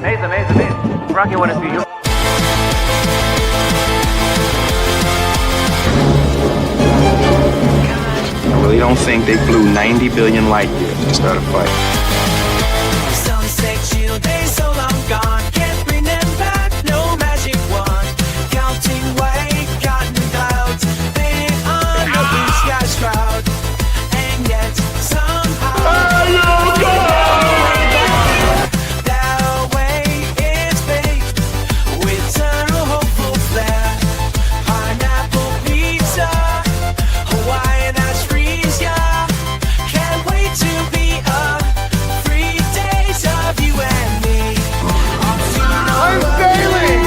Amazing. Rocky, I want to see you. I really don't think they flew 90 billion light years to start a fight. Sunset chill days so long gone, can't bring them back, no magic wand. Counting white cotton clouds, painted on the blue sky's shroud. And yet somehow that way is baked with eternal hopeful flair. Pineapple pizza, Hawaiian ice freeze, yeah. Can't wait to be a free days of you and me. I'm sailing.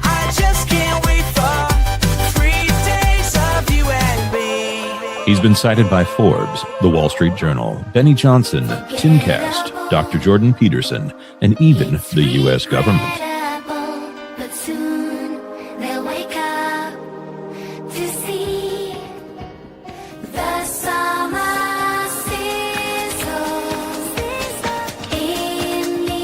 I just can't wait for 3 days of you and me. He's been cited by Forbes, The Wall Street Journal, Benny Johnson, Timcast, Dr. Jordan Peterson, and even the U.S. government. But soon they'll wake up to see the summer sizzle in me.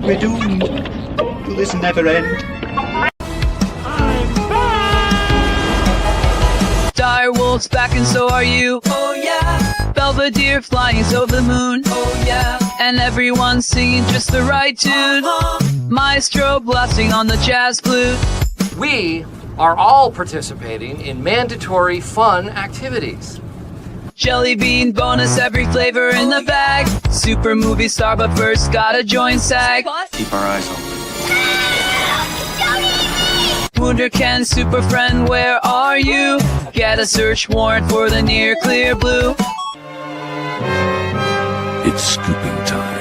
We're doomed. Will this never end? Dire wolves back and so are you. Oh yeah, Belvedere flying over the moon. oh yeah. And everyone's singing just the right tune. Maestro blasting on the jazz flute. We are all participating in mandatory fun activities. Jelly bean bonus, every flavor in the bag. Super movie star, but first gotta join SAG. Keep our eyes open. Wunderkind, super friend, where are you? Get a search warrant for the near clear blue. It's scooping time.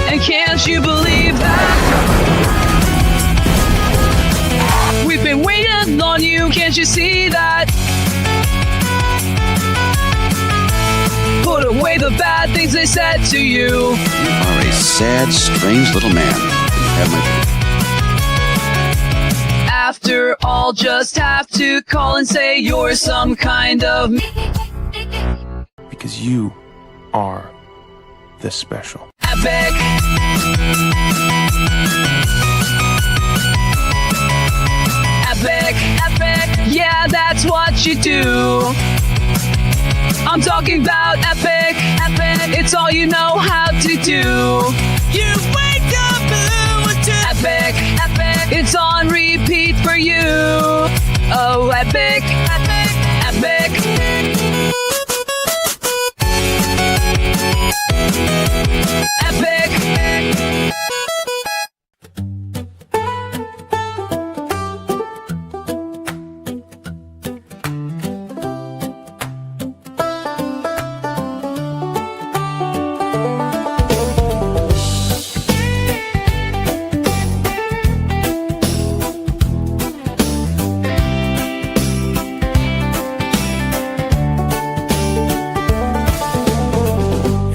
And can't you believe that? We've been waiting on you, can't you see that? Put away the bad things they said to you. You are a sad, strange little man. Have my After all, just have to call and say you're some kind of Because you are the special. epic. Epic, yeah, that's what you do. I'm talking about epic, it's all you know how to do. You wake up blue to Epic, it's on repeat for you. Oh, epic. Epic.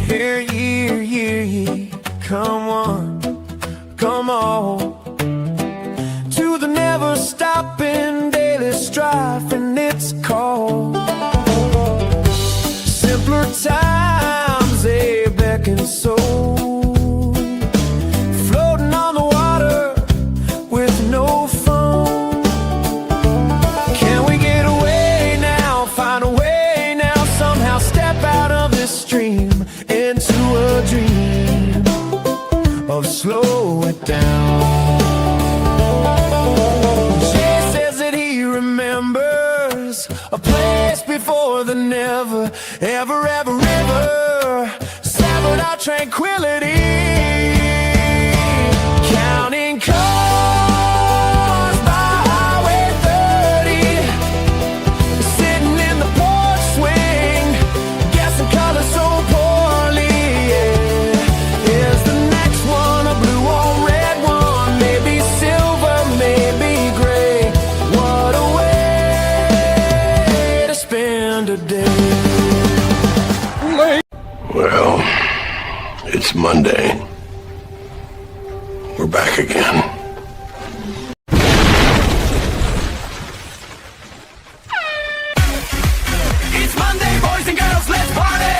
Hear ye, come on, come on, to the never stopping daily strife, and it's called simpler times, they beckon so, floating on the water with no phone. Can we get away now, find a way now, somehow step out of this stream into a dream of slow it down. Jay says that he remembers a place before the never, ever, ever river severed our tranquility. Counting cars by Highway 30, sitting in the porch swing, guessing colors so poorly. Yeah. Is the next one a blue or red one? Maybe silver, maybe gray. What a way to spend a day. Well, Monday. We're back again. It's Monday, boys and girls, let's party!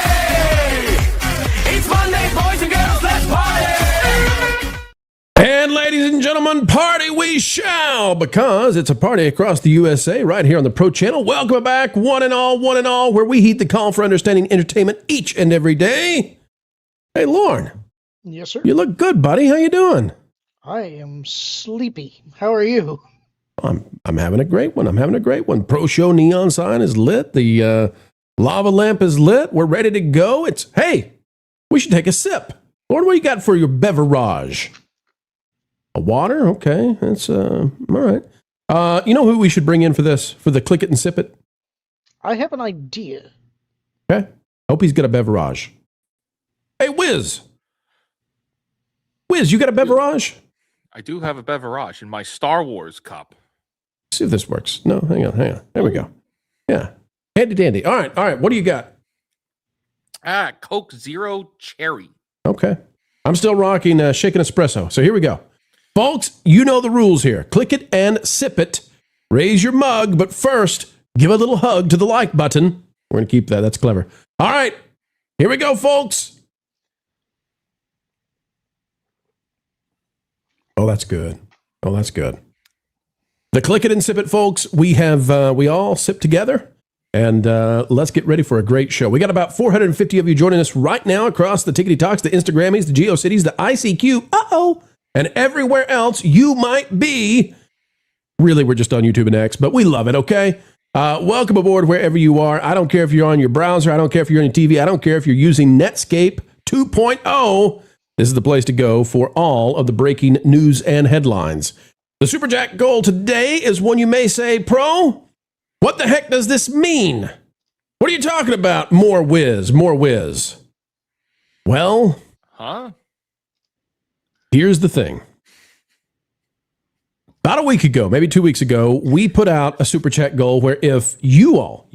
It's Monday, boys and girls, let's party! And ladies and gentlemen, party we shall, because it's a party across the USA right here on the Pro Channel. Welcome back, one and all, where we heed the call for understanding entertainment each and every day. Hey, Lorne. Yes, sir. You look good, buddy. How you doing? I am sleepy. How are you? I'm having a great one. I'm having a great one. Pro Show neon sign is lit. The lava lamp is lit. We're ready to go. Hey, we should take a sip. Lorne, what you got for your beverage? A water? Okay, that's all right. You know who we should bring in for this? For the click it and sip it? I have an idea. Okay. Hope he's got a beverage. Hey, Wiz. Wiz, you got a beverage? I do have a beverage in my Star Wars cup. See if this works. No, hang on. There we go. Yeah. Handy dandy. All right. What do you got? Coke Zero Cherry. Okay. I'm still rocking shaken espresso. So here we go. Folks, you know the rules here. Click it and sip it. Raise your mug, but first, give a little hug to the like button. We're going to keep that. That's clever. All right. Here we go, folks. Oh, that's good. The click it and sip it, folks. We all sip together, and let's get ready for a great show. We got about 450 of you joining us right now across the Tickety Talks, the Instagrammies, the GeoCities, the ICQ, and everywhere else you might be. Really, we're just on YouTube and X, but we love it, okay? Welcome aboard wherever you are. I don't care if you're on your browser. I don't care if you're on your TV. I don't care if you're using Netscape 2.0. This is the place to go for all of the breaking news and headlines. The Super Jack goal today is one you may say, Pro, what the heck does this mean? What are you talking about? More whiz. Well, here's the thing. About a week ago, maybe 2 weeks ago, we put out a Super Chat goal where if you all,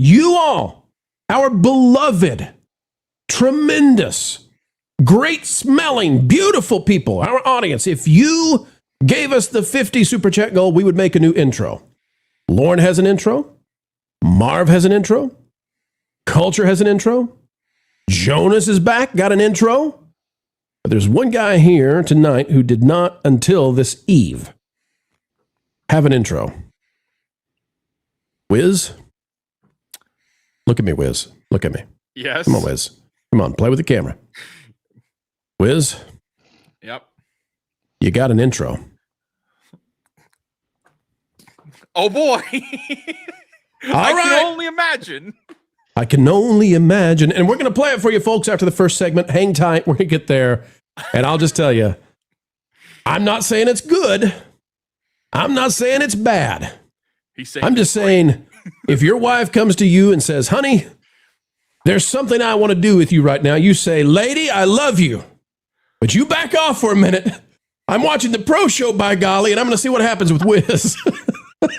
our beloved, tremendous, great smelling, beautiful people, our audience, if you gave us the 50 Super Chat goal, we would make a new intro. Lauren has an intro. Marv has an intro. Culture has an intro. Jonas is back, got an intro. But there's one guy here tonight who did not, until this eve, have an intro. Wiz? Look at me, Wiz. Look at me. Yes. Come on, Wiz. Come on, play with the camera. Wiz? Yep. You got an intro. Oh, boy. I can only imagine. I can only imagine. And we're going to play it for you folks after the first segment. Hang tight. We're going to get there. And I'll just tell you, I'm not saying it's good. I'm not saying it's bad. I'm just saying, if your wife comes to you and says, honey, there's something I want to do with you right now, you say, lady, I love you, but you back off for a minute. I'm watching the Pro Show, by golly, and I'm going to see what happens with Wiz. Well,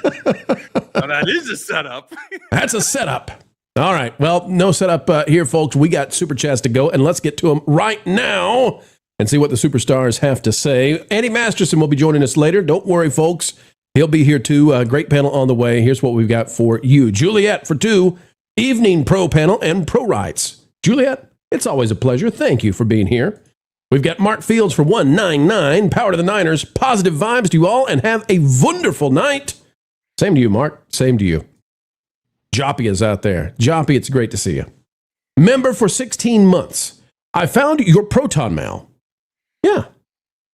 that is a setup. That's a setup. All right. Well, no setup here, folks. We got Super Chats to go, and let's get to them right now and see what the superstars have to say. Andy Masterson will be joining us later. Don't worry, folks. He'll be here, too. A great panel on the way. Here's what we've got for you. Juliet for 2, evening pro panel and pro rights. Juliet, it's always a pleasure. Thank you for being here. We've got Mark Fields for 199. Power to the Niners. Positive vibes to you all, and have a wonderful night. Same to you, Mark. Same to you. Joppy is out there. Joppy, it's great to see you. Member for 16 months. I found your Proton Mail. Yeah.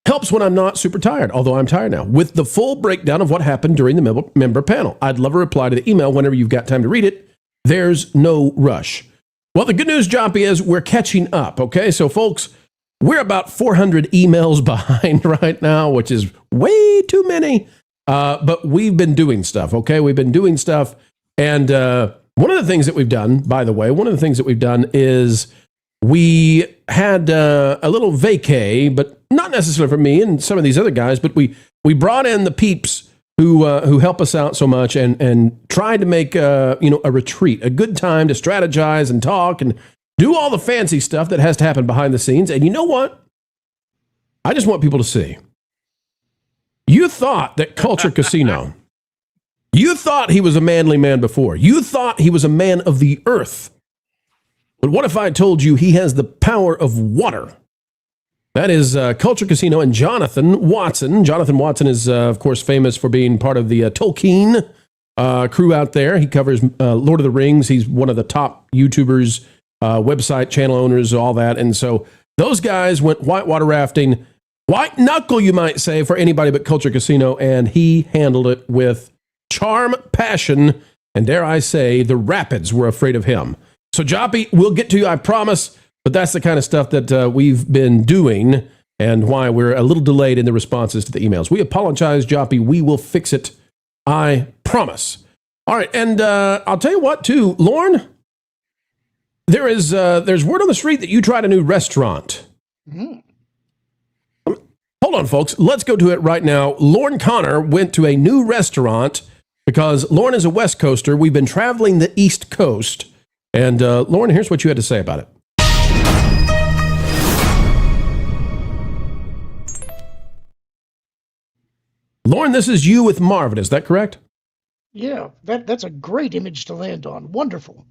Helps when I'm not super tired, although I'm tired now, with the full breakdown of what happened during the member panel. I'd love a reply to the email whenever you've got time to read it. There's no rush. Well, the good news, Joppy, is we're catching up, okay? So, folks, we're about 400 emails behind right now, which is way too many. But we've been doing stuff, okay? We've been doing stuff. And one of the things that we've done, by the way, is we had a little vacay, but not necessarily for me and some of these other guys, but we brought in the peeps who help us out so much and tried to make a retreat, a good time to strategize and talk and do all the fancy stuff that has to happen behind the scenes. And you know what? I just want people to see. You thought that Culture Casino, you thought he was a manly man before. You thought he was a man of the earth. But what if I told you he has the power of water? That is Culture Casino and Jonathan Watson. Jonathan Watson is, of course, famous for being part of the Tolkien crew out there. He covers Lord of the Rings. He's one of the top YouTubers, website channel owners, all that. And so those guys went whitewater rafting, white knuckle, you might say, for anybody but Culture Casino, and he handled it with charm, passion, and dare I say, the rapids were afraid of him. So, Joppy, we'll get to you, I promise, but that's the kind of stuff that we've been doing and why we're a little delayed in the responses to the emails. We apologize, Joppy. We will fix it, I promise. All right, and I'll tell you what, too, Lauren, there's word on the street that you tried a new restaurant. Mm. Hold on, folks. Let's go to it right now. Lauren Connor went to a new restaurant because Lauren is a West Coaster. We've been traveling the East Coast. And Lauren, here's what you had to say about it. Lauren, this is you with Marvin. Is that correct? Yeah, that's a great image to land on. Wonderful.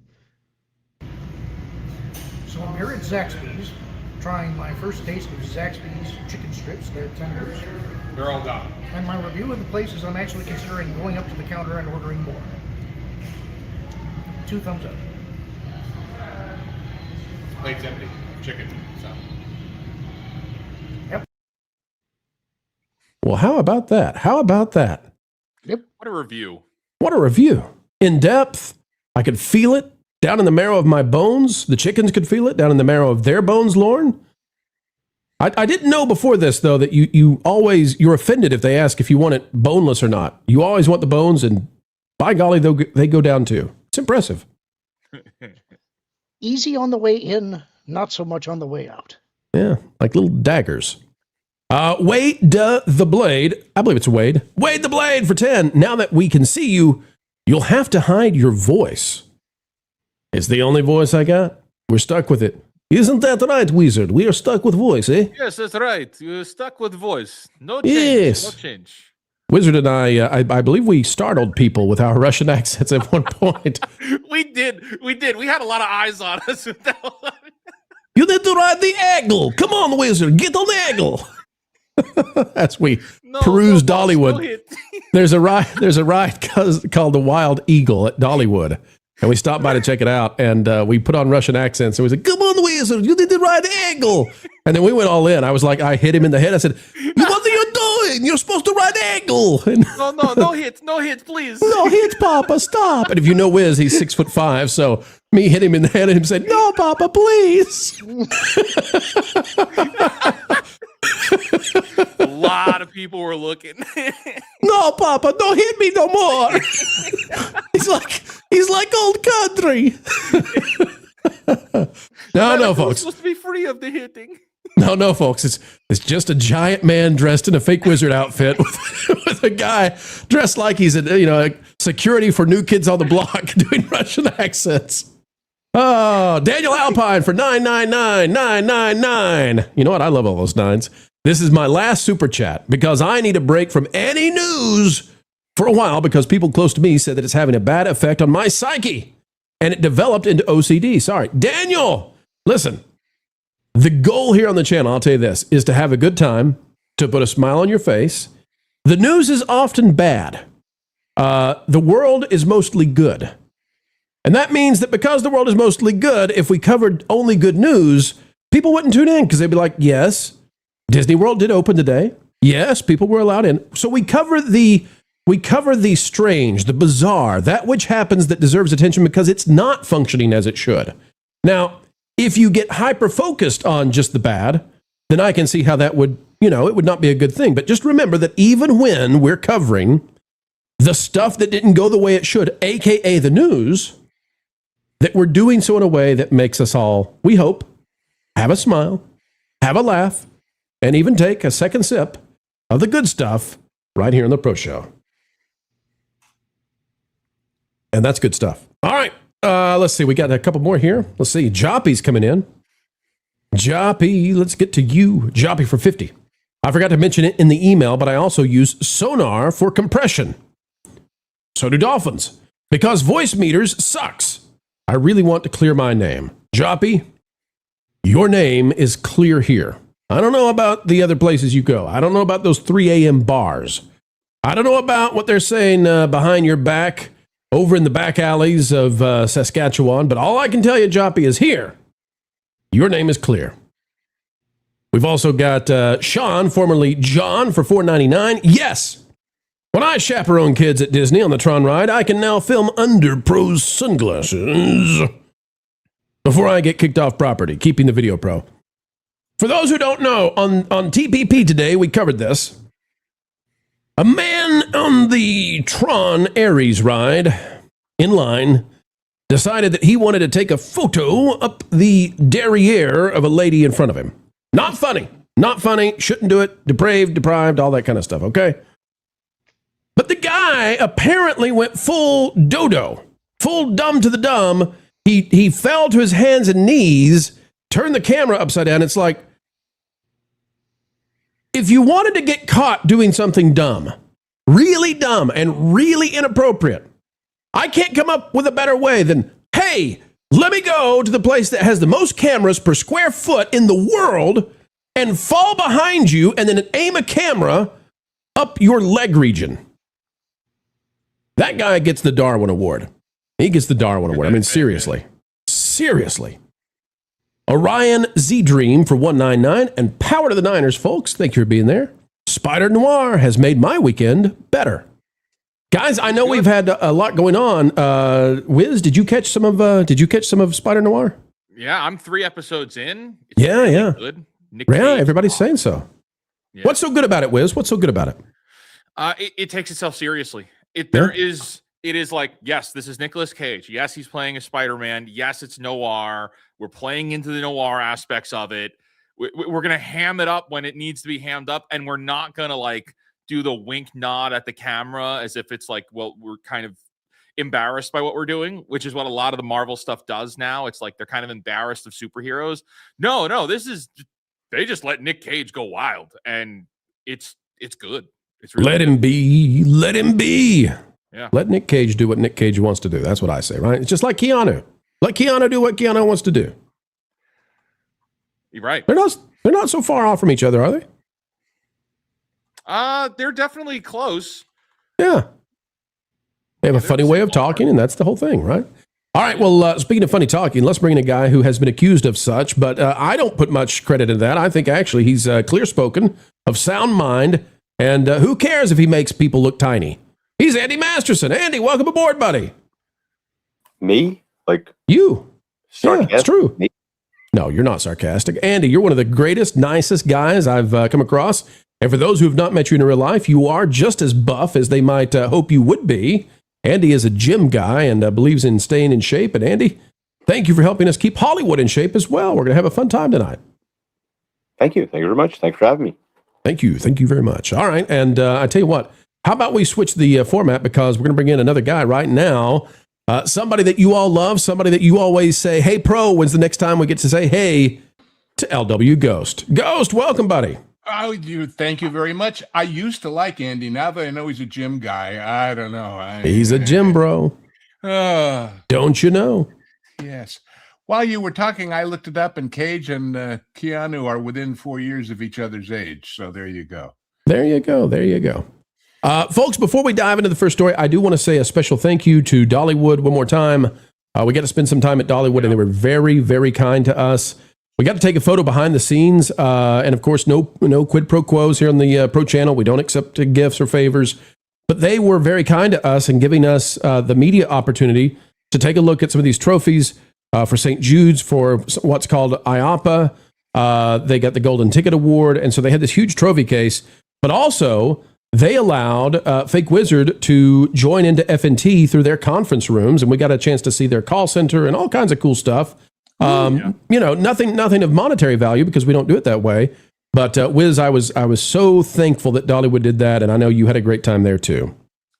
So I'm here at Zaxby's, trying my first taste of Zaxby's chicken strips, their tenders. They're all done. And my review of the place is I'm actually considering going up to the counter and ordering more. 2 thumbs up. Plate's empty. Chicken. So. Yep. Well, how about that? How about that? Yep. What a review. What a review. In depth. I could feel it down in the marrow of my bones. The chickens could feel it down in the marrow of their bones, Lauren. I didn't know before this, though, that you're offended if they ask if you want it boneless or not. You always want the bones, and by golly, they go down too. It's impressive. Easy on the way in, not so much on the way out. Yeah, like little daggers. Wade the Blade, I believe it's Wade. Wade the Blade for 10. Now that we can see you, you'll have to hide your voice. It's the only voice I got. We're stuck with it. Isn't that right, Wizard? We are stuck with voice, eh? Yes, that's right. You're stuck with voice. No change. Yes. No change. Wizard and I believe we startled people with our Russian accents at one point. We did. We had a lot of eyes on us. You need to ride the angle. Come on, Wizard. Get on the angle. As we peruse Dollywood. There's a ride called the Wild Eagle at Dollywood. And we stopped by to check it out, and we put on Russian accents, and we said, come on, Wizard, you need to ride the angle. And then we went all in. I was like, I hit him in the head. I said, what are you doing? You're supposed to ride the angle. And No hits, please. No hits, Papa, stop. And if you know Wiz, he's 6'5", so me hit him in the head and him said, no, Papa, please. A lot of people were looking. No, Papa, don't hit me no more. He's like old country. No, folks. Supposed to be free of the hitting. No, folks. It's just a giant man dressed in a fake wizard outfit with a guy dressed like he's a security for New Kids on the Block doing Russian accents. Oh, Daniel Alpine for $9.99. You know what? I love all those nines. This is my last super chat because I need a break from any news for a while because people close to me said that it's having a bad effect on my psyche and it developed into OCD. Sorry. Daniel, listen, the goal here on the channel, I'll tell you this, is to have a good time, to put a smile on your face. The news is often bad. The world is mostly good. And that means that because the world is mostly good, if we covered only good news, people wouldn't tune in because they'd be like, yes, Disney World did open today. Yes, people were allowed in. So we cover the strange, the bizarre, that which happens that deserves attention because it's not functioning as it should. Now, if you get hyper-focused on just the bad, then I can see how that would, it would not be a good thing. But just remember that even when we're covering the stuff that didn't go the way it should, aka the news, that we're doing so in a way that makes us all, we hope, have a smile, have a laugh, and even take a second sip of the good stuff right here on the Pro Show. And that's good stuff. All right. Let's see. We got a couple more here. Let's see. Joppy's coming in. Joppy, let's get to you. Joppy for 50. I forgot to mention it in the email, but I also use sonar for compression. So do dolphins. Because voice meters sucks. I really want to clear my name. Joppy, your name is clear here. I don't know about the other places you go. I don't know about those 3 a.m. bars. I don't know about what they're saying behind your back over in the back alleys of Saskatchewan, but all I can tell you, Joppy, is here. Your name is clear. We've also got Sean, formerly John, for $4.99. Yes, when I chaperone kids at Disney on the Tron ride, I can now film under pros sunglasses before I get kicked off property, keeping the video pro. For those who don't know, on TPP today, we covered this. A man on the Tron Aries ride, in line, decided that he wanted to take a photo up the derriere of a lady in front of him. Not funny. Not funny. Shouldn't do it. Deprived, all that kind of stuff, okay? But the guy apparently went full dodo, full dumb to the dumb. He fell to his hands and knees, turned the camera upside down. It's like, if you wanted to get caught doing something dumb, really dumb and really inappropriate, I can't come up with a better way than, hey, let me go to the place that has the most cameras per square foot in the world and fall behind you and then aim a camera up your leg region. That guy gets the Darwin Award. He gets the Darwin Award. I mean, seriously. Seriously. Orion Z Dream for $1.99 and Power to the Niners, folks. Thank you for being there. Spider Noir has made my weekend better. Guys, I know we've had a lot going on. Wiz, did you catch some of Spider Noir? Yeah, I'm 3 episodes in. It's yeah. really good. Nick Yeah, Cage, everybody's saying so. Yeah. What's so good about it, Wiz? What's so good about it? It takes itself seriously. It is like, yes, this is Nicolas Cage. Yes, he's playing a Spider-Man. Yes, it's noir. We're playing into the noir aspects of it. We're gonna ham it up when it needs to be hammed up, and we're not gonna like do the wink nod at the camera as if it's like, well, we're kind of embarrassed by what we're doing, which is what a lot of the Marvel stuff does now. It's like they're kind of embarrassed of superheroes. No, they just let Nick Cage go wild, and it's good. It's really Let him be. Let him be. Yeah. Let Nick Cage do what Nick Cage wants to do. That's what I say, right? It's just like Keanu. Let Keanu do what Keanu wants to do. You're right. They're not so far off from each other, are they? They're definitely close. Yeah. They have a funny way of talking, and that's the whole thing, right? All right, well, speaking of funny talking, let's bring in a guy who has been accused of such, but I don't put much credit in that. I think actually he's clear-spoken, of sound mind, and who cares if he makes people look tiny? He's Andy Masterson. Andy, welcome aboard, buddy. Me? Like you? Sarcastic? Yeah, it's true. Me? No, you're not sarcastic. Andy, you're one of the greatest, nicest guys I've come across. And for those who have not met you in real life, you are just as buff as they might hope you would be. Andy is a gym guy and believes in staying in shape. And Andy, thank you for helping us keep Hollywood in shape as well. We're going to have a fun time tonight. Thank you. Thank you very much. Thanks for having me. Thank you. Thank you very much. All right. And I tell you what, how about we switch the format, because we're going to bring in another guy right now. Somebody that you all love, somebody that you always say, hey, pro, when's the next time we get to say hey to LW Ghost? Ghost, welcome, buddy. Oh, thank you very much. I used to like Andy. Now that I know he's a gym guy, I don't know. He's a gym bro. Don't you know? Yes. While you were talking, I looked it up, and Cage and Keanu are within 4 years of each other's age. So there you go. There you go. There you go. Folks, before we dive into the first story, I do want to say a special thank you to Dollywood one more time. We got to spend some time at Dollywood, and they were very, very kind to us. We got to take a photo behind the scenes, and of course, no quid pro quos here on the Pro Channel. We don't accept gifts or favors, but they were very kind to us in giving us the media opportunity to take a look at some of these trophies for St. Jude's, for what's called IAPA. They got the Golden Ticket Award, and so they had this huge trophy case, but also they allowed Fake Wizard to join into FNT through their conference rooms, and we got a chance to see their call center and all kinds of cool stuff. You know, nothing of monetary value, because we don't do it that way. But Wiz, I was so thankful that Dollywood did that, and I know you had a great time there too.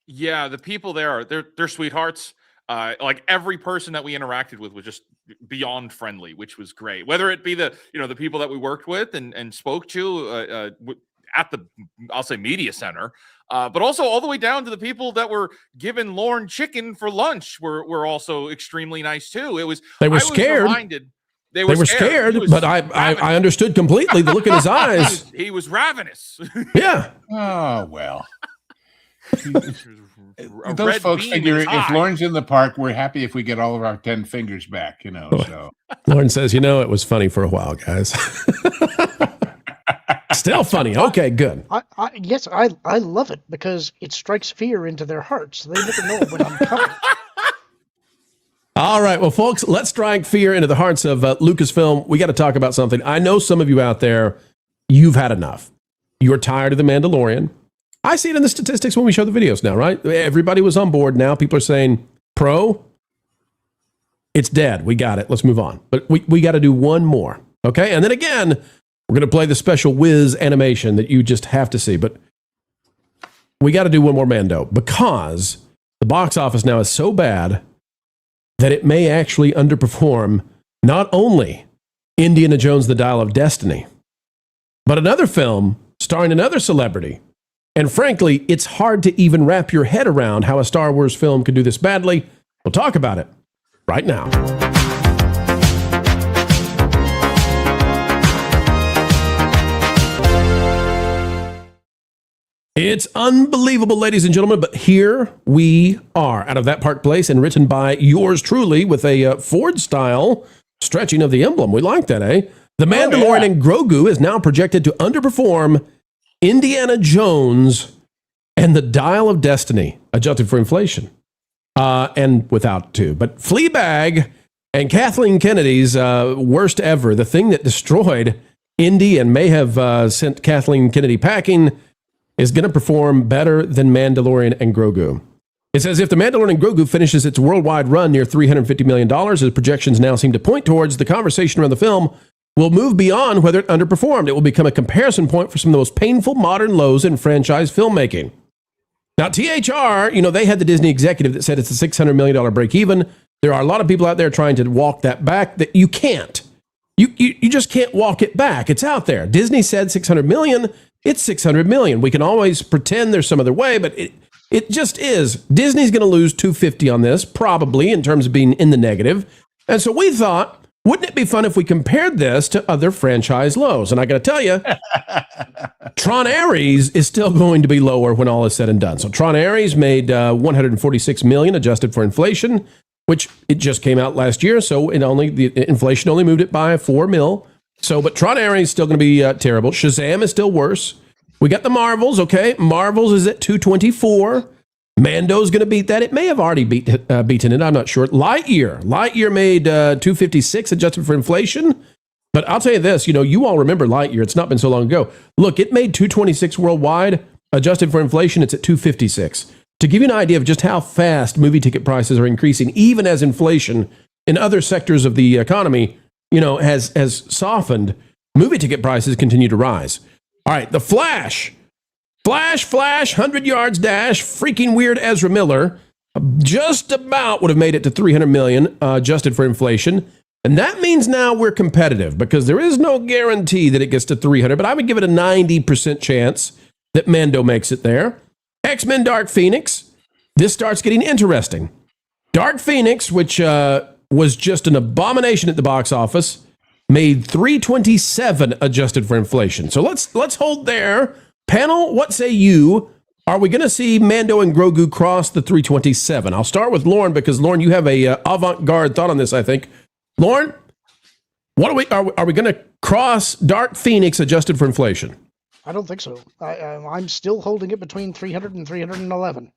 Yeah, the people there they're sweethearts. Like every person that we interacted with was just beyond friendly, which was great. Whether it be the people that we worked with and spoke to, at the, I'll say, media center, but also all the way down to the people that were giving Lorne chicken for lunch were also extremely nice too. They were scared. They were scared, but I understood completely the look in his eyes. He was ravenous. Yeah. Oh, well. Those folks figure if Lauren's in the park, we're happy if we get all of our 10 fingers back, so. Lauren says, it was funny for a while, guys. Still funny. Okay, good. Yes, I love it because it strikes fear into their hearts. They never know when I'm coming. All right, well, folks, let's strike fear into the hearts of Lucasfilm. We got to talk about something. I know some of you out there, you've had enough. You're tired of The Mandalorian. I see it in the statistics when we show the videos now, right? Everybody was on board. Now people are saying, pro, it's dead. We got it. Let's move on. But we got to do one more, okay? And then again, we're going to play the special whiz animation that you just have to see. But we got to do one more Mando because the box office now is so bad that it may actually underperform not only Indiana Jones, The Dial of Destiny, but another film starring another celebrity. And frankly, it's hard to even wrap your head around how a Star Wars film could do this badly. We'll talk about it right now. It's unbelievable, ladies and gentlemen, but here we are out of That Park Place and written by yours truly with a Ford-style stretching of the emblem. We like that, eh? The Mandalorian and Grogu is now projected to underperform Indiana Jones and The Dial of Destiny, adjusted for inflation. And without two. But Fleabag and Kathleen Kennedy's worst ever, the thing that destroyed Indy and may have sent Kathleen Kennedy packing, is going to perform better than Mandalorian and Grogu. It says if The Mandalorian and Grogu finishes its worldwide run near $350 million, as projections now seem to point towards, the conversation around the film will move beyond whether it underperformed. It will become a comparison point for some of the most painful modern lows in franchise filmmaking. Now, THR, they had the Disney executive that said it's a $600 million break even. There are a lot of people out there trying to walk that back that you can't. You just can't walk it back. It's out there. Disney said $600 million. It's $600 million. We can always pretend there's some other way, but it just is. Disney's going to lose $250 on this, probably, in terms of being in the negative. And so we thought, wouldn't it be fun if we compared this to other franchise lows? And I got to tell you, Tron Ares is still going to be lower when all is said and done. So Tron Ares made $146 million adjusted for inflation, which it just came out last year. So the inflation only moved it by $4 million. So, but Tron Ares is still going to be terrible. Shazam is still worse. We got the Marvels, okay? Marvels is at 224. Mando's going to beat that. It may have already beaten it. I'm not sure. Lightyear made 256 adjusted for inflation. But I'll tell you this, you all remember Lightyear. It's not been so long ago. Look, it made 226 worldwide. Adjusted for inflation, it's at 256. To give you an idea of just how fast movie ticket prices are increasing, even as inflation in other sectors of the economy has softened, movie ticket prices continue to rise. All right, The Flash, 100 yards dash, freaking weird Ezra Miller, just about would have made it to $300 million, adjusted for inflation. And that means now we're competitive because there is no guarantee that it gets to 300, but I would give it a 90% chance that Mando makes it there. X-Men Dark Phoenix, this starts getting interesting. Dark Phoenix, which was just an abomination at the box office, made $327 adjusted for inflation. So let's hold there. Panel, what say you? Are we going to see Mando and Grogu cross the 327? I'll start with Lauren because Lauren, you have a avant-garde thought on this, I think. Lauren, what are we going to cross Dark Phoenix adjusted for inflation? I don't think so. I'm still holding it between 300 and 311.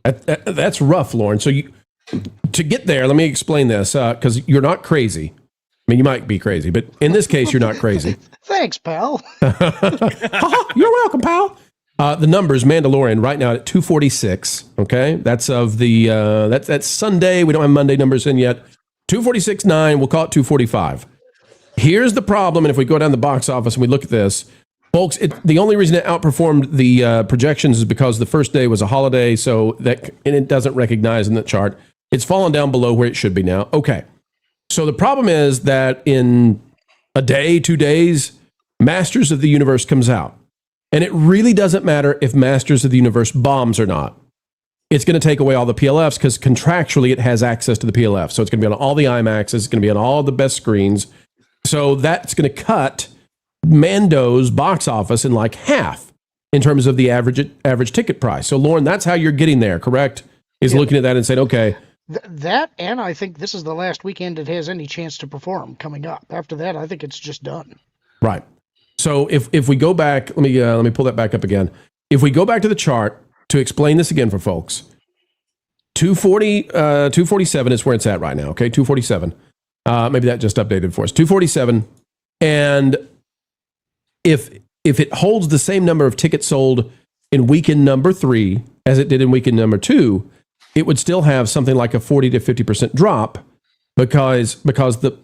That's rough, Lauren. So to get there, let me explain this because you're not crazy. I mean, you might be crazy, but in this case, you're not crazy. Thanks, pal. You're welcome, pal. The numbers, Mandalorian, right now at 246. Okay, that's of the that's Sunday. We don't have Monday numbers in yet. 246.9. We'll call it 245. Here's the problem, and if we go down the box office and we look at this, folks, the only reason it outperformed the projections is because the first day was a holiday, so and it doesn't recognize in the chart. It's fallen down below where it should be now. Okay. So the problem is that in a day, 2 days, Masters of the Universe comes out. And it really doesn't matter if Masters of the Universe bombs or not. It's going to take away all the PLFs because contractually it has access to the PLF. So it's going to be on all the IMAXs. It's going to be on all the best screens. So that's going to cut Mando's box office in like half in terms of the average ticket price. So Lauren, that's how you're getting there, correct? Is looking at that and saying, okay. That, and I think this is the last weekend it has any chance to perform coming up. After that, I think it's just done. Right. So if we go back, let me pull that back up again. If we go back to the chart to explain this again for folks, 247 is where it's at right now. Okay, 247. Maybe that just updated for us. 247, and if it holds the same number of tickets sold in weekend number 3 as it did in weekend number 2, it would still have something like a 40 to 50% drop because the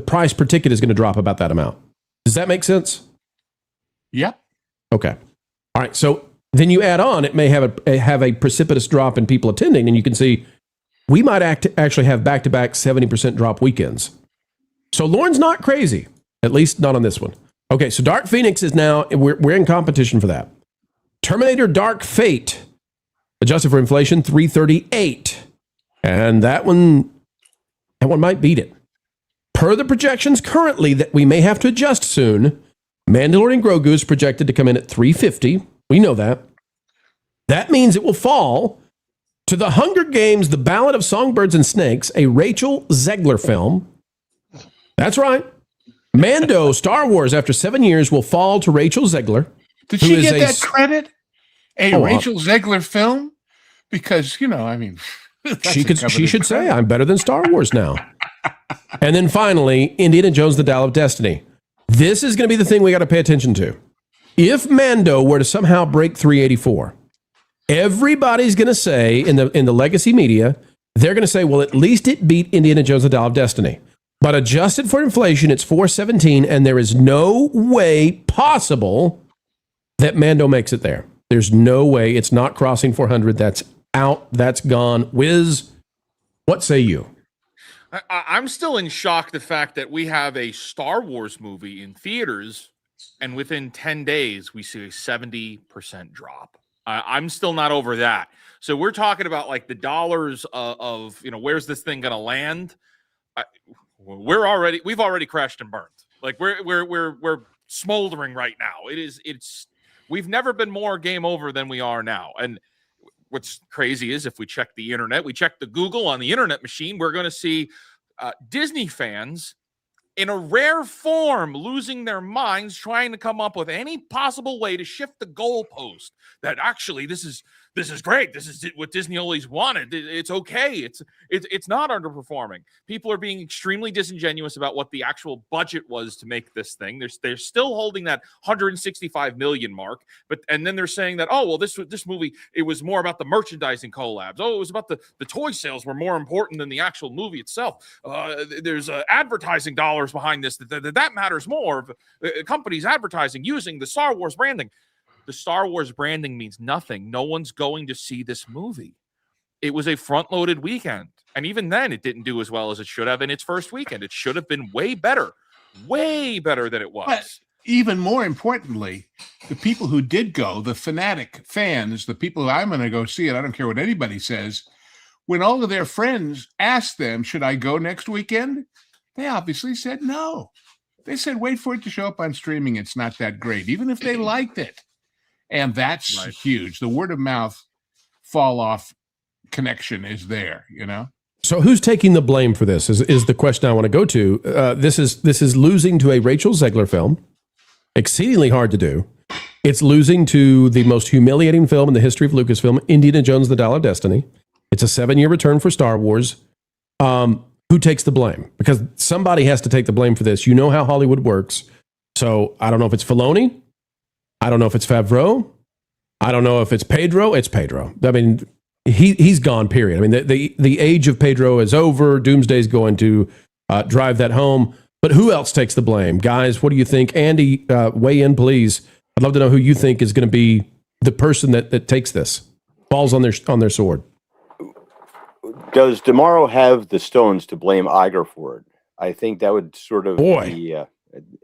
price per ticket is going to drop about that amount. Does that make sense? Yep. Okay. All right. So then you add on, it may have a precipitous drop in people attending, and you can see we might actually have back-to-back 70% drop weekends. So Lauren's not crazy, at least not on this one. Okay, so Dark Phoenix is now, we're in competition for that. Terminator Dark Fate, adjusted for inflation, $338. And that one might beat it. Per the projections currently that we may have to adjust soon, Mandalorian Grogu is projected to come in at $350. We know that. That means it will fall to The Hunger Games, The Ballad of Songbirds and Snakes, a Rachel Zegler film. That's right. Mando, Star Wars, after 7 years, will fall to Rachel Zegler. Did she get that credit? Rachel Zegler film? Because, I mean... She should say, I'm better than Star Wars now. And then finally, Indiana Jones, The Dial of Destiny. This is going to be the thing we got to pay attention to. If Mando were to somehow break 384, everybody's going to say in the legacy media, they're going to say, well, at least it beat Indiana Jones, The Dial of Destiny. But adjusted for inflation, it's 417, and there is no way possible that Mando makes it there. There's no way. It's not crossing 400. That's out. That's gone. Wiz, what say you? I'm still in shock the fact that we have a Star Wars movie in theaters, and within 10 days, we see a 70% drop. I'm still not over that. So we're talking about like the dollars of where's this thing going to land? We've already crashed and burned. Like we're smoldering right now. We've never been more game over than we are now. And what's crazy is if we check the internet, we check the Google on the internet machine, we're going to see Disney fans in a rare form losing their minds, trying to come up with any possible way to shift the goalpost that actually this is great. This is what Disney always wanted. It's okay. It's not underperforming. People are being extremely disingenuous about what the actual budget was to make this thing. They're still holding that 165 million mark, and then they're saying that, oh, well, this movie, it was more about the merchandising collabs. Oh, it was about the toy sales were more important than the actual movie itself. There's advertising dollars behind this. That matters more. Companies advertising using the Star Wars branding. The Star Wars branding means nothing. No one's going to see this movie. It was a front-loaded weekend. And even then, it didn't do as well as it should have in its first weekend. It should have been way better than it was. But even more importantly, the people who did go, the fanatic fans, the people who I'm going to go see it, I don't care what anybody says, when all of their friends asked them, should I go next weekend? They obviously said no. They said, wait for it to show up on streaming. It's not that great, even if they liked it. And that's huge. The word of mouth fall off connection is there, So who's taking the blame for this is the question I want to go to. This is losing to a Rachel Zegler film. Exceedingly hard to do. It's losing to the most humiliating film in the history of Lucasfilm, Indiana Jones, The Dial of Destiny. It's a 7-year return for Star Wars. Who takes the blame? Because somebody has to take the blame for this. You know how Hollywood works. So I don't know if it's Filoni. I don't know if it's Favreau. I don't know if it's Pedro. It's Pedro. I mean, he's gone, period. I mean, the age of Pedro is over. Doomsday's going to drive that home. But who else takes the blame? Guys, what do you think? Andy, weigh in, please. I'd love to know who you think is going to be the person that takes this, falls on their sword. Does DeMauro have the stones to blame Iger for it? I think that would sort of be...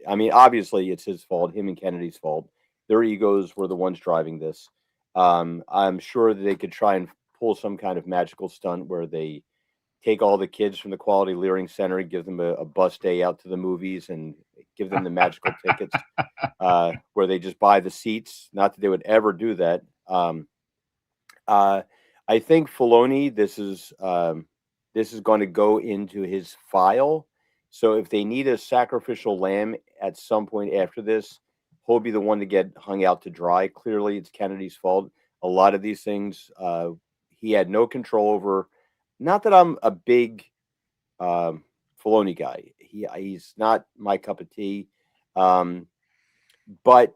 I mean, obviously, it's his fault, him and Kennedy's fault. their egos were the ones driving this. I'm sure that they could try and pull some kind of magical stunt where they take all the kids from the Quality Learning Center and give them a bus day out to the movies and give them the magical tickets, where they just buy the seats. Not that they would ever do that. I think Filoni, this is going to go into his file. So if they need a sacrificial lamb at some point after this, he'll be the one to get hung out to dry. Clearly, it's Kennedy's fault. A lot of these things he had no control over. Not that I'm a big Filoni guy. He's not my cup of tea. But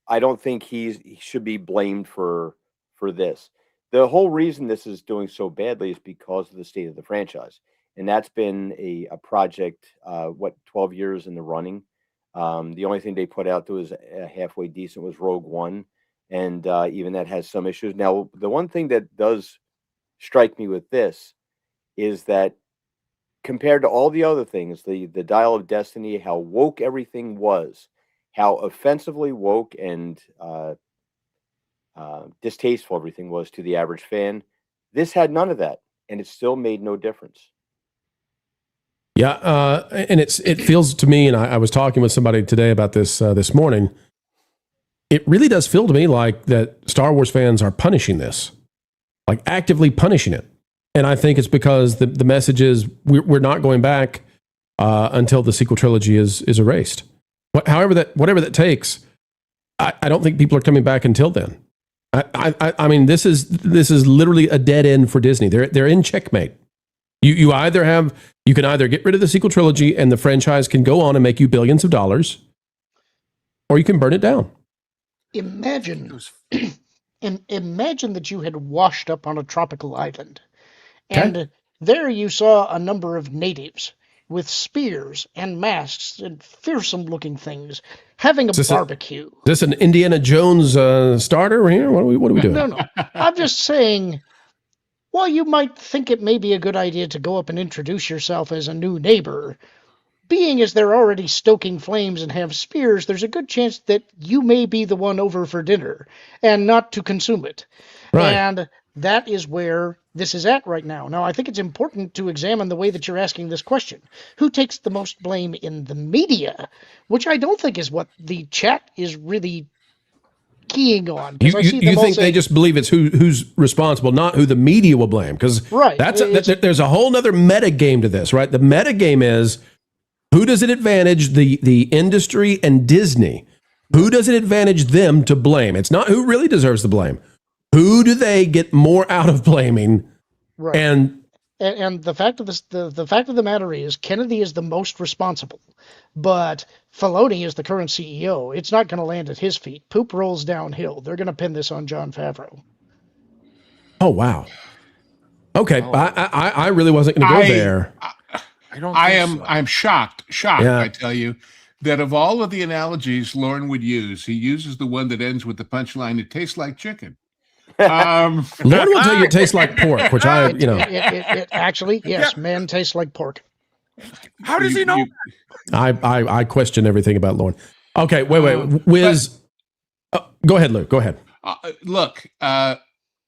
I don't think he should be blamed for this. The whole reason this is doing so badly is because of the state of the franchise. And that's been a project, 12 years in the running. The only thing they put out that was halfway decent was Rogue One. And even that has some issues. Now, the one thing that does strike me with this is that compared to all the other things, the Dial of Destiny, how woke everything was, how offensively woke and distasteful everything was to the average fan, this had none of that, and it still made no difference. Yeah, and it feels to me, and I was talking with somebody today about this this morning. It really does feel to me like that Star Wars fans are punishing this, like actively punishing it. And I think it's because the message is we're not going back until the sequel trilogy is erased. Whatever that takes, I don't think people are coming back until then. I mean, this is literally a dead end for Disney. They're in checkmate. You can either get rid of the sequel trilogy and the franchise can go on and make you billions of dollars, or you can burn it down. Imagine that you had washed up on a tropical island, Okay. and there you saw a number of natives with spears and masks and fearsome-looking things having a barbecue. Is this an Indiana Jones starter here? What are we doing? No. I'm just saying, while you might think it may be a good idea to go up and introduce yourself as a new neighbor, being as they're already stoking flames and have spears, there's a good chance that you may be the one over for dinner and not to consume it. Right. And that is where this is at right now. Now, I think it's important to examine the way that you're asking this question. Who takes the most blame in the media? Which I don't think is what the chat is really keying on. You think they just believe it's who's responsible, not who the media will blame? Because right. There's a whole other meta game to this, right? The meta game is who does it advantage the industry and Disney? Who does it advantage them to blame? It's not who really deserves the blame. Who do they get more out of blaming? Right. And the fact of the fact of the matter is, Kennedy is the most responsible, but Filoni is the current CEO. It's not going to land at his feet. Poop rolls downhill. They're going to pin this on Jon Favreau. Oh wow. Okay, I really wasn't going to go there. I'm shocked. Yeah. I tell you that of all of the analogies Lauren would use, he uses the one that ends with the punchline, "It tastes like chicken." Lauren will tell you it tastes like pork, which It actually, yes, men taste like pork. How does he know? I question everything about Lauren. Okay, wait. Wiz, go ahead, Luke. Go ahead. Look,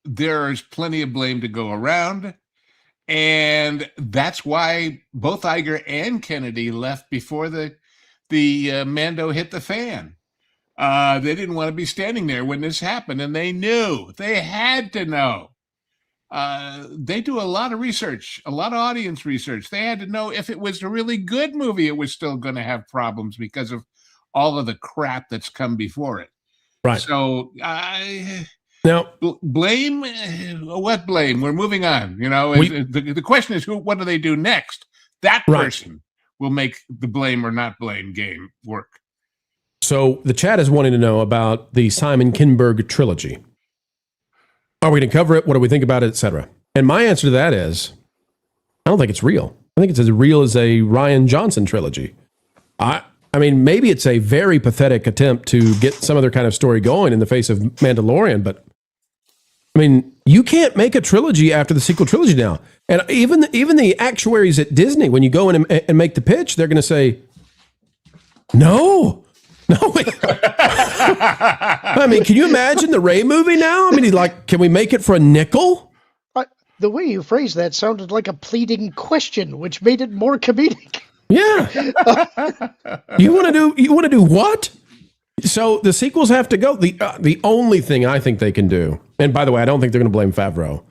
there's plenty of blame to go around, and that's why both Iger and Kennedy left before the Mando hit the fan. They didn't want to be standing there when this happened, and they knew. They had to know. They do a lot of research, a lot of audience research. They had to know if it was a really good movie, it was still going to have problems because of all of the crap that's come before it. Right. So, now, blame? What blame? We're moving on. The question is, what do they do next? That person will make the blame or not blame game work. So the chat is wanting to know about the Simon Kinberg trilogy. Are we going to cover it? What do we think about it, etc.? And my answer to that is, I don't think it's real. I think it's as real as a Rian Johnson trilogy. I mean, maybe it's a very pathetic attempt to get some other kind of story going in the face of Mandalorian, but I mean, you can't make a trilogy after the sequel trilogy now. And even the actuaries at Disney, when you go in and make the pitch, they're going to say, no, No, wait. I mean, can you imagine the Ray movie now? I mean, he's like, can we make it for a nickel? The way you phrased that sounded like a pleading question, which made it more comedic. Yeah. You want to do what? So the sequels have to go. The only thing I think they can do, and by the way, I don't think they're going to blame Favreau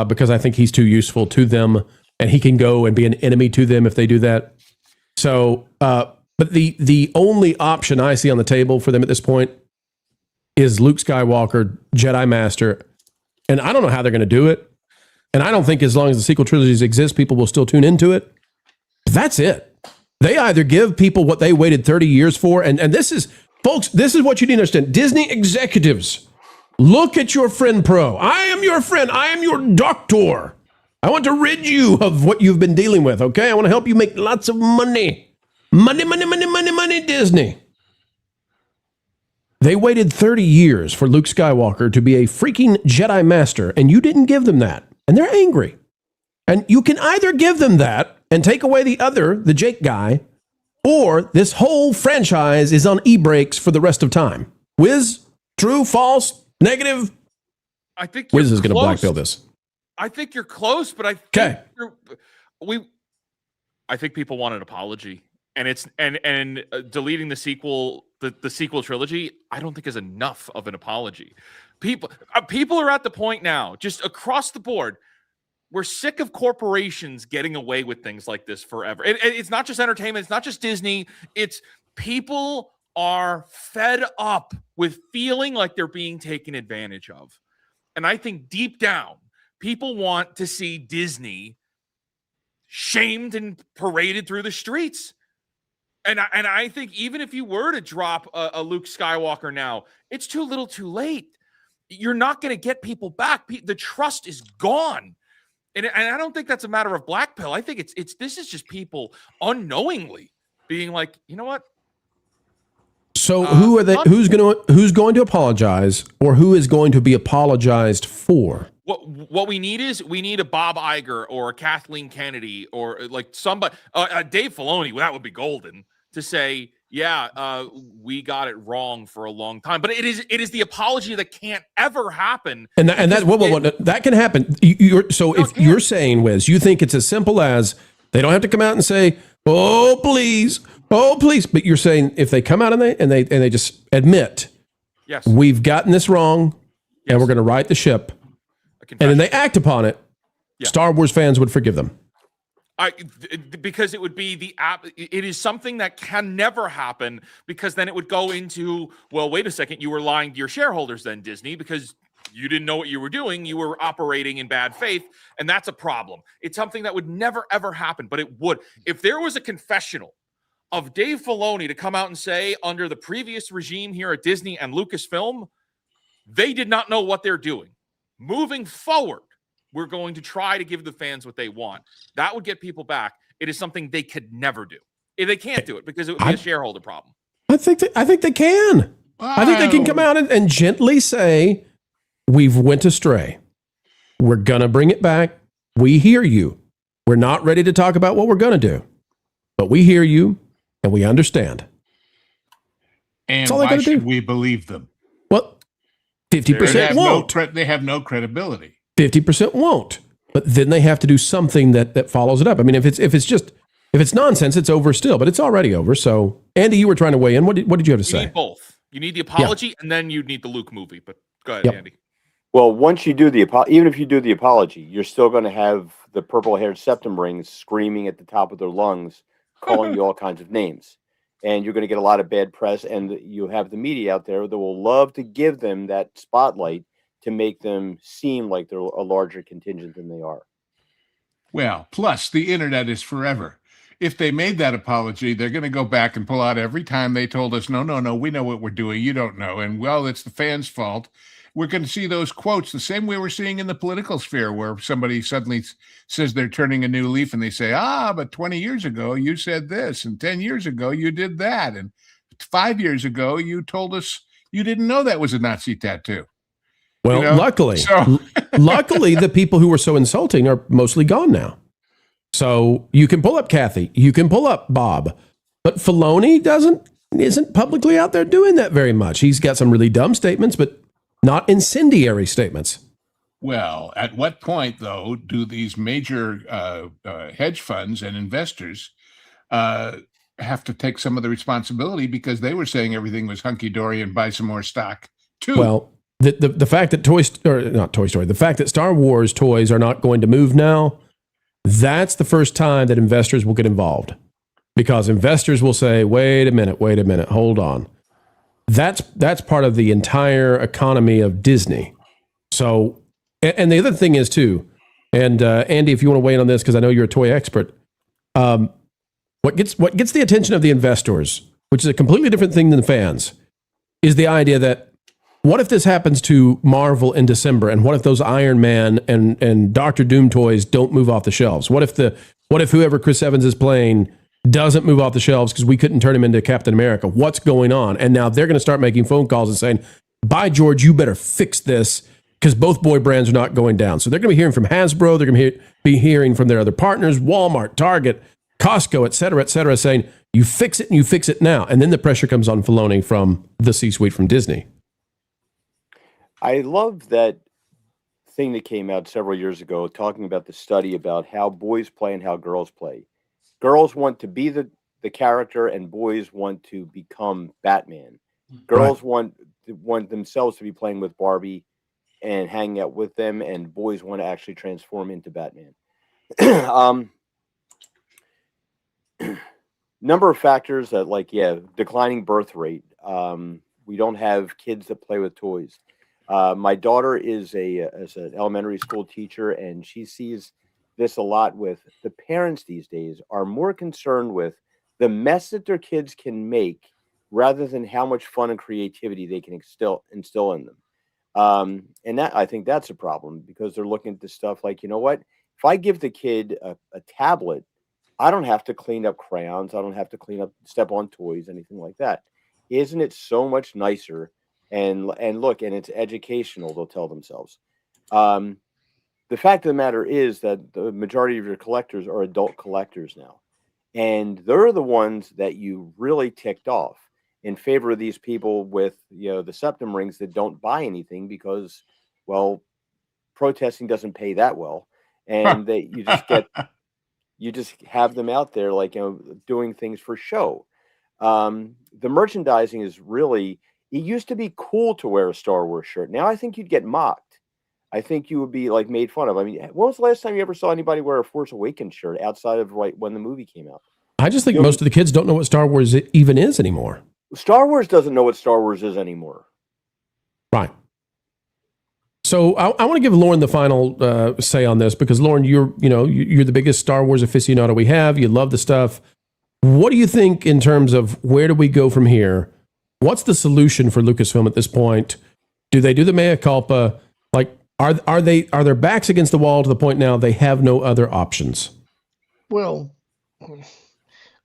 because I think he's too useful to them, and he can go and be an enemy to them if they do that. So, but the only option I see on the table for them at this point is Luke Skywalker, Jedi Master, and I don't know how they're going to do it. And I don't think as long as the sequel trilogies exist, people will still tune into it. But that's it. They either give people what they waited 30 years for, and this is, folks, this is what you need to understand. Disney executives, look at your friend Pro. I am your friend. I am your doctor. I want to rid you of what you've been dealing with, okay? I want to help you make lots of money. Money, Disney. They waited 30 years for Luke Skywalker to be a freaking Jedi Master, and you didn't give them that. And they're angry. And you can either give them that and take away the other, the Jake guy, or this whole franchise is on e-brakes for the rest of time. Wiz, true, false, negative? I think Wiz is going to blackpill this. I think you're close, but I think I think people want an apology, and it's and deleting the sequel, the sequel trilogy, I don't think is enough of an apology. People are at the point now, just across the board. We're sick of corporations getting away with things like this forever. It's not just entertainment. It's not just Disney. It's people are fed up with feeling like they're being taken advantage of. And I think deep down, people want to see Disney shamed and paraded through the streets. And I think even if you were to drop a Luke Skywalker now, it's too little too late. You're not going to get people back. The trust is gone. And I don't think that's a matter of black pill. I think this is just people unknowingly being like, you know what? So who are they? Who's going to apologize, or who is going to be apologized for? What we need a Bob Iger or a Kathleen Kennedy or like somebody, Dave Filoni. That would be golden to say, yeah, we got it wrong for a long time. But it is the apology that can't ever happen. And that can happen. You're saying, Wiz, you think it's as simple as they don't have to come out and say, oh please, but you're saying if they come out and they just admit, yes, we've gotten this wrong, and we're going to right the ship, and then they act upon it, Star Wars fans would forgive them. Because it would be it is something that can never happen, because then it would go into, well, wait a second, you were lying to your shareholders then, Disney, because you didn't know what you were doing. You were operating in bad faith, and that's a problem. It's something that would never, ever happen, but it would. If there was a confessional of Dave Filoni to come out and say, under the previous regime here at Disney and Lucasfilm, they did not know what they're doing. Moving forward, we're going to try to give the fans what they want. That would get people back. It is something they could never do. If they can't do it, because it would be a shareholder problem. I think they can. Wow. I think they can come out and gently say, we've went astray. We're going to bring it back. We hear you. We're not ready to talk about what we're going to do, but we hear you and we understand. And why should we believe them? Well, 50% won't. They have no credibility. 50% won't, but then they have to do something that follows it up. I mean, if it's nonsense, it's over still, but it's already over. So, Andy, you were trying to weigh in. What did you have to say? You need both. You need the apology, and then you need the Luke movie. But go ahead, Andy. Well, once you do even if you do the apology, you're still going to have the purple-haired septum rings screaming at the top of their lungs, calling you all kinds of names, and you're going to get a lot of bad press. And you have the media out there that will love to give them that spotlight to make them seem like they're a larger contingent than they are. Well, plus the internet is forever. If they made that apology, they're going to go back and pull out every time they told us, no, we know what we're doing. You don't know. And well, it's the fans' fault. We're going to see those quotes the same way we're seeing in the political sphere, where somebody suddenly says they're turning a new leaf and they say, but 20 years ago you said this, and 10 years ago you did that, and 5 years ago you told us you didn't know that was a Nazi tattoo. Well, luckily, the people who were so insulting are mostly gone now. So you can pull up Kathy, you can pull up Bob, but Filoni doesn't. isn't publicly out there doing that very much. He's got some really dumb statements, but not incendiary statements. Well, at what point, though, do these major hedge funds and investors have to take some of the responsibility because they were saying everything was hunky dory and buy some more stock too? Well, the fact that the fact that Star Wars toys are not going to move now, that's the first time that investors will get involved, because investors will say, wait a minute, hold on. That's part of the entire economy of Disney. So, and the other thing is too, and Andy, if you want to weigh in on this, because I know you're a toy expert, what gets the attention of the investors, which is a completely different thing than fans, is the idea that what if this happens to Marvel in December, and what if those Iron Man and Doctor Doom toys don't move off the shelves? What if whoever Chris Evans is playing doesn't move off the shelves because we couldn't turn him into Captain America? What's going on? And now they're going to start making phone calls and saying, by George, you better fix this, because both boy brands are not going down. So they're going to be hearing from Hasbro. They're going to be hearing from their other partners, Walmart, Target, Costco, et cetera, saying, you fix it and you fix it now. And then the pressure comes on Filoni from the C-suite from Disney. I love that thing that came out several years ago talking about the study about how boys play and how girls play. Girls want to be the character and boys want to become Batman. Girls want themselves to be playing with Barbie and hanging out with them, and boys want to actually transform into Batman. Number of factors that declining birth rate. We don't have kids that play with toys. My daughter is an elementary school teacher, and she sees this a lot with the parents these days are more concerned with the mess that their kids can make rather than how much fun and creativity they can instill in them. And that, I think that's a problem, because they're looking at this stuff like, you know what, if I give the kid a tablet, I don't have to clean up crayons. I don't have to step on toys, anything like that. Isn't it so much nicer? And look, and it's educational, they'll tell themselves. The fact of the matter is that the majority of your collectors are adult collectors now. And they're the ones that you really ticked off in favor of these people with, the septum rings that don't buy anything because, well, protesting doesn't pay that well. And you just have them out there doing things for show. The merchandising is really, it used to be cool to wear a Star Wars shirt. Now I think you'd get mocked. I think you would be made fun of. I mean, when was the last time you ever saw anybody wear a Force Awakens shirt outside of when the movie came out? I just think most of the kids don't know what Star Wars even is anymore. Star Wars doesn't know what Star Wars is anymore. Right. So I want to give Lauren the final say on this, because Lauren, you're the biggest Star Wars aficionado we have. You love the stuff. What do you think in terms of where do we go from here? What's the solution for Lucasfilm at this point? Do they do the mea culpa? Are their backs against the wall to the point now they have no other options? Well,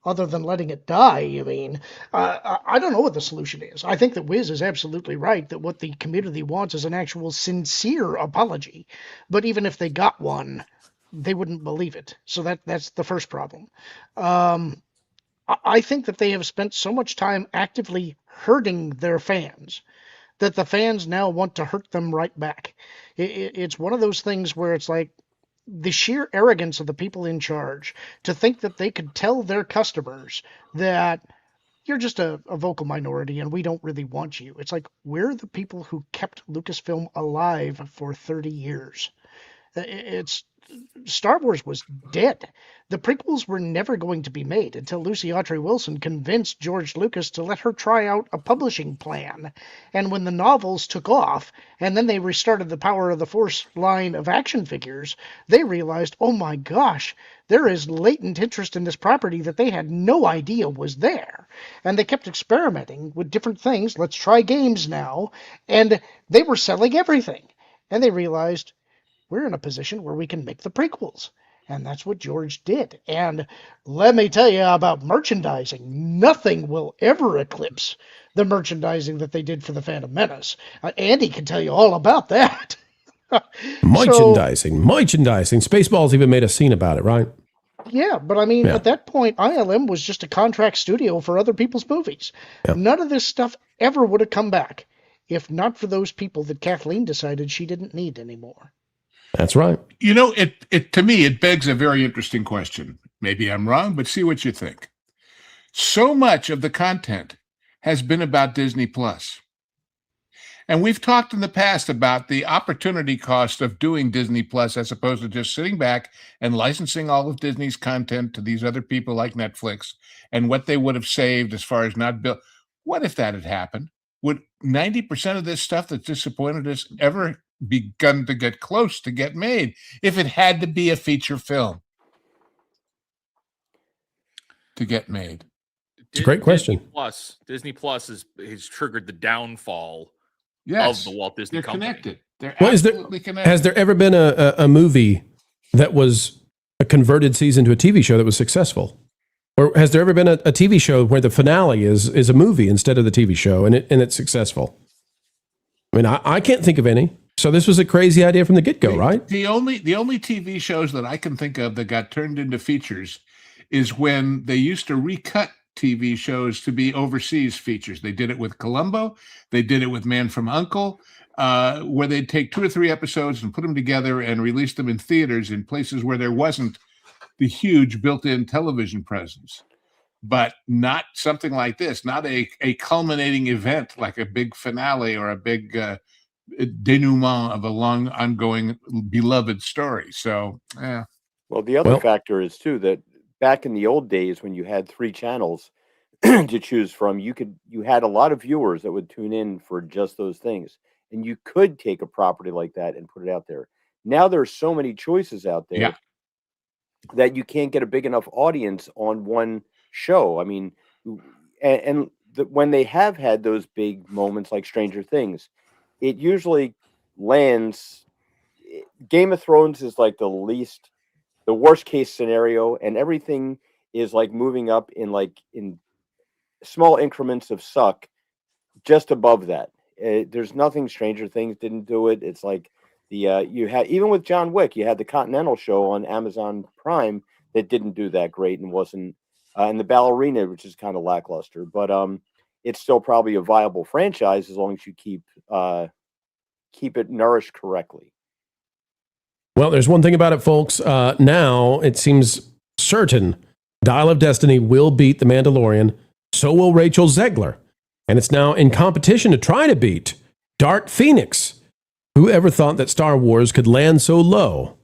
other than letting it die, you mean? I don't know what the solution is. I think that Wiz is absolutely right that what the community wants is an actual sincere apology. But even if they got one, they wouldn't believe it. So that's the first problem. I think that they have spent so much time actively hurting their fans that the fans now want to hurt them right back. It's one of those things where it's like the sheer arrogance of the people in charge to think that they could tell their customers that you're just a vocal minority and we don't really want you. It's like, we're the people who kept Lucasfilm alive for 30 years. Star Wars was dead. The prequels were never going to be made until Lucy Autry-Wilson convinced George Lucas to let her try out a publishing plan. And when the novels took off, and then they restarted the Power of the Force line of action figures, they realized, oh my gosh, there is latent interest in this property that they had no idea was there. And they kept experimenting with different things. Let's try games now. And they were selling everything. And they realized, we're in a position where we can make the prequels. And that's what George did. And let me tell you about merchandising. Nothing will ever eclipse the merchandising that they did for The Phantom Menace. Andy can tell you all about that. Merchandising. Spaceballs even made a scene about it, right? Yeah, but I mean, Yeah. at that point, ILM was just a contract studio for other people's movies. Yeah. None of this stuff ever would have come back if not for those people that Kathleen decided she didn't need anymore. That's right. You know, it to me, it begs a very interesting question. Maybe I'm wrong, but see what you think. So much of the content has been about Disney Plus. And we've talked in the past about the opportunity cost of doing Disney Plus as opposed to just sitting back and licensing all of Disney's content to these other people like Netflix and what they would have saved as far as not built. What if that had happened? Would 90% of this stuff that disappointed us ever begun to get close to get made if it had to be a feature film to get made? It's a great question. Disney Plus has triggered the downfall Yes, of the Walt Disney they're Company. connected. They're Well, absolutely connected. has there ever been a movie that was a converted season to a TV show that was successful? Or has there ever been a TV show where the finale is a movie instead of the TV show and it's successful? I mean, I can't think of any. So this was a crazy idea from the get-go, right? The only TV shows that I can think of that got turned into features is when they used to recut TV shows to be overseas features. They did it with Columbo. They did it with Man from U.N.C.L.E., where they'd take 2 or 3 episodes and put them together and release them in theaters in places where there wasn't the huge built-in television presence. But not something like this, not a culminating event like a big finale or a big denouement of a long, ongoing, beloved story. So, yeah. Well, the other factor is too that back in the old days when you had 3 channels to choose from, you had a lot of viewers that would tune in for just those things, and you could take a property like that and put it out there. Now there's so many choices out there that you can't get a big enough audience on one show. I mean, when they have had those big moments like Stranger Things, it usually lands. Game of Thrones is like the worst case scenario, and everything is like moving up in small increments of suck just above that. There's nothing. Stranger Things didn't do it. It's like you had, even with John Wick, you had the Continental show on Amazon Prime that didn't do that great and wasn't, and the Ballerina, which is kind of lackluster, but it's still probably a viable franchise as long as you keep it nourished correctly. Well, there's one thing about it, folks. Now it seems certain Dial of Destiny will beat The Mandalorian. So will Rachel Zegler. And it's now in competition to try to beat Dark Phoenix. Who ever thought that Star Wars could land so low?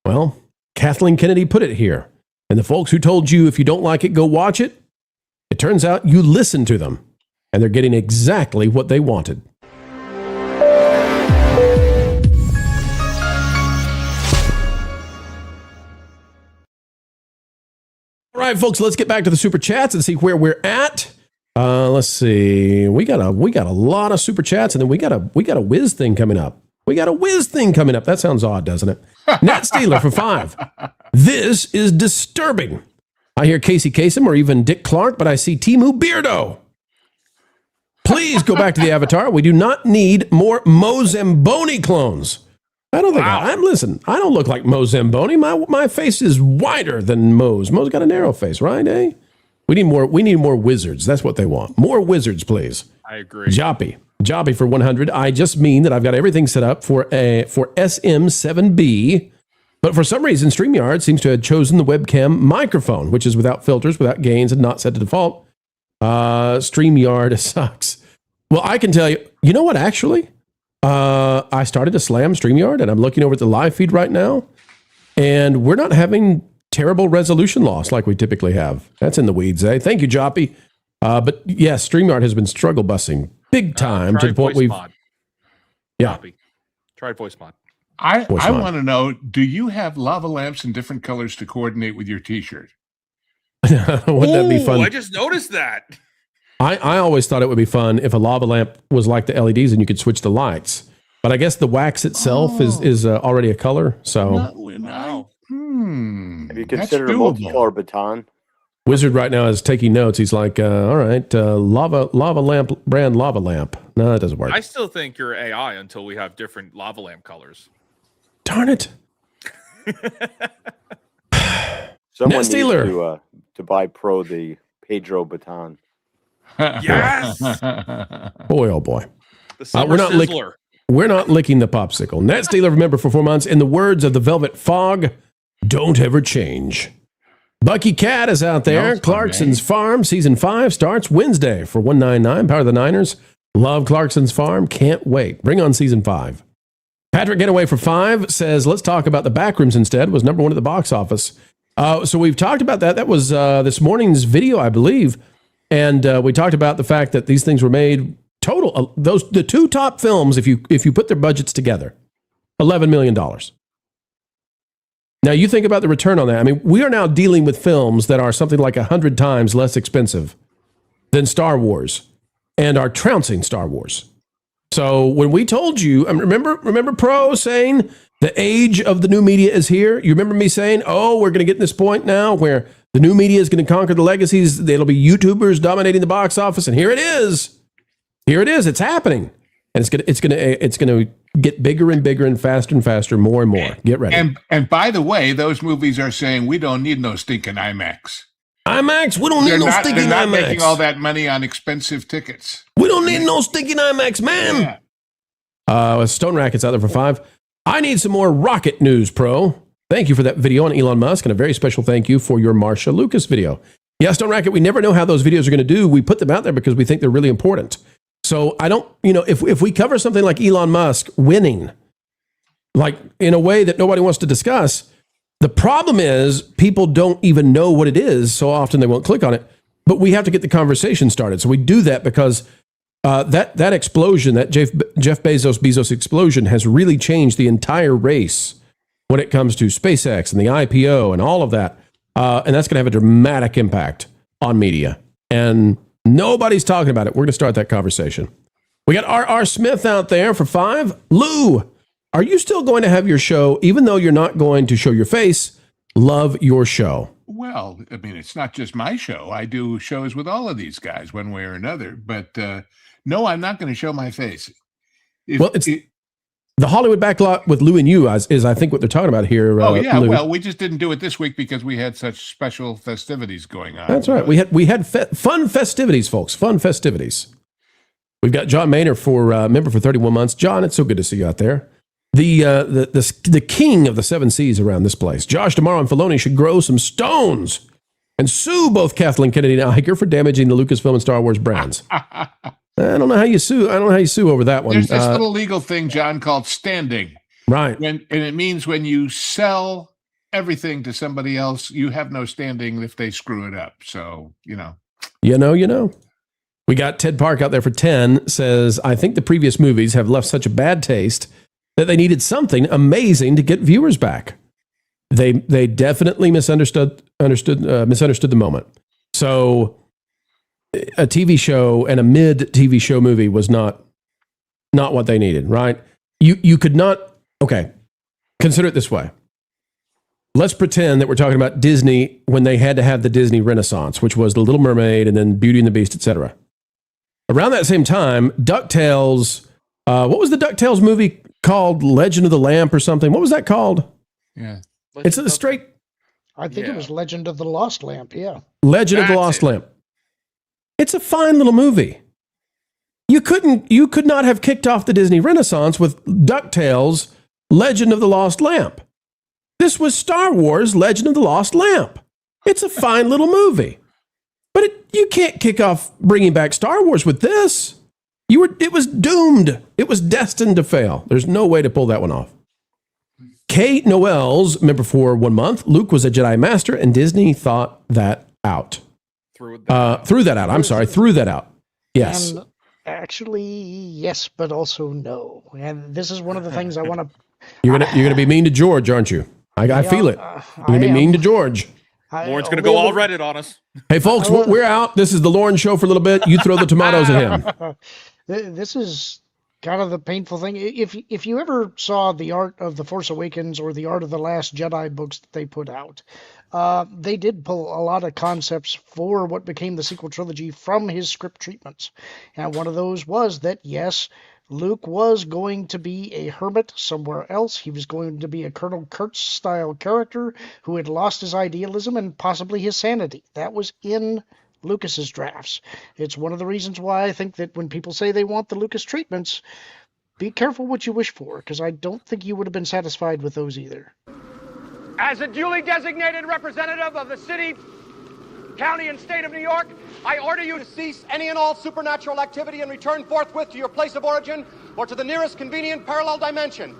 Well, Kathleen Kennedy put it here. And the folks who told you if you don't like it, go watch it, it turns out you listened to them. And they're getting exactly what they wanted. All right, folks, let's get back to the super chats and see where we're at. Let's see. We got a lot of super chats, and then we got a whiz thing coming up. That sounds odd, doesn't it? Nat Steeler for 5. This is disturbing. I hear Casey Kasem or even Dick Clark, but I see Timu Beardo. Please go back to the avatar. We do not need more Mo Zamboni clones. I don't think listen, I don't look like Mo Zamboni. My face is wider than Mo's. Mo's got a narrow face, right? Eh? We need more wizards. That's what they want. More wizards, please. I agree. Joppy for 100. I just mean that I've got everything set up for SM7B, but for some reason StreamYard seems to have chosen the webcam microphone, which is without filters, without gains, and not set to default. StreamYard sucks. Well, I can tell you, you know what, actually? I started to slam StreamYard, and I'm looking over at the live feed right now, and we're not having terrible resolution loss like we typically have. That's in the weeds, eh? Thank you, Joppy. But yes, StreamYard has been struggle busing big time to the point we've... Mod. Yeah. Joppy. Tried voice mod. I want to know, do you have lava lamps in different colors to coordinate with your t-shirt? Wouldn't that be fun? I just noticed that. I always thought it would be fun if a lava lamp was like the LEDs and you could switch the lights. But I guess the wax itself is already a color. So Have you considered a multicolor baton? Wizard right now is taking notes. He's like, all right, lava lamp brand lava lamp. No, that doesn't work. I still think you're AI until we have different lava lamp colors. Darn it. Someone Ned needs Steeler. to buy Pro the Pedro baton. Yes. Boy, oh boy. The summer we're not sizzler. We're not licking the popsicle. Ned Steeler, remember, for 4 months. In the words of the Velvet Fog, don't ever change. Bucky Cat is out there. No, Clarkson's Farm, season 5 starts Wednesday for $1.99. Power of the Niners. Love Clarkson's Farm. Can't wait. Bring on season 5. Patrick Getaway for 5 says, let's talk about the Backrooms instead. Was number 1 at the box office. So we've talked about that. That was this morning's video, I believe. And we talked about the fact that these things were made total. The 2 top films, if you put their budgets together, $11 million. Now, you think about the return on that. I mean, we are now dealing with films that are something like 100 times less expensive than Star Wars and are trouncing Star Wars. So when we told you, remember Pro saying the age of the new media is here? You remember me saying, oh, we're going to get to this point now where the new media is going to conquer the legacies. It'll be YouTubers dominating the box office. And here it is. Here it is. It's happening. And it's going to get bigger and bigger and faster, more and more. Get ready. And by the way, those movies are saying we don't need no stinking IMAX. IMAX? We don't need no stinking IMAX. They're not making all that money on expensive tickets. We don't need no stinking IMAX, man. Yeah. Stone Racket's out there for 5. I need some more rocket news, Pro. Thank you for that video on Elon Musk, and a very special thank you for your Marsha Lucas video. Yeah, Stone Racket, we never know how those videos are going to do. We put them out there because we think they're really important. So I don't, if we cover something like Elon Musk winning, like in a way that nobody wants to discuss, the problem is people don't even know what it is. So often they won't click on it, but we have to get the conversation started. So we do that because that explosion, that Jeff Bezos explosion has really changed the entire race when it comes to SpaceX and the IPO and all of that. And that's going to have a dramatic impact on media. And nobody's talking about it. We're going to start that conversation. We got R.R. Smith out there for 5. Lou, are you still going to have your show, even though you're not going to show your face? Love your show. Well, I mean, it's not just my show. I do shows with all of these guys one way or another. But no, I'm not going to show my face. The Hollywood Backlot with Lou and you is I think, what they're talking about here. Lou. Well, we just didn't do it this week because we had such special festivities going on. That's right. We had fun festivities, folks. Fun festivities. We've got John Maynard for member for 31 months. John, it's so good to see you out there. The king of the 7 seas around this place. Josh Tomorrow and Filoni should grow some stones and sue both Kathleen Kennedy and Iger for damaging the Lucasfilm and Star Wars brands. I don't know how you sue. I don't know how you sue over that one. There's this little legal thing, John, called standing. Right. And it means when you sell everything to somebody else, you have no standing if they screw it up. So, You know. We got Ted Park out there for 10, says, I think the previous movies have left such a bad taste that they needed something amazing to get viewers back. They definitely misunderstood the moment. So a TV show and a mid TV show movie was not what they needed, right? You could not, okay, consider it this way. Let's pretend that we're talking about Disney when they had to have the Disney Renaissance, which was The Little Mermaid and then Beauty and the Beast, etc. Around that same time, DuckTales, what was the DuckTales movie called? Legend of the Lamp or something? What was that called? Yeah. It's a straight... I think it was Legend of the Lost Lamp, yeah. Legend of the Lost Lamp. It's a fine little movie. You could not have kicked off the Disney Renaissance with DuckTales, Legend of the Lost Lamp. This was Star Wars, Legend of the Lost Lamp. It's a fine little movie. But you can't kick off bringing back Star Wars with this. It was doomed. It was destined to fail. There's no way to pull that one off. Kate Noel's member for 1 month. Luke was a Jedi Master, and Disney thought that out. Threw that out. Yes. And actually, yes, but also no. And this is one of the things I want to... You're gonna be mean to George, aren't you? I feel it. You're going to be mean to George. Lauren's going to go all Reddit on us. Hey, folks, we're out. This is the Lauren Show for a little bit. You throw the tomatoes at him. This is kind of the painful thing. If you ever saw The Art of the Force Awakens or The Art of the Last Jedi books that they put out, they did pull a lot of concepts for what became the sequel trilogy from his script treatments. And one of those was that, yes, Luke was going to be a hermit somewhere else. He was going to be a Colonel Kurtz-style character who had lost his idealism and possibly his sanity. That was in Lucas's drafts. It's one of the reasons why I think that when people say they want the Lucas treatments, be careful what you wish for, because I don't think you would have been satisfied with those either. As a duly designated representative of the city, county, and state of New York, I order you to cease any and all supernatural activity and return forthwith to your place of origin or to the nearest convenient parallel dimension.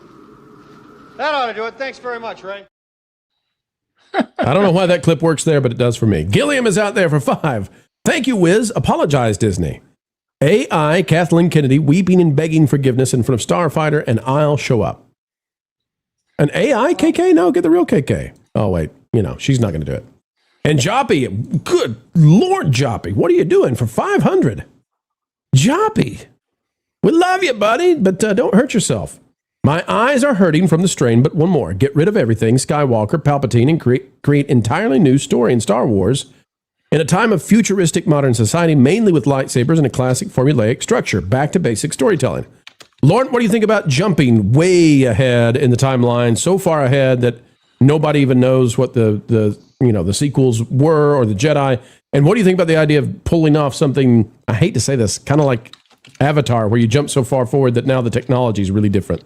That ought to do it. Thanks very much, Ray. I don't know why that clip works there, but it does for me. Gilliam is out there for 5. Thank you, Wiz. Apologize, Disney. AI, Kathleen Kennedy, weeping and begging forgiveness in front of Starfighter, and I'll show up. An AI KK? No, get the real KK. Oh, wait. She's not going to do it. And Joppy, good Lord, Joppy, what are you doing for 500? Joppy, we love you, buddy, but don't hurt yourself. My eyes are hurting from the strain, but one more. Get rid of everything, Skywalker, Palpatine, and create entirely new story in Star Wars in a time of futuristic modern society, mainly with lightsabers and a classic formulaic structure. Back to basic storytelling. Lauren, what do you think about jumping way ahead in the timeline, so far ahead that nobody even knows what the sequels were or the Jedi? And what do you think about the idea of pulling off something, I hate to say this, kind of like Avatar, where you jump so far forward that now the technology is really different?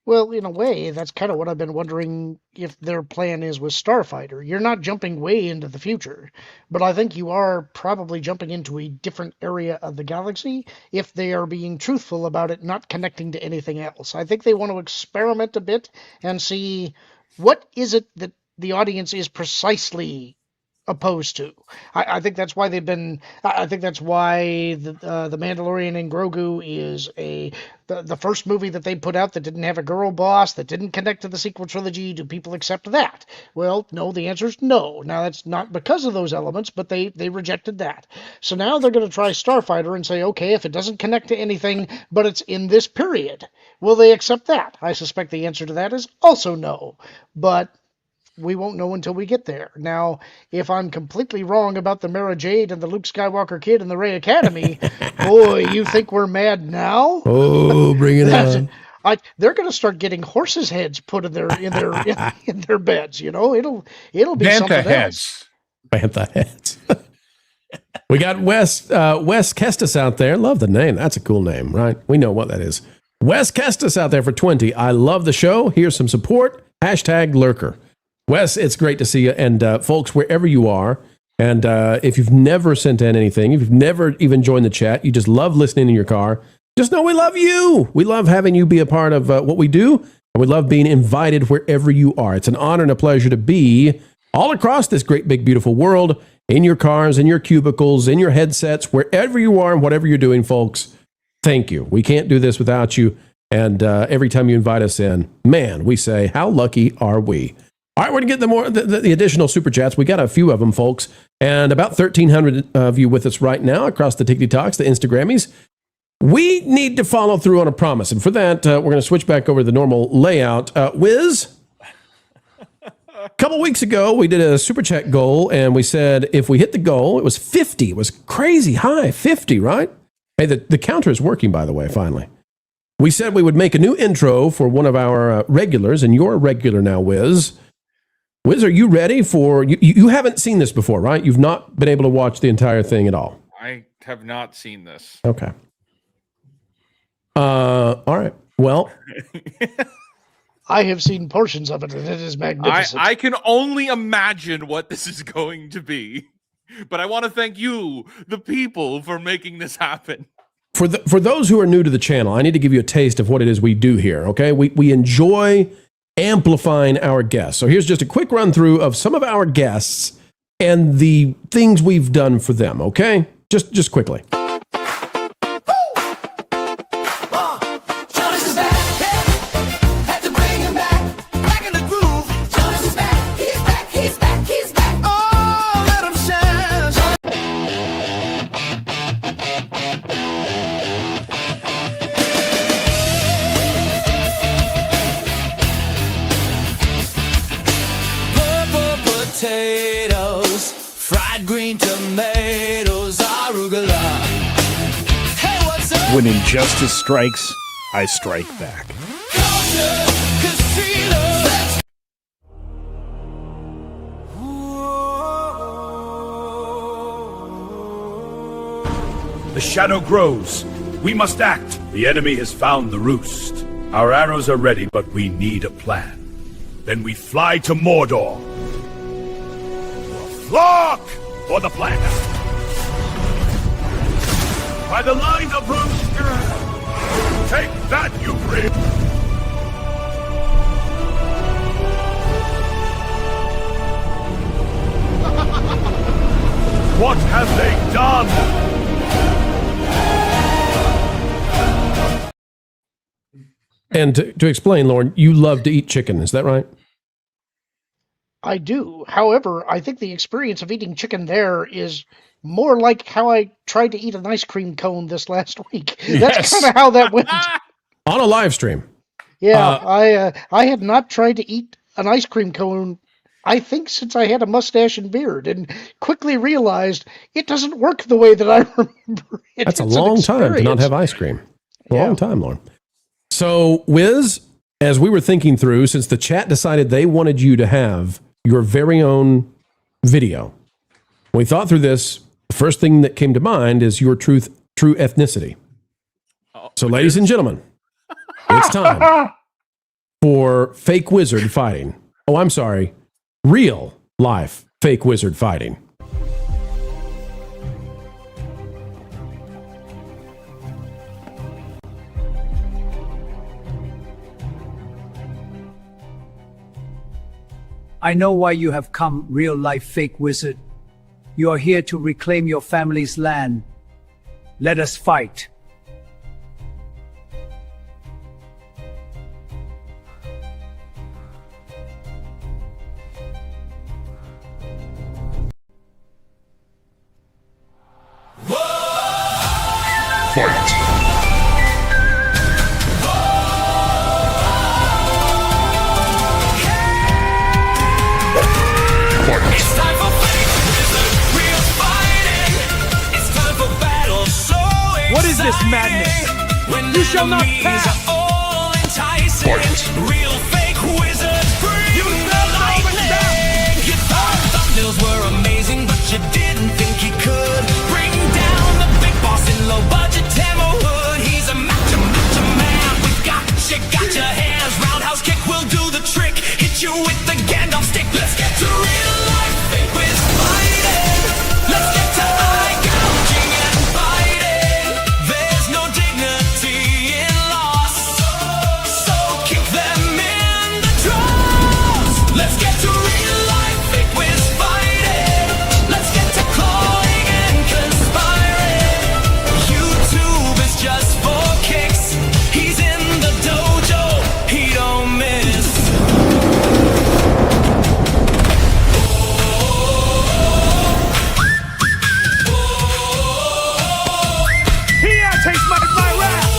Well, in a way, that's kind of what I've been wondering if their plan is with Starfighter. You're not jumping way into the future, but I think you are probably jumping into a different area of the galaxy if they are being truthful about it not connecting to anything else. I think they want to experiment a bit and see what is it that the audience is precisely opposed to. I think that's why I think that's why the Mandalorian and Grogu is the first movie that they put out that didn't have a girl boss, that didn't connect to the sequel trilogy. Do people accept that? Well, no, the answer is no. Now, that's not because of those elements, but they rejected that. So now they're going to try Starfighter and say, okay, if it doesn't connect to anything, but it's in this period, will they accept that? I suspect the answer to that is also no. But we won't know until we get there. Now, if I'm completely wrong about the Mara Jade and the Luke Skywalker kid and the Rey Academy, boy, you think we're mad now? Oh, bring it on. They're going to start getting horses' heads put in their beds. It'll be Bantha something heads. else. Bantha heads. We got Wes Kestis out there. Love the name. That's a cool name, right? We know what that is. Wes Kestis out there for 20. I love the show. Here's some support. #lurker. Wes, it's great to see you. And folks, wherever you are, and if you've never sent in anything, if you've never even joined the chat, you just love listening in your car, just know we love you. We love having you be a part of what we do, and we love being invited wherever you are. It's an honor and a pleasure to be all across this great, big, beautiful world, in your cars, in your cubicles, in your headsets, wherever you are and whatever you're doing, folks. Thank you. We can't do this without you. And every time you invite us in, man, we say, how lucky are we? All right, we're going to get the additional super chats. We got a few of them, folks, and about 1,300 of you with us right now across the TikToks, the Instagrammies. We need to follow through on a promise, and for that, we're going to switch back over to the normal layout. Wiz, a couple weeks ago, we did a super chat goal, and we said if we hit the goal, it was 50. It was crazy high, 50, right? Hey, the counter is working, by the way, finally. We said we would make a new intro for one of our regulars, and you're a regular now, Wiz. Wiz, are you ready for... You haven't seen this before, right? You've not been able to watch the entire thing at all. I have not seen this. Okay. All right. Well... I have seen portions of it, and it is magnificent. I can only imagine what this is going to be. But I want to thank you, the people, for making this happen. For those who are new to the channel, I need to give you a taste of what it is we do here, okay? We enjoy amplifying our guests. So here's just a quick run through of some of our guests and the things we've done for them, okay? Just quickly. Potatoes, fried green tomatoes, arugula. Hey, what's up? When injustice strikes, I strike back. The shadow grows. We must act. The enemy has found the roost. Our arrows are ready, but we need a plan. Then we fly to Mordor. Flock for the plan. By the line of roost. Take that, you brave. What have they done? And to explain, Lauren, you love to eat chicken. Is that right? I do. However, I think the experience of eating chicken there is more like how I tried to eat an ice cream cone this last week. That's kind of how that went. On a live stream. Yeah, I had not tried to eat an ice cream cone, I think, since I had a mustache and beard, and quickly realized it doesn't work the way that I remember it. That's a It's an long time to not experience. have ice cream. A long time, Lauren. So, Wiz, as we were thinking through, since the chat decided they wanted you to have your very own video, we thought through this. The first thing that came to mind is your true ethnicity. So, ladies and gentlemen, it's time for fake wizard fighting. Oh, I'm sorry. Real life fake wizard fighting. I know why you have come, real-life fake wizard. You are here to reclaim your family's land. Let us fight. Fight. It's time for fake wizard, real fighting. It's time for battle, so What is this madness? When You shall not enemies pass. are all enticing. Real fake wizard, bring the lightning. You thought thumbnails were amazing, but you didn't think he could bring down the big boss in low budget Tammerwood. He's a macho man. We got your hands. Roundhouse kick will do the trick. Hit you with the Gandalf stick. Let's get to real life fake wiz fighting. Let's get to eye gouging and biting. There's no dignity in loss, so kick them in the jaws. Let's get to real life fake wiz fighting. Let's get to clawing and conspiring. YouTube is just for kicks. He's in the dojo. He don't miss. Here, taste my wrath!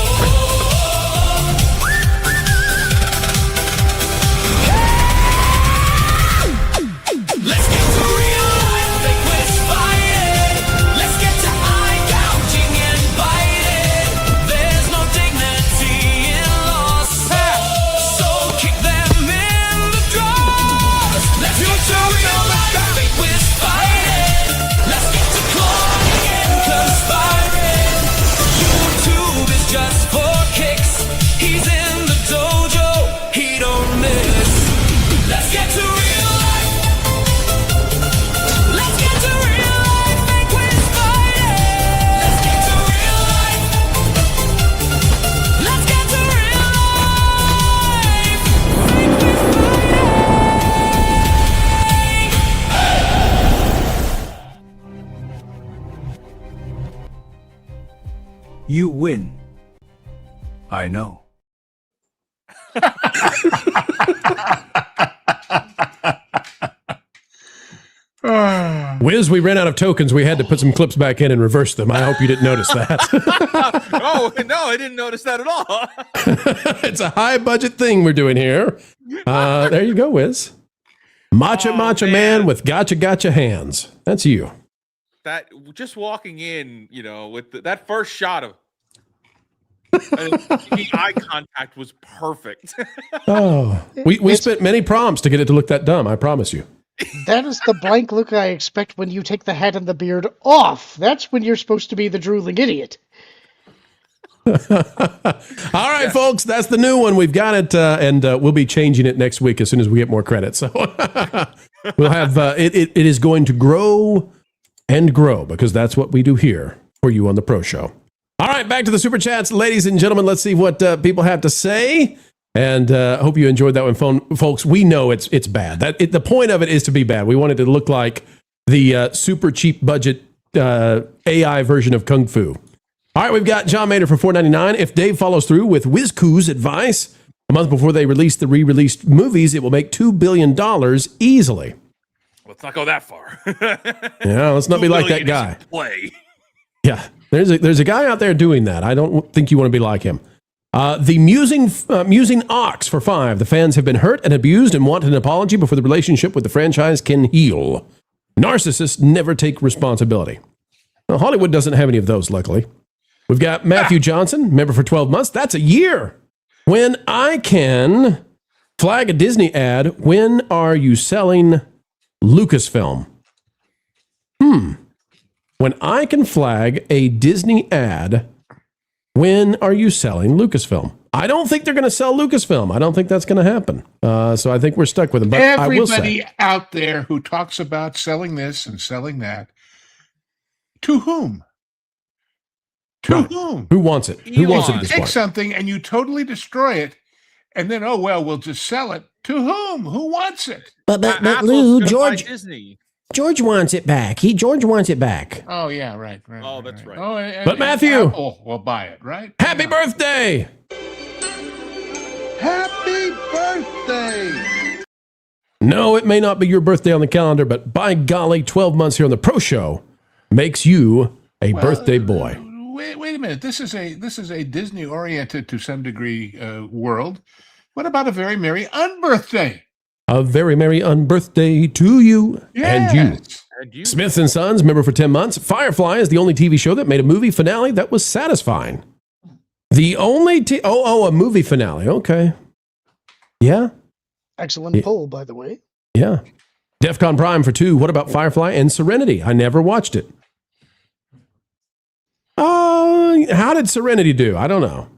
Let's get to real life fake wiz fighting. Let's get to eye gouging and biting. There's no dignity in loss, so kick them in the jaws. Let's get to real life fake wiz fighting. Let's get to clawing and conspiring. YouTube is just for kicks. He's in the dojo. He don't miss. Let's get to real life. Let's get to real life fake wiz fighting. Let's get to real life. Let's get to real life fake wiz fighting. You win. I know. Wiz, we ran out of tokens. We had to put some clips back in and reverse them. I hope you didn't notice that. Oh, no, I didn't notice that at all. It's a high budget thing we're doing here. There you go, Wiz. Matcha man with gotcha hands. That's you. That just walking in, with that first shot of The eye contact was perfect. Oh, we spent many prompts to get it to look that dumb. I promise you. That is the blank look I expect when you take the hat and the beard off. That's when you're supposed to be the drooling idiot. All right, folks, that's the new one. We've got it, and we'll be changing it next week as soon as we get more credit. So we'll have it is going to grow and grow because that's what we do here for you on the Pro Show. All right, back to the Super Chats, ladies and gentlemen. Let's see what people have to say. And hope you enjoyed that one, folks. We know it's bad. The point of it is to be bad. We wanted it to look like the super cheap budget AI version of Kung Fu. All right, we've got John Mader for $4.99. If Dave follows through with Wizkoo's advice, a month before they release the re-released movies, it will make $2 billion easily. Let's not go that far. Yeah, let's not be like that guy. Play. Yeah, there's a guy out there doing that. I don't think you want to be like him. The musing ox for 5. The fans have been hurt and abused and want an apology before the relationship with the franchise can heal. Narcissists never take responsibility. Well, Hollywood doesn't have any of those, luckily. We've got Matthew Johnson, member for 12 months. That's a year. When I can flag a Disney ad, when are you selling Lucasfilm? When I can flag a Disney ad, when are you selling Lucasfilm? I don't think they're going to sell Lucasfilm. I don't think that's going to happen. So I think we're stuck with them. But Everybody I will say, out there who talks about selling this and selling that, to whom? To whom? Who wants it? Who wants it at this Take point? something and you totally destroy it, and then, oh, well, we'll just sell it. To whom? Who wants it? But Lou, Disney. George wants it back. George wants it back. Oh, yeah, right. Oh, that's right. Oh, But Matthew, Apple will buy it, right? Happy birthday! Happy birthday! No, it may not be your birthday on the calendar, but by golly, 12 months here on the Pro Show makes you a birthday boy. Wait a minute. This is a Disney oriented to some degree world. What about a very merry unbirthday? A very merry unbirthday to you and you. Smith & Sons, member for 10 months. Firefly is the only TV show that made a movie finale that was satisfying. The only a movie finale. Okay. Yeah. Excellent poll, by the way. Yeah. DEFCON Prime for 2. What about Firefly and Serenity? I never watched it. How did Serenity do? I don't know.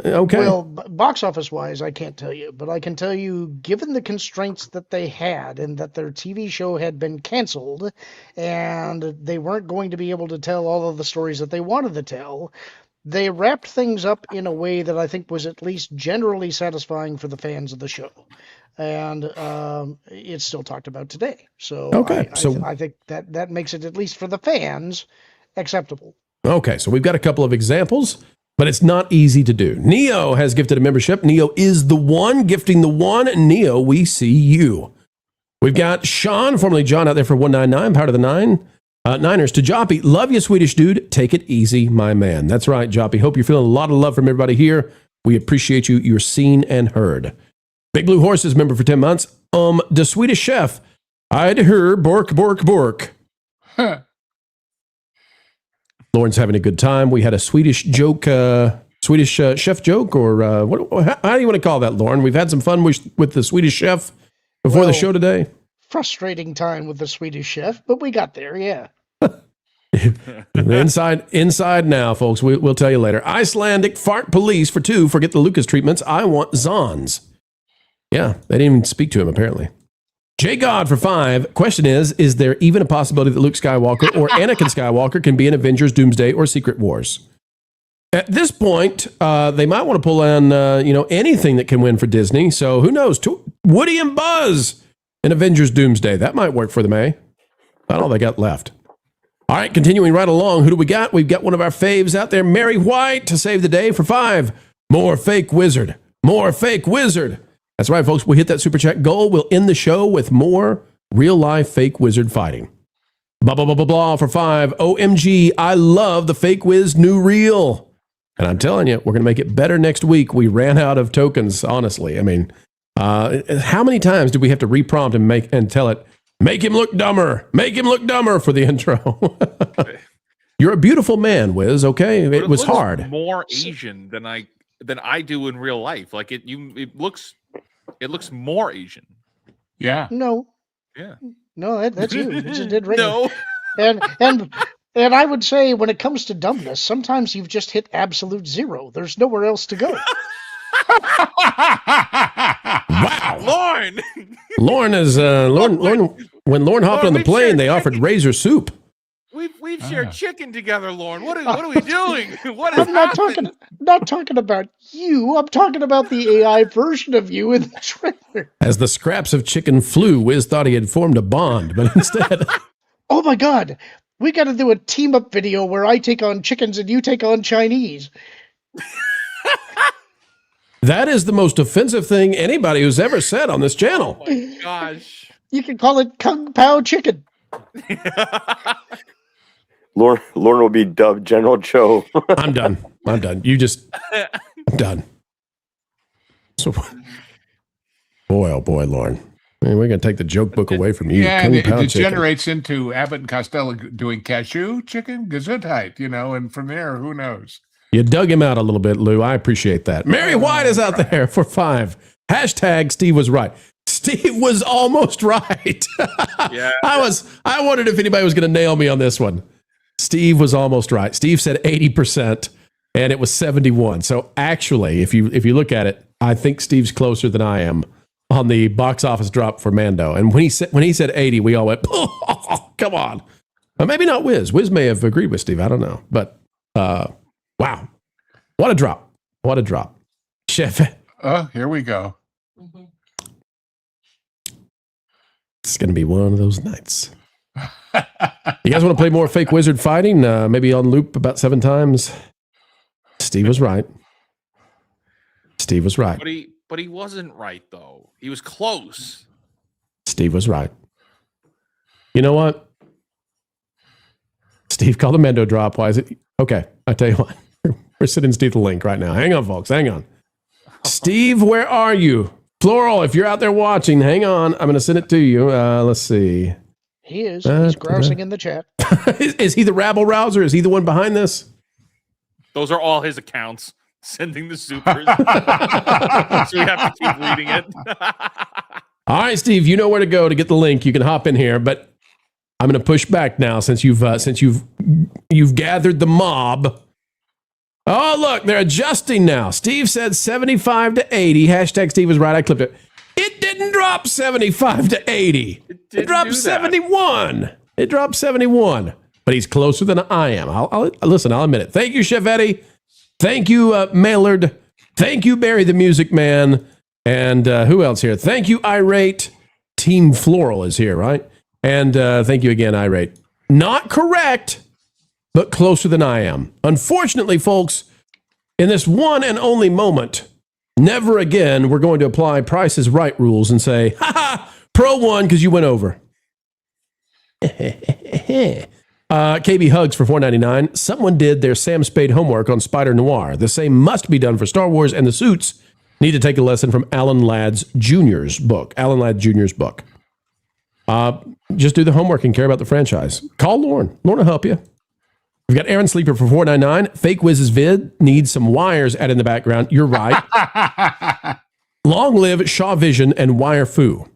Okay. Well, box office wise, I can't tell you, but I can tell you, given the constraints that they had and that their TV show had been canceled and they weren't going to be able to tell all of the stories that they wanted to tell, they wrapped things up in a way that I think was at least generally satisfying for the fans of the show. And it's still talked about today. So, okay. I think that makes it, at least for the fans, acceptable. Okay, so we've got a couple of examples, but it's not easy to do. Neo has gifted a membership. Neo is the one, gifting the one. Neo, we see you. We've got Sean, formerly John, out there for $1.99, part of the Niners. To Joppy, love you, Swedish dude. Take it easy, my man. That's right, Joppy. Hope you're feeling a lot of love from everybody here. We appreciate you. You're seen and heard. Big Blue Horses, member for 10 months. The Swedish chef, I'd hear bork, bork, bork. Huh. Lauren's having a good time. We had a Swedish joke, Swedish chef joke, or how do you want to call that, Lauren? We've had some fun with the Swedish chef before the show today. Frustrating time with the Swedish chef, but we got there, yeah. inside now, folks. We'll tell you later. Icelandic fart police for 2. Forget the Lucas treatments. I want Zons. Yeah, they didn't even speak to him, apparently. J. God for 5. Question is there even a possibility that Luke Skywalker or Anakin Skywalker can be in Avengers, Doomsday, or Secret Wars? At this point, they might want to pull on anything that can win for Disney. So who knows? Woody and Buzz in Avengers, Doomsday. That might work for them, eh? That's all they got left. All right, continuing right along. Who do we got? We've got one of our faves out there, Mary White, to save the day for 5. More fake wizard. More fake wizard. That's right, folks. We hit that super chat goal. We'll end the show with more real-life fake wizard fighting. Blah, blah, blah, blah, blah for 5. OMG, I love the fake wiz new reel. And I'm telling you, we're going to make it better next week. We ran out of tokens, honestly. I mean, how many times did we have to reprompt and tell it, make him look dumber. Make him look dumber for the intro. You're a beautiful man, Wiz, okay? It was hard. More Asian than I than I do in real life. Like it looks more Asian. Yeah. No. Yeah. No, that's you. You just did right. No. And I would say when it comes to dumbness, sometimes you've just hit absolute zero. There's nowhere else to go. Wow. Lauren. Lauren is Lauren. When Lauren hopped on the plane, they offered razor soup. We've shared chicken together, Lauren. What are we doing? What is I'm not talking about you. I'm talking about the AI version of you in the trailer. As the scraps of chicken flew, Wiz thought he had formed a bond, but instead, Oh my God, we got to do a team up video where I take on chickens and you take on Chinese. that is the most offensive thing anybody who's ever said on this channel. Oh my gosh. You can call it Kung Pao Chicken. Lauren will be dubbed General Joe. I'm done. I'm done. So, boy, oh boy, Lauren. Man, we're going to take the joke book away from you. Yeah, Kung it Pao degenerates into Abbott and Costello doing cashew chicken, Gesundheit, and from there, who knows? You dug him out a little bit, Lou. I appreciate that. Mary White is out there for 5. Hashtag Steve was right. Steve was almost right. Yeah. I wondered if anybody was going to nail me on this one. Steve was almost right. Steve said 80%, and it was 71. So actually, if you look at it, I think Steve's closer than I am on the box office drop for Mando. And when he said 80, we all went, oh, come on. Maybe not Wiz. Wiz may have agreed with Steve. I don't know. But wow, what a drop! What a drop, Chef. Oh, here we go. It's going to be one of those nights. You guys want to play more fake wizard fighting? Maybe on loop about 7 times. Steve was right. Steve was right. But he wasn't right though. He was close. Steve was right. You know what? Steve called the Mendo drop. Why is it? Okay, I tell you what. We're sending Steve the link right now. Hang on, folks. Hang on. Steve, where are you? Plural, if you're out there watching, hang on. I'm going to send it to you. Let's see. He is. He's grousing in the chat. Is he the rabble rouser? Is he the one behind this? Those are all his accounts sending the supers. So we have to keep reading it. All right, Steve, you know where to go to get the link. You can hop in here, but I'm going to push back now since you've gathered the mob. Oh, look, they're adjusting now. Steve said 75 to 80. Hashtag Steve was right. I clipped it. It didn't drop 75 to 80. It dropped 71. It dropped 71. But he's closer than I am. I'll listen, I'll admit it. Thank you, Chef Eddie. Thank you, Maylard. Thank you, Barry the Music Man. And who else here? Thank you, Irate. Team Floral is here, right? And thank you again, Irate. Not correct, but closer than I am. Unfortunately, folks, in this one and only moment, never again we're going to apply Price is Right rules and say, ha ha, Pro won because you went over. KB Hugs for $4.99. Someone did their Sam Spade homework on Spider Noir. The same must be done for Star Wars, and the suits need to take a lesson from Alan Ladd Jr.'s book. Alan Ladd Jr.'s book. Just do the homework and care about the franchise. Call Lauren. Lauren will help you. We've got Aaron Sleeper for $4.99. Fake Wiz's vid needs some wires added in the background. You're right. Long live Shaw Vision and Wire Fu.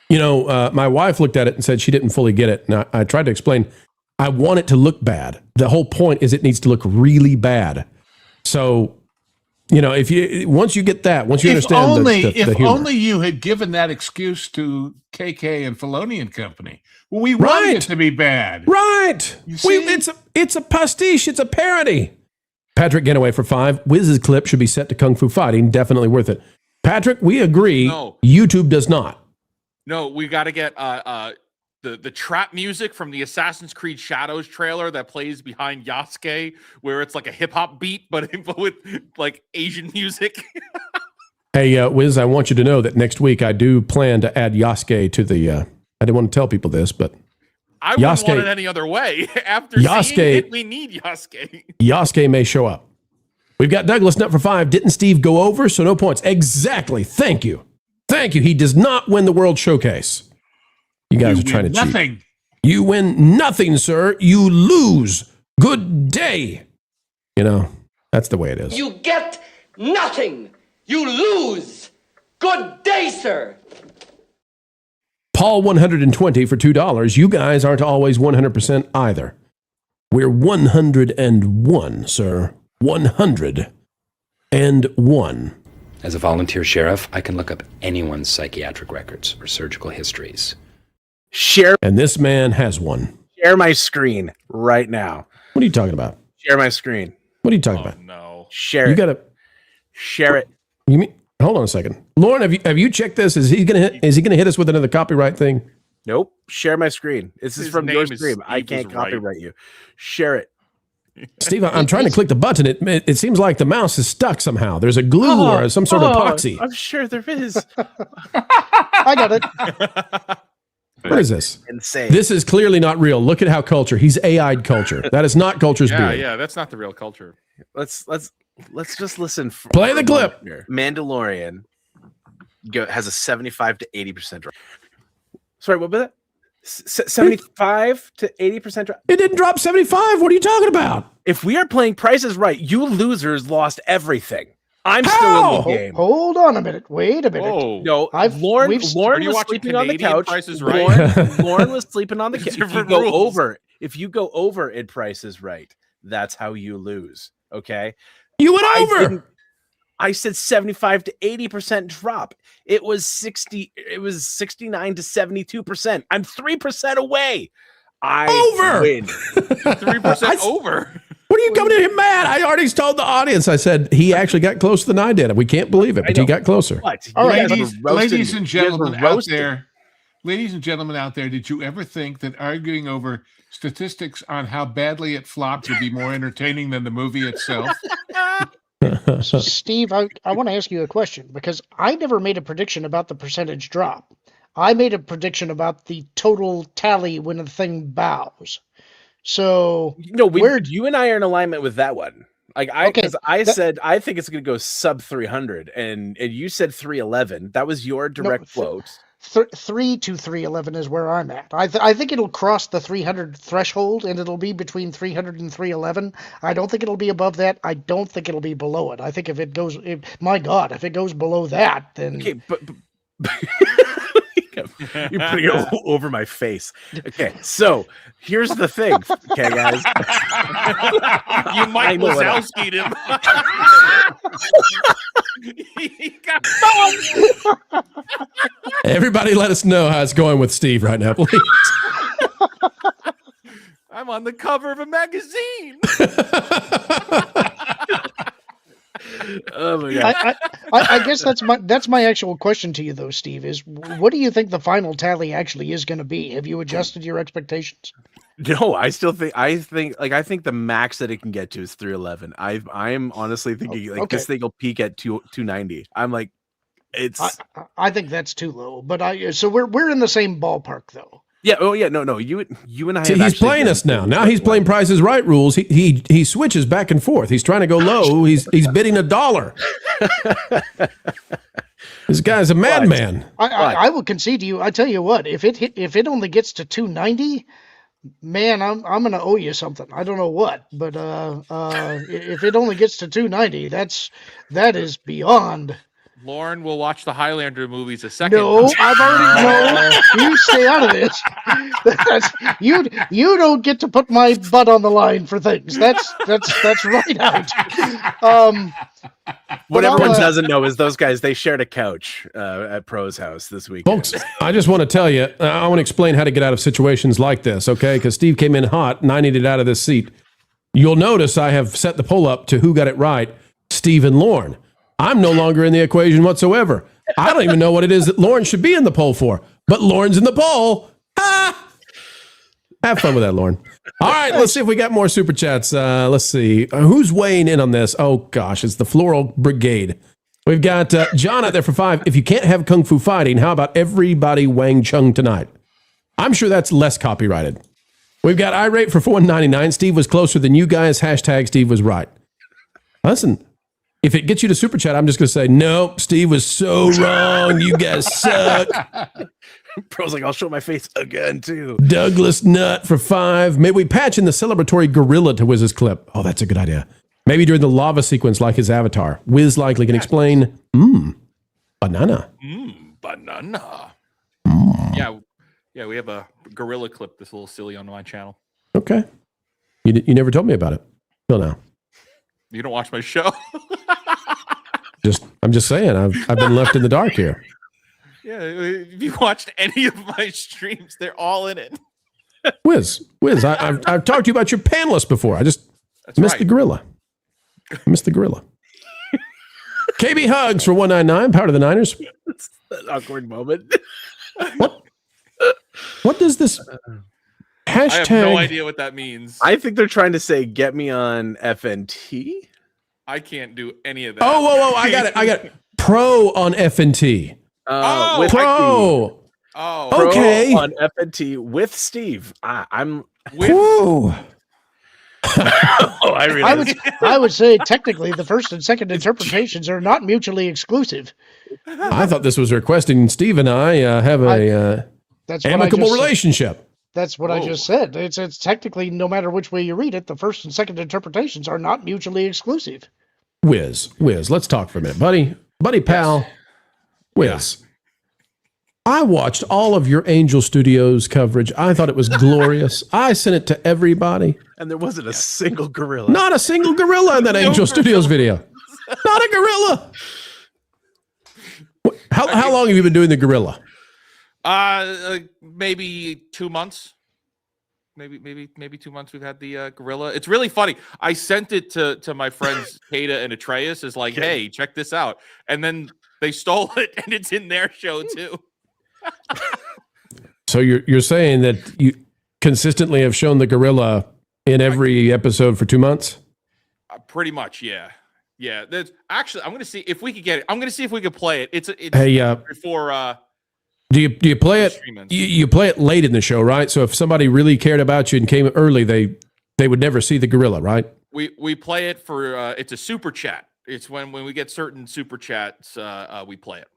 You know, my wife looked at it and said she didn't fully get it. And I tried to explain, I want it to look bad. The whole point is it needs to look really bad. So, you know, once you get that, once you understand the humor. Only you had given that excuse to KK and Filoni and Company. Well, we wanted it to be bad. Right. It's a pastiche. It's a parody. Patrick Getaway for $5. Wiz's clip should be set to Kung Fu Fighting. Definitely worth it. Patrick, we agree. No. YouTube does not. No, we got to get the trap music from the Assassin's Creed Shadows trailer that plays behind Yasuke, where it's like a hip hop beat, but with like Asian music. Hey, Wiz, I want you to know that next week I do plan to add Yasuke to the. I didn't want to tell people this, but I wouldn't want it any other way. After seeing it, we need Yasuke. Yasuke may show up. We've got Douglas Nutt for $5. Didn't Steve go over? So no points. Exactly. Thank you. Thank you. He does not win the World Showcase. You guys are trying to nothing. Cheat. You win nothing, sir. You lose. Good day. You know, that's the way it is. You get Nothing. You lose. Good day, sir. Paul 120 for $2. You guys aren't always 100% either. We're 101, sir. 101. As a volunteer sheriff, I can look up anyone's psychiatric records or surgical histories. And this man has one. Share my screen right now. What are you talking about? Share my screen. What are you talking about? No. Share You it. gotta Share it. You mean? Hold on a second, Lauren. Have you checked this? Is he gonna hit us with another copyright thing? Nope. Share my screen. This is His from your name is stream. I Steve can't was right. copyright you. Share it. Steve, I'm trying to click the button. It seems like the mouse is stuck somehow. There's a glue or some sort of epoxy. I'm sure there is. I got it. What is this? Insane. This is clearly not real. Look at how culture. He's AI'd culture. That is not culture's Yeah, beard. yeah, that's not the real culture. Let's just listen. Play the clip. Mandalorian has a 75 to 80% drop. Sorry, what was that? 75 to 80% drop. It didn't drop 75. What are you talking about? If we are playing Price is Right, you losers lost everything. I'm still in the game. Hold on a minute. Wait a minute. Whoa. No, Lauren was sleeping on the couch. Price is Right? Lauren was sleeping on the couch. Different If you go over in Price is Right, that's how you lose. Okay. You went over. I said 75 to 80% drop. It was 69 to 72%. I'm 3% away. Over. Win. 3% over. What are you coming at him mad? I already told the audience. I said he actually got closer than I did. We can't believe it, but he got closer. What? All right, You guys were ladies and gentlemen out roasted. there, did you ever think that arguing over statistics on how badly it flopped would be more entertaining than the movie itself? So, Steve, I want to ask you a question because I never made a prediction about the percentage drop. I made a prediction about the total tally when the thing bows. So, you and I are in alignment with that one. Like I said, I think it's going to go sub 300, and you said 311. That was your direct quote. 3 to 311 is where I'm at. I think it'll cross the 300 threshold, and it'll be between 300 and 311. I don't think it'll be above that. I don't think it'll be below it. I think if it goes, my God, if it goes below that, then okay, but you're putting it over my face. Okay, so here's the thing, okay, guys. You Mike Wazowski'd him. Everybody let us know how it's going with Steve right now, please. I'm on the cover of a magazine. Oh my God. I guess that's my actual question to you though, Steve, is what do you think the final tally actually is going to be? Have you adjusted your expectations? No, I think the max that it can get to is 311. I'm honestly thinking this thing will peak at 290. I'm like, I think that's too low, but so we're in the same ballpark though. Yeah. Oh yeah. No. You and I. See, he's playing us now. Now he's playing Price is Right rules. He switches back and forth. He's trying to go low. He's bidding $1. This guy's a madman. I will concede to you. I tell you what, if it only gets to 290, man, I'm gonna owe you something. I don't know what, but if it only gets to 290, that is beyond. Lauren will watch the Highlander movies a second. No, I've already you stay out of this. You don't get to put my butt on the line for things. That's right out. What everyone doesn't know is those guys, they shared a couch at Pro's house this week. Folks, I just want to tell you, I want to explain how to get out of situations like this, okay? Because Steve came in hot and I needed out of this seat. You'll notice I have set the poll up to who got it right, Steve and Lauren. I'm no longer in the equation whatsoever. I don't even know what it is that Lauren should be in the poll for, but Lauren's in the poll. Have fun with that, Lauren. All right, let's see if we got more super chats. Let's see. Who's weighing in on this? Oh, gosh, it's the Floral Brigade. We've got John out there for 5. If you can't have Kung Fu fighting, how about everybody Wang Chung tonight? I'm sure that's less copyrighted. We've got Irate for $4.99. Steve was closer than you guys. Hashtag Steve was right. Listen. If it gets you to super chat, I'm just going to say, no, Steve was so wrong. You guys suck. Pro's like, I'll show my face again, too. Douglas Nutt for 5. Maybe we patch in the celebratory gorilla to Wiz's clip. Oh, that's a good idea. Maybe during the lava sequence, like his avatar. Wiz likely can explain. Banana. Banana. Yeah, we have a gorilla clip that's a little silly on my channel. Okay. You never told me about it till now. You don't watch my show. I'm just saying. I've been left in the dark here. Yeah, if you watched any of my streams, they're all in it. Wiz, I've talked to you about your panelists before. I just missed the gorilla. I missed the gorilla. KB Hugs for 199, Power to the Niners. It's an awkward moment. What does this hashtag? I have no idea what that means. I think they're trying to say, get me on FNT. I can't do any of that. Oh, whoa, I got it. Pro on FNT. With Pro. Oh, okay. Pro on FNT with Steve. I'm. Whoa. I realize. I would say technically the first and second interpretations are not mutually exclusive. I thought this was requesting Steve and I have a amicable relationship. That's what I just said. It's technically, no matter which way you read it, the first and second interpretations are not mutually exclusive. Wiz, let's talk for a minute, buddy pal. Wiz. I watched all of your Angel Studios coverage. I thought it was glorious. I sent it to everybody. And there wasn't a single gorilla. Not a single gorilla in that Angel Studios video. Not a gorilla. How long have you been doing the gorilla? Maybe 2 months. Maybe 2 months we've had the gorilla. It's really funny. I sent it to my friends Kata and Atreus as like, hey, check this out. And then they stole it and it's in their show too. So you're saying that you consistently have shown the gorilla in every episode for 2 months? Pretty much, yeah. Yeah, that's actually I'm gonna see if we could get it. I'm gonna see if we could play it. It's before do you play it? You play it late in the show, right? So if somebody really cared about you and came early, they would never see the gorilla, right? We play it for it's a super chat. It's when we get certain super chats, we play it.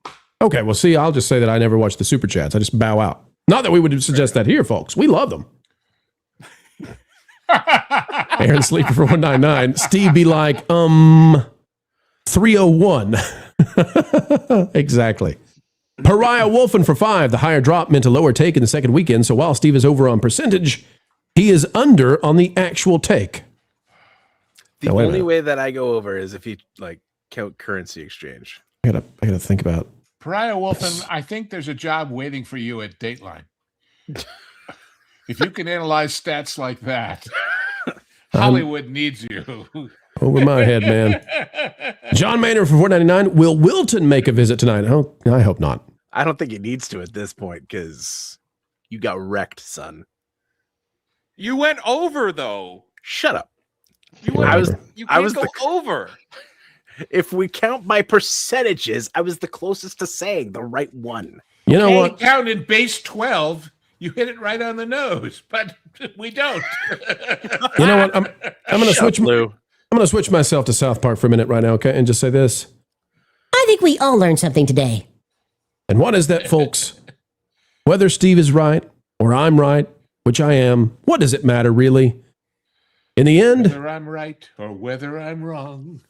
Okay, well, see, I'll just say that I never watch the super chats. I just bow out. Not that we would suggest that here, folks. We love them. Aaron Sleeper for 199. Steve be like, 301. Exactly. Pariah Wolfen for 5. The higher drop meant a lower take in the second weekend. So while Steve is over on percentage, he is under on the actual take. The only way that I go over is if you count currency exchange. I gotta think about. Pariah Wolfen, I think there's a job waiting for you at Dateline. If you can analyze stats like that, Hollywood needs you. Over my head, man. John Maynard for 499. Will Wilton make a visit tonight? Oh, I hope not. I don't think he needs to at this point because you got wrecked, son. You went over though. Shut up. You can't go over. If we count by percentages, I was the closest to saying the right one. You know what? Counted base 12. You hit it right on the nose, but we don't. You know what? I'm going to switch. I'm going to switch myself to South Park for a minute right now, okay? And just say this. I think we all learned something today. And what is that, folks? Whether Steve is right or I'm right, which I am, what does it matter, really? In the end, whether I'm right or whether I'm wrong.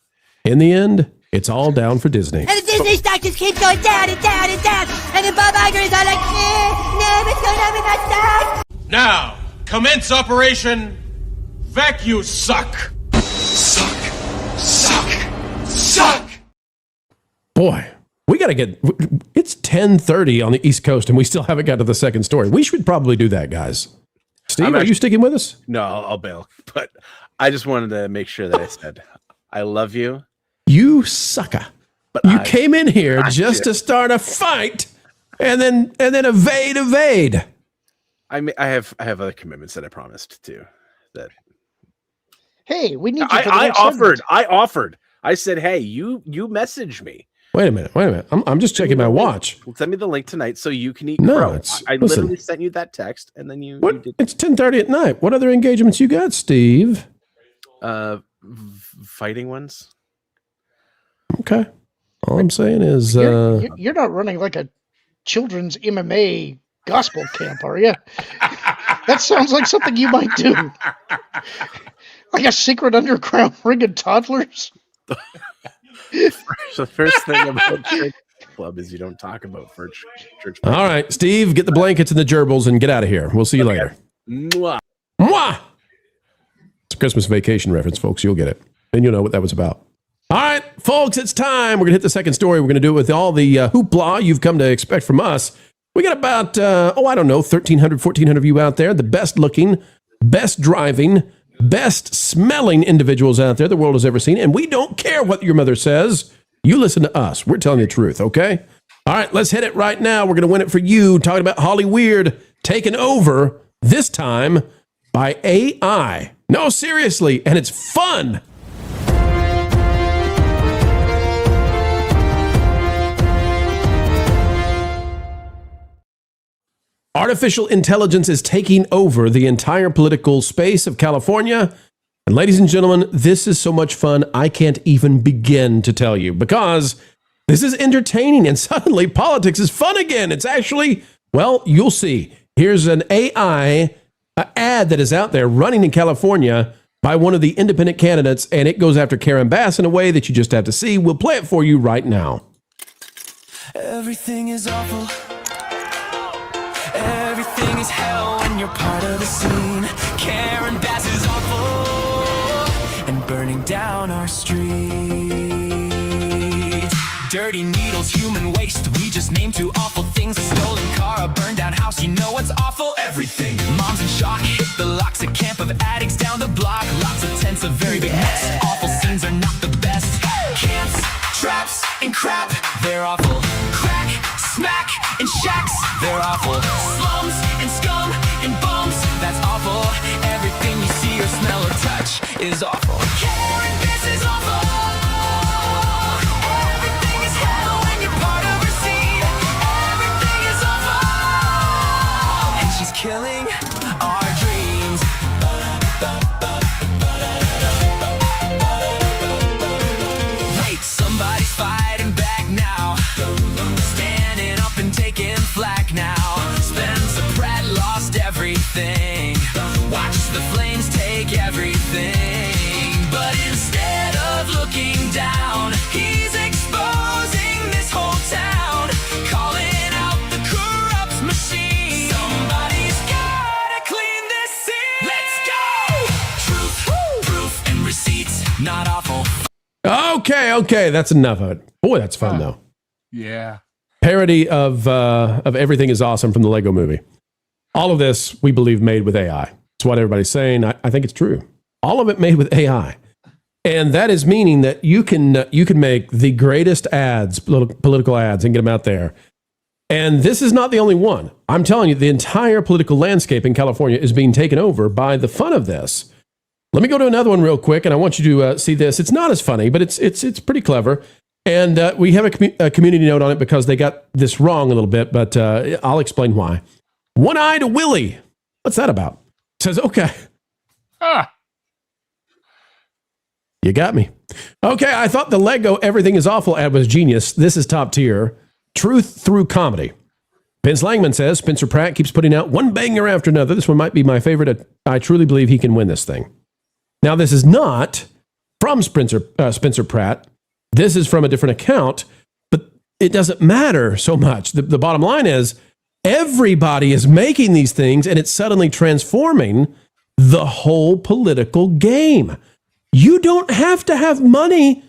In the end, it's all down for Disney. And the Disney stock just keeps going down and down and down. And then Bob Iger is all like, no, what's going on with my stock? Now, commence Operation Vacuum Suck. Suck. Boy, we got to get... It's 10:30 on the East Coast, and we still haven't got to the second story. We should probably do that, guys. Steve, are you sticking with us? No, I'll bail. But I just wanted to make sure that I said, I love you. You sucker. But you came in here just to start a fight and then evade. I have other commitments that I promised to. That hey, we need. I offered. I said, hey, you message me. Wait a minute. I'm just checking my watch. Send me the link tonight so you can eat No, crow. I listen. literally sent you that text, and then you did. It's 10:30 at night. What other engagements you got, Steve? Fighting ones. Okay. All I'm saying is you're not running like a children's MMA gospel camp, are you? That sounds like something you might do. Like a secret underground ring of toddlers? The first thing about church club is you don't talk about church. All right, Steve, get the blankets and the gerbils and get out of here. We'll see you later. Mwah. Mwah! It's a Christmas Vacation reference, folks. You'll get it. And you'll know what that was about. All right, folks, it's time. We're going to hit the second story. We're going to do it with all the hoopla you've come to expect from us. We got about, 1,300, 1,400 of you out there. The best looking, best driving, best smelling individuals out there the world has ever seen. And we don't care what your mother says. You listen to us. We're telling you the truth, okay? All right, let's hit it right now. We're going to win it for you. Talking about Holly Weird taken over, this time by AI. No, seriously, and it's fun. Artificial intelligence is taking over the entire political space of California. And ladies and gentlemen, this is so much fun, I can't even begin to tell you, because this is entertaining and suddenly politics is fun again. It's actually, well, you'll see. Here's an AI ad that is out there running in California by one of the independent candidates, and it goes after Karen Bass in a way that you just have to see. We'll play it for you right now. Everything is awful. Everything is hell when you're part of the scene. Karen Bass is awful and burning down our streets. Dirty needles, human waste. We just named two awful things: a stolen car, a burned down house. You know what's awful? Everything. Mom's in shock, hit the locks. A camp of addicts down the block. Lots of tents, a very big mess. Awful scenes are not the best. Camps, traps, and crap, they're awful. Crack, smack, and shacks, they're awful. Slums and scum and bums, that's awful. Everything you see or smell or touch is awful. Karen Bass is awful. Everything is hell when you're part of her scene. Everything is awful, and she's killing our dreams. Wait, somebody's fighting back now. Standing up and taking flack now. Spencer Pratt lost everything. Watch the flames take everything. But instead of looking down, he's exposing this whole town, calling out the corrupt machine. Somebody's gotta clean this scene. Let's go! Truth, proof, and receipts. Not awful. Okay, that's enough of it. Boy, that's fun, though. Yeah. Parody of Everything is Awesome from the Lego movie. All of this, we believe, made with AI. It's what everybody's saying. I think it's true. All of it made with AI. And that is meaning that you can make the greatest ads, political ads, and get them out there. And this is not the only one. I'm telling you, the entire political landscape in California is being taken over by the fun of this. Let me go to another one real quick, and I want you to see this. It's not as funny, but it's pretty clever. And we have a community note on it because they got this wrong a little bit, but I'll explain why. One-eyed Willie. What's that about? It says, okay. You got me. Okay, I thought the Lego Everything is Awful ad was genius. This is top tier. Truth through comedy. Vince Langman says, Spencer Pratt keeps putting out one banger after another. This one might be my favorite. I truly believe he can win this thing. Now, this is not from Spencer Pratt. This is from a different account, but it doesn't matter so much. The bottom line is everybody is making these things, and it's suddenly transforming the whole political game. You don't have to have money.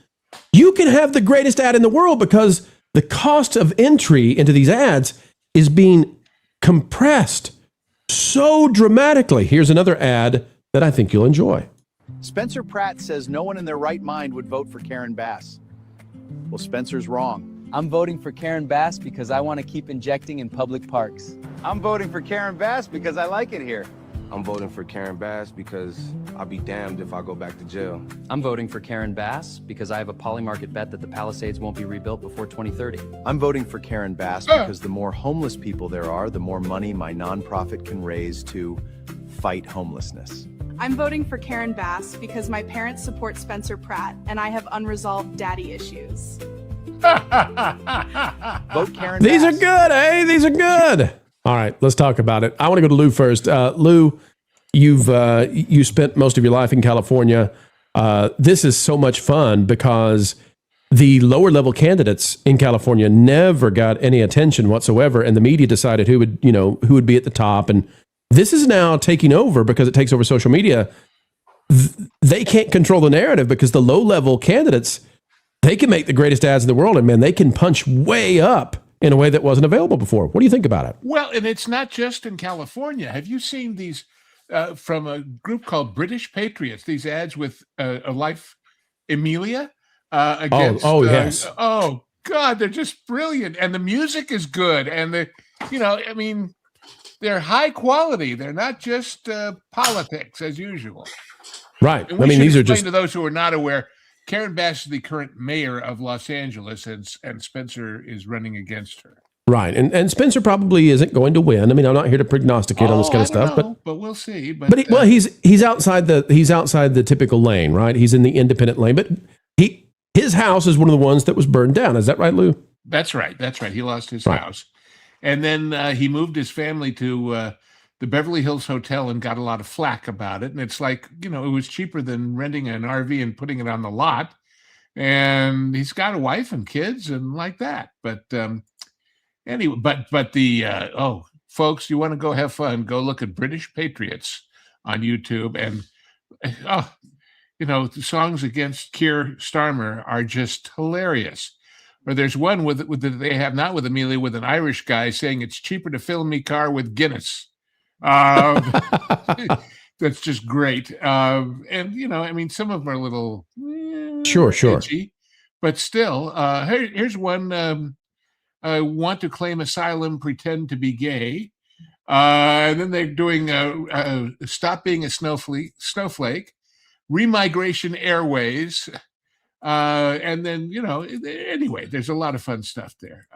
You can have the greatest ad in the world because the cost of entry into these ads is being compressed so dramatically. Here's another ad that I think you'll enjoy. Spencer Pratt says no one in their right mind would vote for Karen Bass. Well, Spencer's wrong. I'm voting for Karen Bass because I want to keep injecting in public parks. I'm voting for Karen Bass because I like it here. I'm voting for Karen Bass because I'll be damned if I go back to jail. I'm voting for Karen Bass because I have a Polymarket bet that the Palisades won't be rebuilt before 2030. I'm voting for Karen Bass because the more homeless people there are, the more money my nonprofit can raise to fight homelessness. I'm voting for Karen Bass because my parents support Spencer Pratt and I have unresolved daddy issues. Vote Karen These Bass. are good, eh? These are good. All right, let's talk about it. I want to go to Lou first. Lou, you spent most of your life in California. This is so much fun because the lower level candidates in California never got any attention whatsoever, and the media decided who would be at the top. And this is now taking over because it takes over social media. They can't control the narrative because the low level candidates, they can make the greatest ads in the world, and man, they can punch way up in a way that wasn't available before. What do you think about it? Well, and it's not just in California. Have you seen these from a group called British Patriots? These ads with a life Emilia against. Yes. Oh God, they're just brilliant, and the music is good, and they're high quality. They're not just politics as usual. Right. And these are just to those who are not aware. Karen Bass is the current mayor of Los Angeles, and Spencer is running against her. Right, and Spencer probably isn't going to win. I mean, I'm not here to prognosticate on this kind of stuff, but we'll see. He's outside the typical lane, right? He's in the independent lane, but his house is one of the ones that was burned down. Is that right, Lou? That's right. He lost his house, and then he moved his family to the Beverly Hills Hotel and got a lot of flack about it. And it's like, it was cheaper than renting an RV and putting it on the lot. And he's got a wife and kids and like that. But anyway, but the folks, you want to go have fun, go look at British Patriots on YouTube. And the songs against Keir Starmer are just hilarious. Or there's one with they have, not with Amelia, with an Irish guy saying it's cheaper to fill me car with Guinness. That's just great. And some of them are a little sure, edgy, but still. Here's one. Want to claim asylum, pretend to be gay, and then they're doing stop being a snowflake, remigration airways, and then anyway, there's a lot of fun stuff there.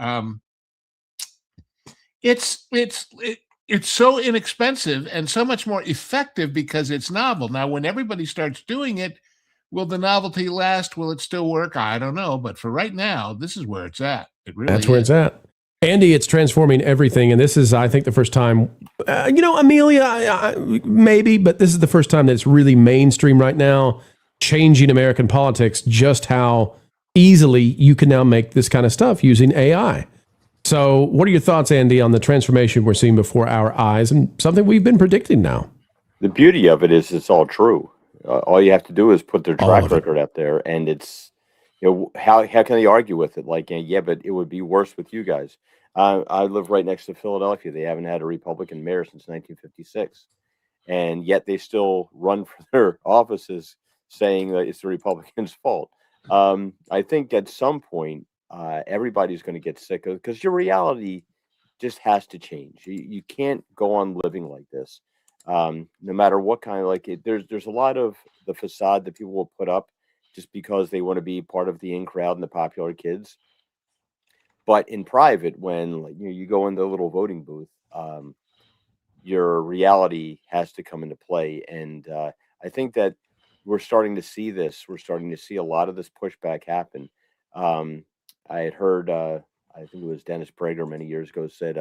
It's so inexpensive and so much more effective because it's novel. Now, when everybody starts doing it, will the novelty last? Will it still work? I don't know. But for right now, this is where it's at. That's where it's at. Andy, it's transforming everything. And this is, I think, the first time, Amelia, maybe, but this is the first time that it's really mainstream right now, changing American politics, just how easily you can now make this kind of stuff using AI. So what are your thoughts, Andy, on the transformation we're seeing before our eyes and something we've been predicting now? The beauty of it is it's all true. All you have to do is put their track record out there, and it's, how can they argue with it? Like, yeah, but it would be worse with you guys. I live right next to Philadelphia. They haven't had a Republican mayor since 1956, and yet they still run for their offices saying that it's the Republicans' fault. I think at some point, everybody's going to get sick of it because your reality just has to change. You can't go on living like this, no matter what kind of there's a lot of the facade that people will put up just because they want to be part of the in crowd and the popular kids. But in private, when you go in the little voting booth, your reality has to come into play. And I think that we're starting to see this. We're starting to see a lot of this pushback happen. I had heard, I think it was Dennis Prager many years ago said,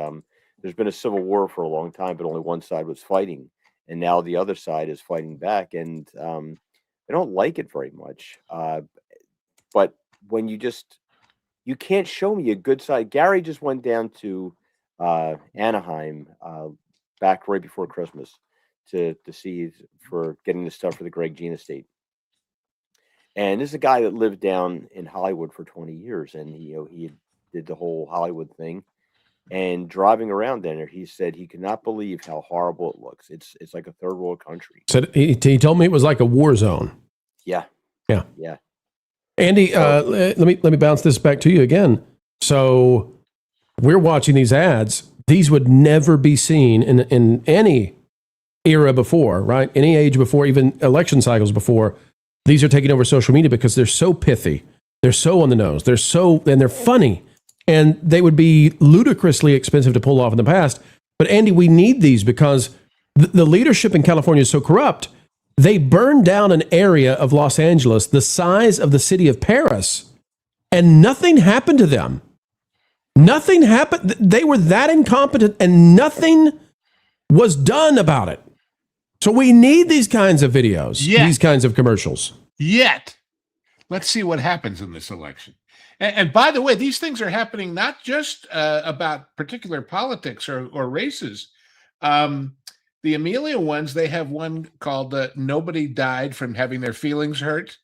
there's been a civil war for a long time, but only one side was fighting. And now the other side is fighting back. And they don't like it very much. But when you can't show me a good side. Gary just went down to Anaheim back right before Christmas to see for getting the stuff for the Greg Gina estate. And this is a guy that lived down in Hollywood for 20 years, and he did the whole Hollywood thing. And driving around there, he said he could not believe how horrible it looks. It's like a third world country. Said he told me it was like a war zone. Yeah. Andy, let me bounce this back to you again. So we're watching these ads. These would never be seen in any era before, right? Any age before, even election cycles before. These are taking over social media because they're so pithy. They're so on the nose. And they're funny. And they would be ludicrously expensive to pull off in the past. But Andy, we need these because the leadership in California is so corrupt. They burned down an area of Los Angeles the size of the city of Paris, and nothing happened to them. Nothing happened. They were that incompetent, and nothing was done about it. So we need these kinds of videos, these kinds of commercials. Yet, let's see what happens in this election. And by the way, these things are happening not just about particular politics or races. The Amelia ones, they have one called Nobody Died from Having Their Feelings Hurt.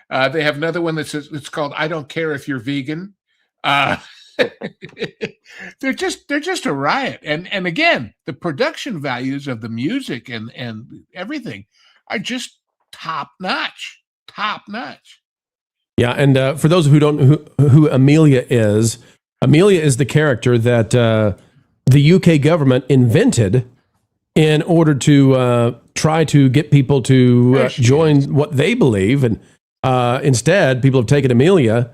They have another one that says, it's called I Don't Care If You're Vegan. They're just a riot. And again, the production values of the music and everything are just top notch. Yeah, and for those who don't who Amelia is the character that the UK government invented in order to try to get people to join what they believe, and instead, people have taken Amelia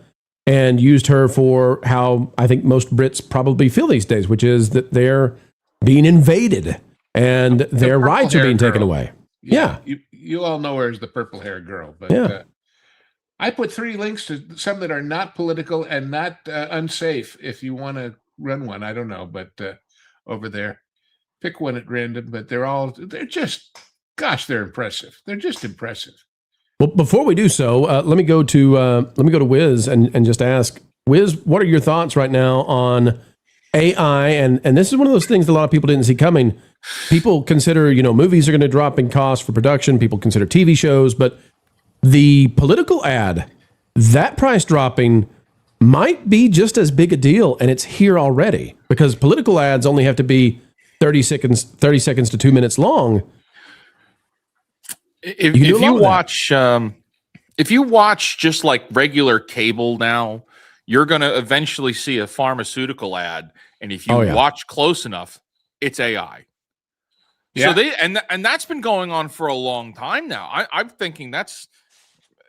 and used her for how I think most Brits probably feel these days, which is that they're being invaded and their rights are being taken away. Yeah. You all know her as the purple hair girl, but I put 3 links to some that are not political and not unsafe. If you want to run one, I don't know, but over there, pick one at random. But they're just, gosh, they're impressive. They're just impressive. Well, before we do so, let me go to Wiz and just ask Wiz, what are your thoughts right now on AI? And this is one of those things that a lot of people didn't see coming. People consider, movies are going to drop in cost for production. People consider TV shows, but the political ad, that price dropping might be just as big a deal, and it's here already because political ads only have to be 30 seconds to 2 minutes long. If you watch just like regular cable now, you're going to eventually see a pharmaceutical ad, and if you watch close enough, it's AI. Yeah. So and that's been going on for a long time now. I'm thinking that's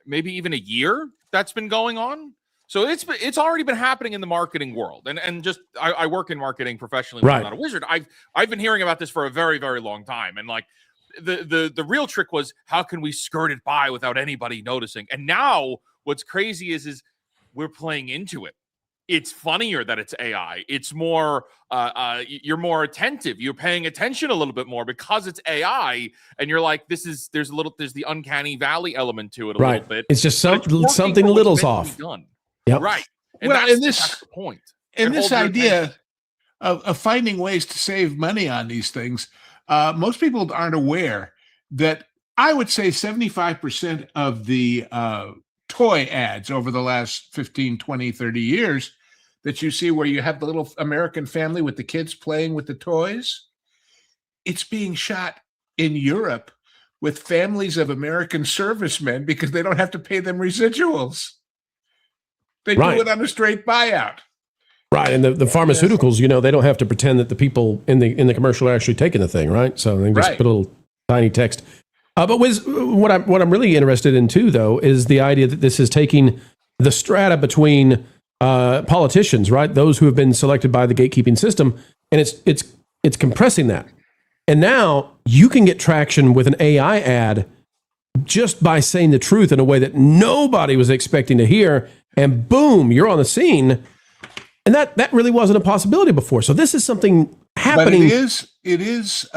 maybe even a year that's been going on. So it's already been happening in the marketing world, and just I work in marketing professionally. Right. I'm not a wizard. I've been hearing about this for a very, very long time, and like. The real trick was how can we skirt it by without anybody noticing? And now what's crazy is we're playing into it. It's funnier that it's AI. It's more you're more attentive. You're paying attention a little bit more because it's AI, and you're like, there's the uncanny valley element to it a little bit. It's just something little's off. Yep. Right. And that's the point. And this idea of finding ways to save money on these things. Most people aren't aware that I would say 75% of the toy ads over the last 15, 20, 30 years that you see where you have the little American family with the kids playing with the toys, it's being shot in Europe with families of American servicemen because they don't have to pay them residuals. They do it on a straight buyout. Right, and the pharmaceuticals, they don't have to pretend that the people in the commercial are actually taking the thing, right? So they just put a little tiny text. But Wiz, what I'm really interested in too, though, is the idea that this is taking the strata between politicians, right? Those who have been selected by the gatekeeping system, and it's compressing that. And now you can get traction with an AI ad just by saying the truth in a way that nobody was expecting to hear, and boom, you're on the scene. And that really wasn't a possibility before. So this is something happening. But it is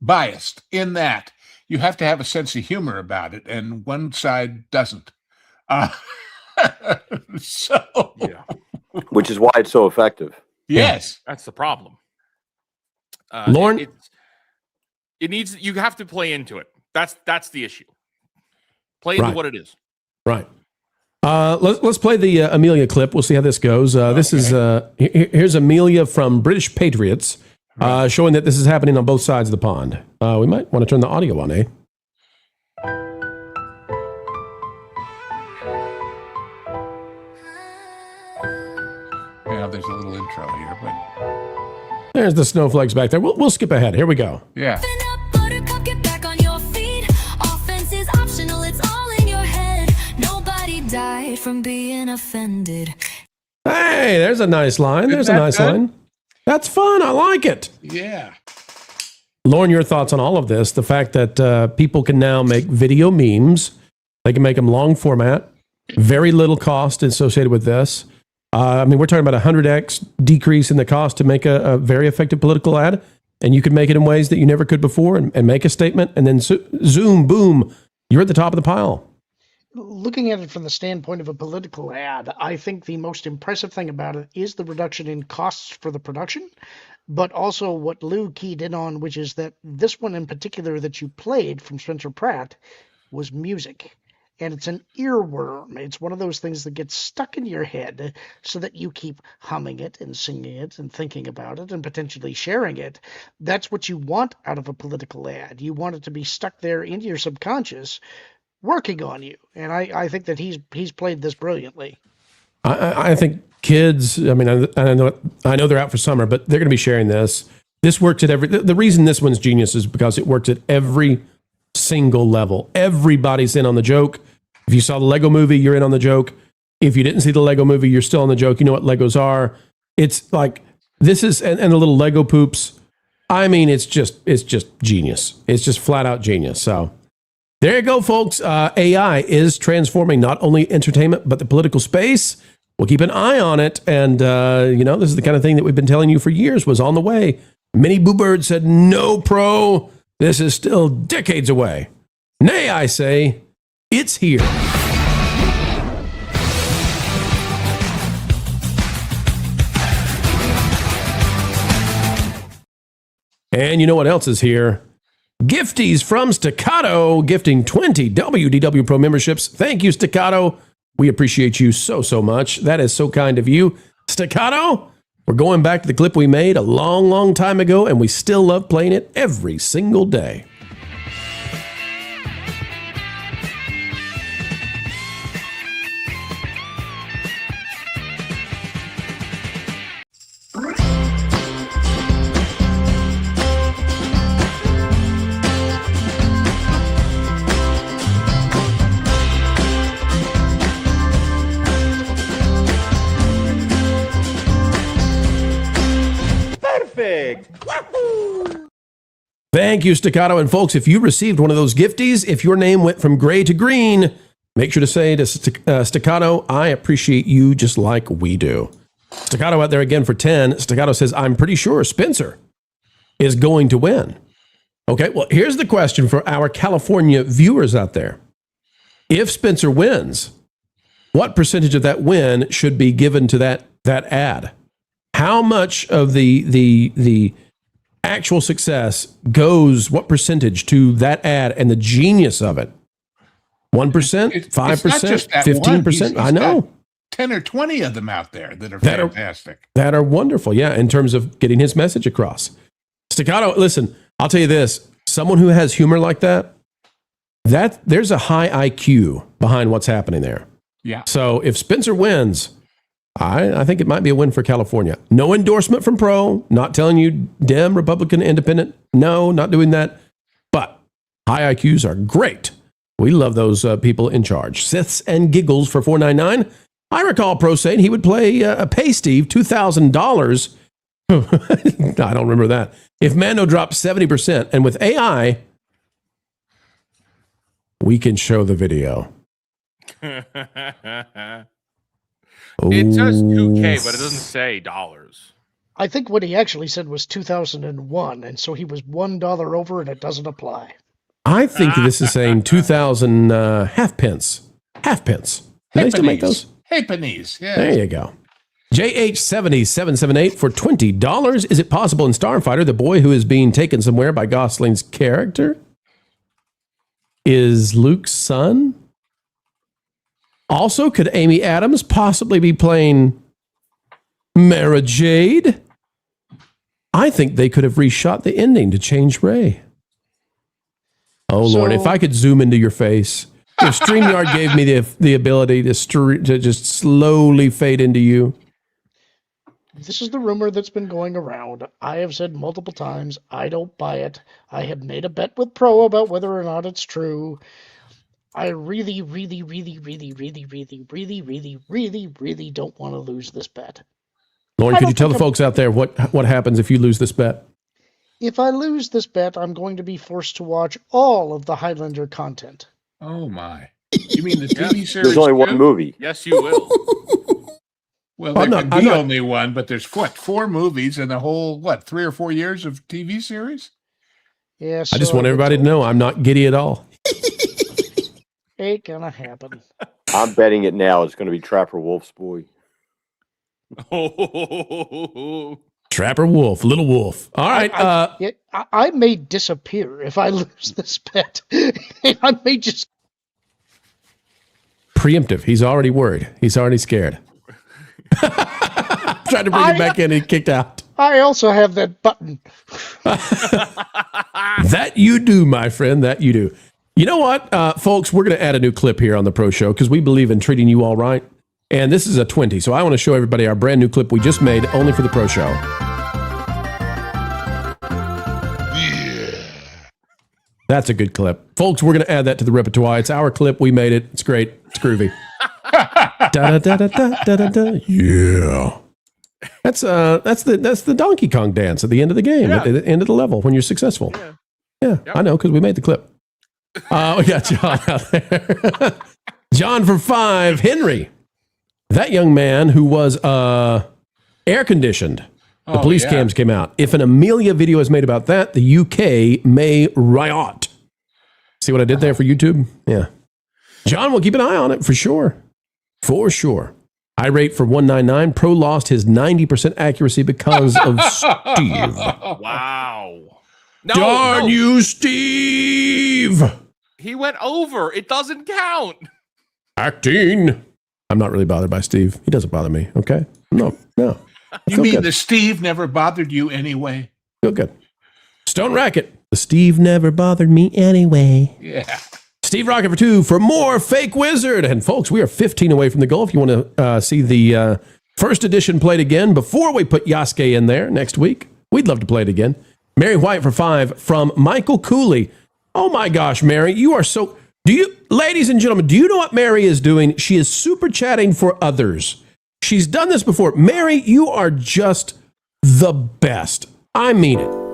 biased in that you have to have a sense of humor about it, and one side doesn't. Which is why it's so effective. Yes, that's the problem. Lauren, you have to play into it. That's the issue. Play into what it is. Right. Let's play the Amelia clip. We'll see how this goes. This is here's Amelia from British Patriots, showing that this is happening on both sides of the pond. We might want to turn the audio on, eh? Yeah, there's a little intro here, but there's the snowflakes back there. We'll skip ahead. Here we go. Yeah. Died from being offended. Hey, there's a nice line. There's a nice line. That's fun. I like it. Yeah. Lauren, your thoughts on all of this? The fact that people can now make video memes. They can make them long format. Very little cost associated with this. We're talking about 100x decrease in the cost to make a very effective political ad. and you can make it in ways that you never could before and make a statement, and then zoom, boom, you're at the top of the pile. Looking at it from the standpoint of a political ad, I think the most impressive thing about it is the reduction in costs for the production, but also what Lou keyed in on, which is that this one in particular that you played from Spencer Pratt was music. And it's an earworm. It's one of those things that gets stuck in your head so that you keep humming it and singing it and thinking about it and potentially sharing it. That's what you want out of a political ad. You want it to be stuck there into your subconscious, working on you. And I think that he's played this brilliantly. I think kids, I mean, I know they're out for summer, but they're going to be sharing this. This works at the reason this one's genius is because it works at every single level. Everybody's in on the joke. If you saw the Lego movie, you're in on the joke. If you didn't see the Lego movie, you're still on the joke. You know what Legos are. It's like, this is, and the little Lego poops. I mean, it's just genius. It's just flat out genius. So there you go, folks. AI is transforming not only entertainment, but the political space. We'll keep an eye on it. And, this is the kind of thing that we've been telling you for years was on the way. Many boo birds said, no, Pro, this is still decades away. Nay, I say, it's here. And you know what else is here? Gifties from Staccato, gifting 20 WDW Pro memberships. Thank you, Staccato. We appreciate you so much. That is so kind of you. Staccato, we're going back to the clip we made a long time ago, and we still love playing it every single day. Perfect. Thank you, Staccato. And folks, if you received one of those gifties, if your name went from gray to green, make sure to say to Staccato, I appreciate you just like we do. Staccato out there again for 10. Staccato says, I'm pretty sure Spencer is going to win. Okay, well, here's the question for our California viewers out there. If Spencer wins, what percentage of that win should be given to that ad? How much of the actual success goes, what percentage to that ad and the genius of it? 1%, 5%, 15%? I know. 10 or 20 of them out there that are fantastic. That are wonderful, yeah, in terms of getting his message across. Staccato, listen, I'll tell you this. Someone who has humor like that there's a high IQ behind what's happening there. Yeah. So if Spencer wins, I think it might be a win for California. No endorsement from Pro, not telling you Dem, Republican, Independent. No, not doing that. But high IQs are great. We love those people in charge. Siths and Giggles for $4.99. I recall Pro saying he would pay Steve $2,000. I don't remember that. If Mando drops 70%, and with AI, we can show the video. It says 2K, but it doesn't say dollars. I think what he actually said was 2001, and so he was $1 over, and it doesn't apply. I think this is saying 2,000 halfpence. Halfpence. Do they still make those? Halfpennies, yeah. There you go. JH70778 for $20. Is it possible in Starfighter the boy who is being taken somewhere by Gosling's character is Luke's son? Also, could Amy Adams possibly be playing Mara Jade? I think they could have reshot the ending to change Rey. Oh, Lord, if I could zoom into your face. If StreamYard gave me the ability to just slowly fade into you. This is the rumor that's been going around. I have said multiple times, I don't buy it. I have made a bet with Pro about whether or not it's true. I really don't want to lose this bet. Lauren, could you tell the folks out there what happens if you lose this bet? If I lose this bet, I'm going to be forced to watch all of the Highlander content. Oh, my. You mean the TV series? There's only one movie. Yes, you will. Well, there could be only one, but there's 4 movies and the whole 3 or 4 years of TV series. Yeah, I just want everybody to know I'm not giddy at all. Ain't gonna happen. I'm betting it now. It's going to be Trapper Wolf's boy. Trapper Wolf, Little Wolf. All right. I may disappear if I lose this bet. I may just preemptive. He's already worried. He's already scared. Tried to bring him back in and he kicked out. I also have that button. That you do, my friend. That you do. You know what, folks? We're going to add a new clip here on the Pro Show because we believe in treating you all right. And this is a 20. So I want to show everybody our brand new clip we just made only for the Pro Show. Yeah. That's a good clip. Folks, we're going to add that to the repertoire. It's our clip. We made it. It's great. It's groovy. Da, da, da, da, da, da, da. Yeah. That's the Donkey Kong dance at the end of the game, at the end of the level when you're successful. Yeah, I know because we made the clip. We got John out there. John for 5. Henry, that young man who was air conditioned. The police cams came out. If an Amelia video is made about that, the UK may riot. See what I did there for YouTube? Yeah. John will keep an eye on it for sure. For sure. I rate for 199. Pro lost his 90% accuracy because of Steve. Wow. Darn you, Steve. He went over. It doesn't count. Acting. I'm not really bothered by Steve. He doesn't bother me, okay? No. You mean the Steve never bothered you anyway? Feel good. Stone Racket. The Steve never bothered me anyway. Yeah. Steve Rocket for 2 for more Fake Wizard. And folks, we are 15 away from the goal. If you want to see the first edition played again before we put Yasuke in there next week, we'd love to play it again. Mary White for 5 from Michael Cooley. Oh my gosh, Mary, you are so... ladies and gentlemen, do you know what Mary is doing? She is super chatting for others. She's done this before. Mary, you are just the best. I mean it.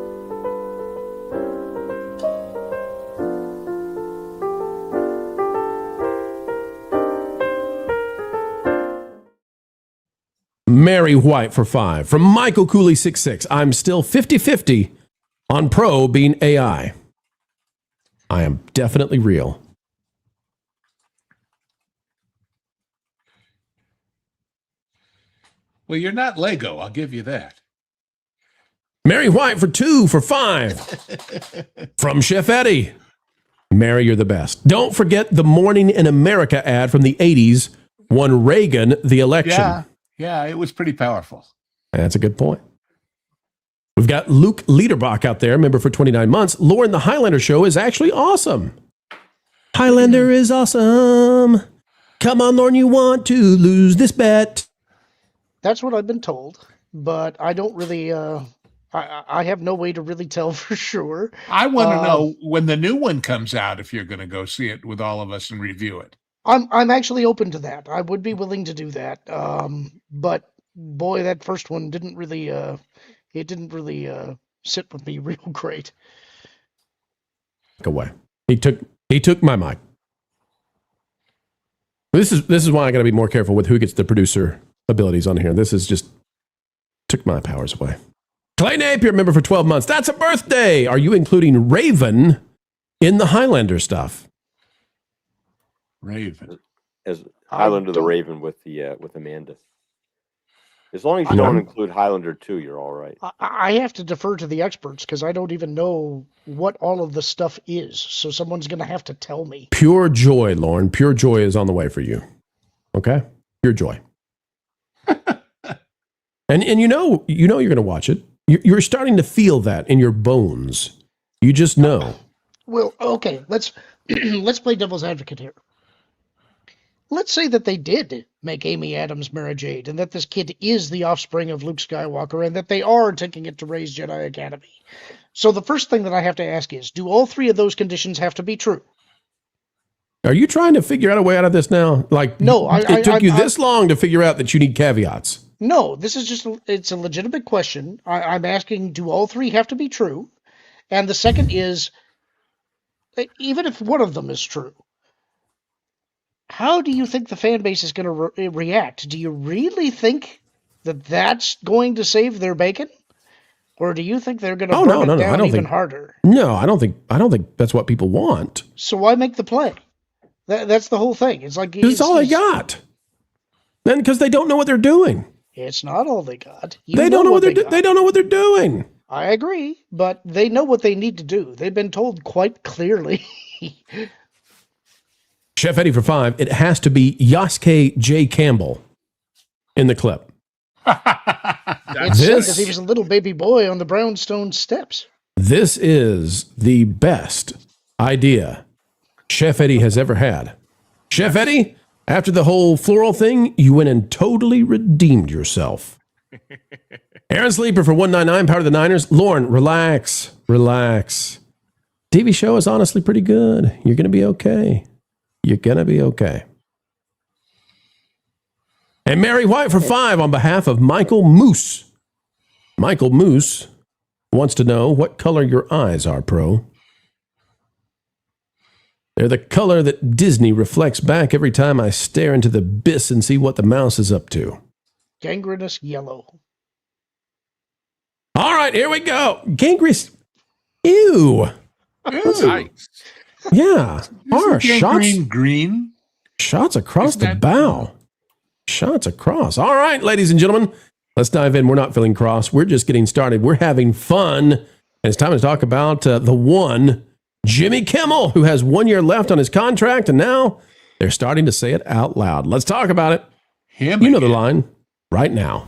Mary White for 5. From Michael Cooley 66. I'm still 50-50 on Pro being AI. I am definitely real. Well, you're not Lego. I'll give you that. Mary White for 2 for 5. From Chef Eddie. Mary, you're the best. Don't forget the Morning in America ad from the 80s won Reagan the election. Yeah, it was pretty powerful. That's a good point. We've got Luke Liederbach out there, member for 29 months. Lauren, the Highlander show is actually awesome. Highlander is awesome. Come on, Lauren, you want to lose this bet. That's what I've been told, but I don't really, I have no way to really tell for sure. I want to know when the new one comes out, if you're going to go see it with all of us and review it. I'm actually open to that. I would be willing to do that. But boy, that first one didn't really, sit with me real great. Away. He took my mic. This is why I got to be more careful with who gets the producer abilities on here. This is just took my powers away. Clay Napier, member for 12 months. That's a birthday. Are you including Raven in the Highlander stuff? Raven. As Highlander the Raven with Amanda. As long as you don't include Highlander 2, you're all right. I have to defer to the experts because I don't even know what all of the stuff is. So someone's going to have to tell me. Pure joy, Lauren. Pure joy is on the way for you. Okay? Pure joy. and you know you're going to watch it. You're starting to feel that in your bones. You just know. Well, okay. Let's play devil's advocate here. Let's say that they did make Amy Adams Mara Jade, and that this kid is the offspring of Luke Skywalker, and that they are taking it to Rey's Jedi Academy. So the first thing that I have to ask is, do all 3 of those conditions have to be true? Are you trying to figure out a way out of this now? Like, no, it took you this long to figure out that you need caveats. No, this is just, it's a legitimate question. I'm asking, do all 3 have to be true? And the second is, even if one of them is true, how do you think the fan base is going to react? Do you really think that that's going to save their bacon? Or do you think they're going to burn it down even harder? No, I don't think that's what people want. So why make the play? That's the whole thing. It's like it's all they got. Then because they don't know what they're doing. It's not all they got. They don't know what they're They don't know what they're doing. I agree, but they know what they need to do. They've been told quite clearly. Chef Eddie for 5. It has to be Yasuke J. Campbell in the clip. It's said that he was a little baby boy on the brownstone steps. This is the best idea Chef Eddie has ever had. Chef Eddie, after the whole floral thing, you went and totally redeemed yourself. Aaron Sleeper for 199, Power of the Niners. Lauren, relax. TV show is honestly pretty good. You're going to be okay. You're going to be okay. And Mary White for 5 on behalf of Michael Moose. Michael Moose wants to know what color your eyes are, Pro. They're the color that Disney reflects back every time I stare into the abyss and see what the mouse is up to. Gangrenous yellow. All right, here we go. Gangrenous. Ew. Nice. Yeah. Shots. Green. Shots across the bow. Shots across. All right, ladies and gentlemen, let's dive in. We're not feeling cross. We're just getting started. We're having fun. And it's time to talk about the one, Jimmy Kimmel, who has 1 year left on his contract, and now they're starting to say it out loud. Let's talk about it. You know the line right now.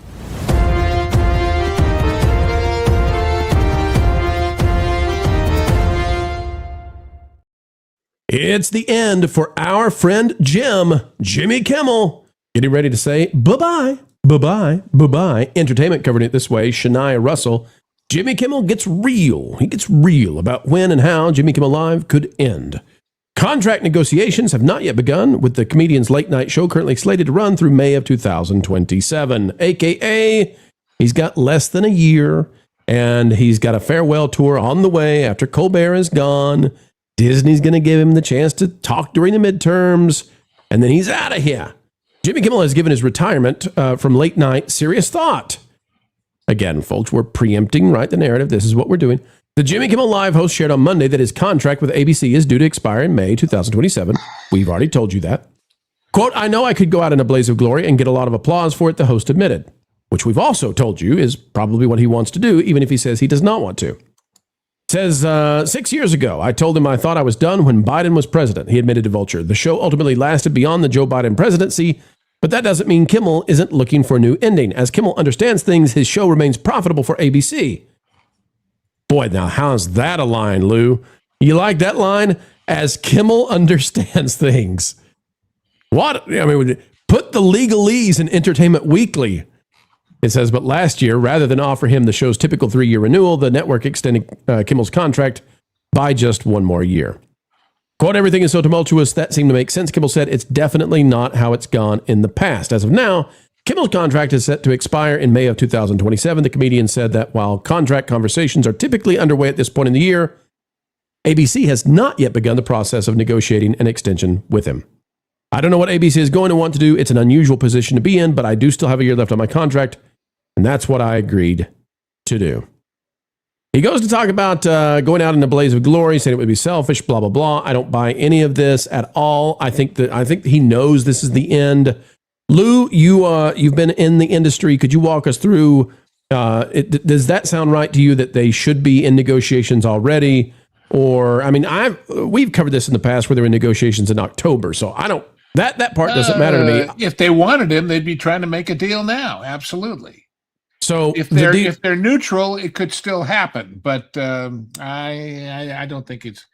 It's the end for our friend Jimmy Kimmel. Getting ready to say bye-bye, bye-bye, bye-bye. Entertainment covered it this way. Shania Russell. Jimmy Kimmel gets real. He gets real about when and how Jimmy Kimmel Live could end. Contract negotiations have not yet begun, with the comedian's late night show currently slated to run through May of 2027, a.k.a. he's got less than a year, and he's got a farewell tour on the way after Colbert is gone. Disney's going to give him the chance to talk during the midterms, and then he's out of here. Jimmy Kimmel has given his retirement from late night serious thought. Again, folks, we're preempting, right, the narrative. This is what we're doing. The Jimmy Kimmel Live host shared on Monday that his contract with ABC is due to expire in May 2027. We've already told you that. Quote, I know I could go out in a blaze of glory and get a lot of applause for it, the host admitted, which we've also told you is probably what he wants to do, even if he says he does not want to. Says, 6 years ago, I told him I thought I was done when Biden was president, he admitted to Vulture. The show ultimately lasted beyond the Joe Biden presidency, but that doesn't mean Kimmel isn't looking for a new ending. As Kimmel understands things, his show remains profitable for ABC. Boy, now how's that a line, Lou? You like that line? As Kimmel understands things. What? I mean, put the legalese in Entertainment Weekly. It says, but last year, rather than offer him the show's typical 3-year renewal, the network extended Kimmel's contract by just 1 more year. Quote, everything is so tumultuous, that seemed to make sense. Kimmel said, it's definitely not how it's gone in the past. As of now, Kimmel's contract is set to expire in May of 2027. The comedian said that while contract conversations are typically underway at this point in the year, ABC has not yet begun the process of negotiating an extension with him. I don't know what ABC is going to want to do. It's an unusual position to be in, but I do still have a year left on my contract, and that's what I agreed to do. He goes to talk about going out in a blaze of glory, saying it would be selfish, blah, blah, blah. I don't buy any of this at all. I think he knows this is the end. Lou, you've been in the industry. Could you walk us through, does that sound right to you that they should be in negotiations already? Or, I mean, we've covered this in the past where they're in negotiations in October, so I don't, that part doesn't matter to me. If they wanted him, they'd be trying to make a deal now. Absolutely. So if they're neutral, it could still happen, but I don't think it's.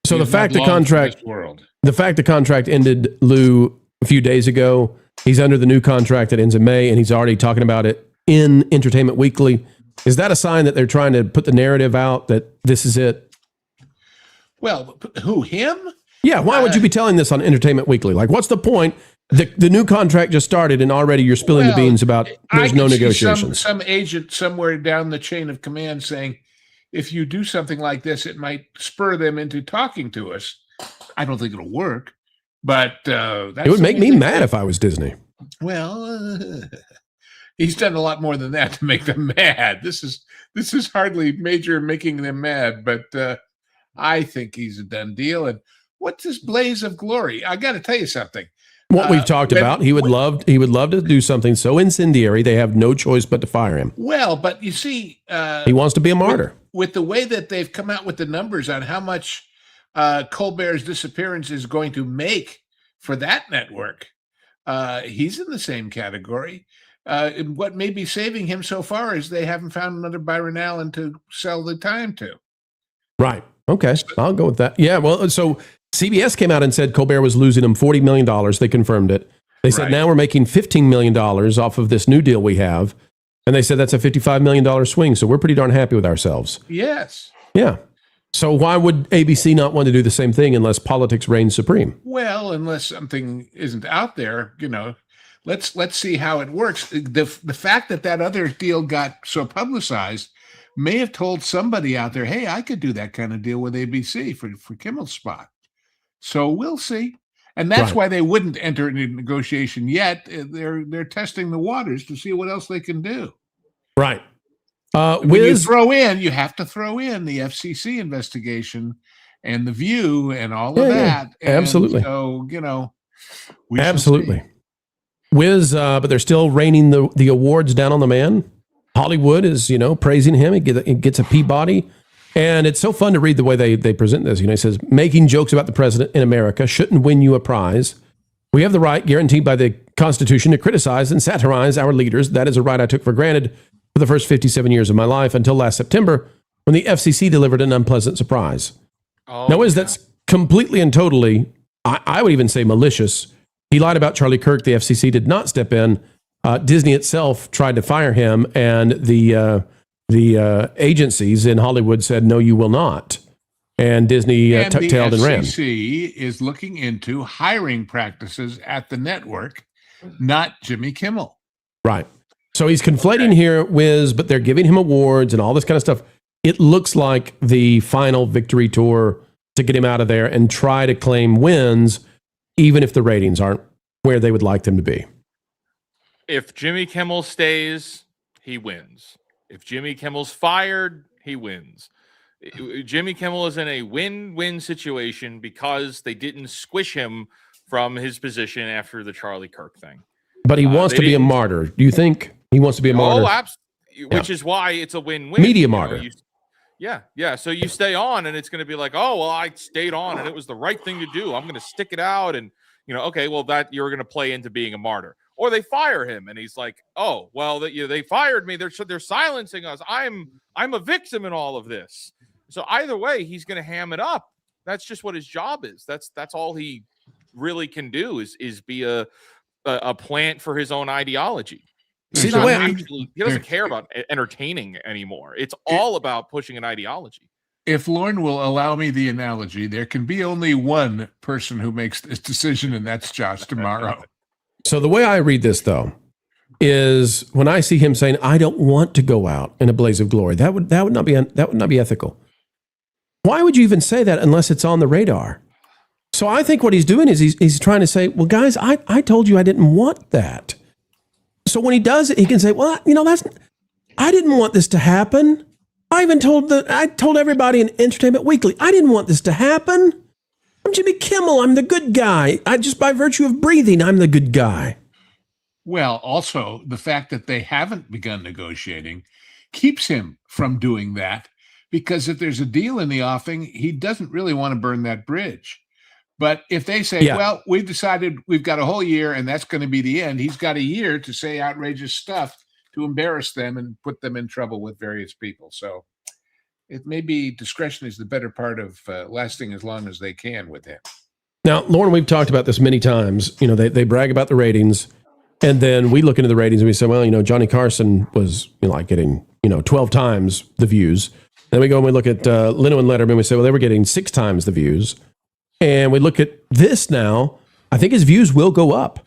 So the fact the contract ended, Lou, a few days ago. He's under the new contract that ends in May, and he's already talking about it in Entertainment Weekly. Is that a sign that they're trying to put the narrative out that this is it? Well, who, him? Yeah, why would you be telling this on Entertainment Weekly? Like, what's the point? The new contract just started, and already you're spilling the beans about there's no negotiations. Some agent somewhere down the chain of command saying, if you do something like this, it might spur them into talking to us. I don't think it'll work, But that's It would the make only me thing mad if I was Disney. Well, he's done a lot more than that to make them mad. This is hardly major making them mad, but I think he's a done deal. And what's this blaze of glory? I got to tell you something. What we've talked about, he would love to do something so incendiary they have no choice but to fire him. Well, but you see, He wants to be a martyr. With the way that they've come out with the numbers on how much Colbert's disappearance is going to make for that network, he's in the same category. And what may be saving him so far is they haven't found another Byron Allen to sell the time to. Right. Okay. I'll go with that. Yeah. Well, so CBS came out and said Colbert was losing them $40 million. They confirmed it. They said, now we're making $15 million off of this new deal we have. And they said that's a $55 million swing. So we're pretty darn happy with ourselves. Yes. Yeah. So why would ABC not want to do the same thing unless politics reigns supreme? Well, unless something isn't out there, let's see how it works. The fact that other deal got so publicized may have told somebody out there, hey, I could do that kind of deal with ABC for Kimmel's spot. So we'll see. And that's why they wouldn't enter into negotiation yet. They're testing the waters to see what else they can do. Right. When you have to throw in the FCC investigation and the View and all of that. Yeah. Absolutely. And so, absolutely. But they're still raining the awards down on the man. Hollywood is, praising him. He gets a Peabody. And it's so fun to read the way they present this. He says, making jokes about the president in America shouldn't win you a prize. We have the right, guaranteed by the Constitution, to criticize and satirize our leaders. That is a right I took for granted for the first 57 years of my life until last September, when the FCC delivered an unpleasant surprise. That's completely and totally, I would even say, malicious. He lied about Charlie Kirk. The FCC did not step in. Disney itself tried to fire him, and the agencies in Hollywood said, no, you will not. And Disney tuck-tailed and ran. The FCC is looking into hiring practices at the network, not Jimmy Kimmel. Right. So he's conflating here, but they're giving him awards and all this kind of stuff. It looks like the final victory tour to get him out of there and try to claim wins, even if the ratings aren't where they would like them to be. If Jimmy Kimmel stays, he wins. If Jimmy Kimmel's fired, he wins. Jimmy Kimmel is in a win-win situation because they didn't squish him from his position after the Charlie Kirk thing. But he wants to be a martyr. Do you think he wants to be a martyr? Oh, absolutely. Which is why it's a win-win. Media martyr. Yeah. So you stay on, and it's going to be like, oh, well, I stayed on, and it was the right thing to do. I'm going to stick it out, and okay, well, that you're going to play into being a martyr. Or they fire him, and he's like, "Oh, well, they fired me. They're silencing us. I'm a victim in all of this." So either way, he's going to ham it up. That's just what his job is. That's all he really can do is be a plant for his own ideology. See, he doesn't care about entertaining anymore. It's all about pushing an ideology. If Lauren will allow me the analogy, there can be only one person who makes this decision, and that's Josh tomorrow. So the way I read this, though, is when I see him saying, "I don't want to go out in a blaze of glory," that would not be ethical. Why would you even say that unless it's on the radar? So I think what he's doing is he's trying to say, "Well, guys, I told you I didn't want that." So when he does it, he can say, "Well, I didn't want this to happen. I even told everybody in Entertainment Weekly, I didn't want this to happen. I'm Jimmy Kimmel. I'm the good guy. Just by virtue of breathing, I'm the good guy." Well, also, the fact that they haven't begun negotiating keeps him from doing that, because if there's a deal in the offing, he doesn't really want to burn that bridge. But if they say, well, we've decided we've got a whole year and that's going to be the end, he's got a year to say outrageous stuff to embarrass them and put them in trouble with various people. So it may be discretion is the better part of lasting as long as they can with him. Now, Lauren, we've talked about this many times. They brag about the ratings, and then we look into the ratings and we say, well, Johnny Carson was getting 12 times the views. Then we go and we look at Leno and Letterman and we say, well, they were getting 6 times the views. And we look at this now, I think his views will go up.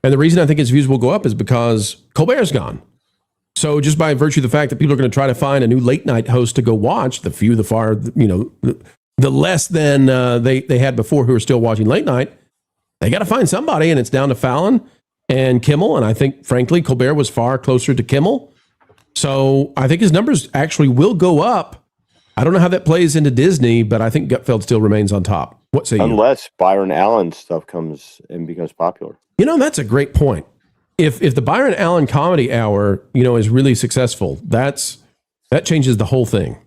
And the reason I think his views will go up is because Colbert's gone. So just by virtue of the fact that people are going to try to find a new late night host to go watch, the few, the far, the less than they had before who are still watching late night, They got to find somebody, and it's down to Fallon and Kimmel. And I think, frankly, Colbert was far closer to Kimmel. So I think his numbers actually will go up. I don't know how that plays into Disney, but I think Gutfeld still remains on top. What say you? Unless Byron Allen stuff comes and becomes popular. You know, that's a great point. If the Byron Allen Comedy Hour, is really successful, that changes the whole thing.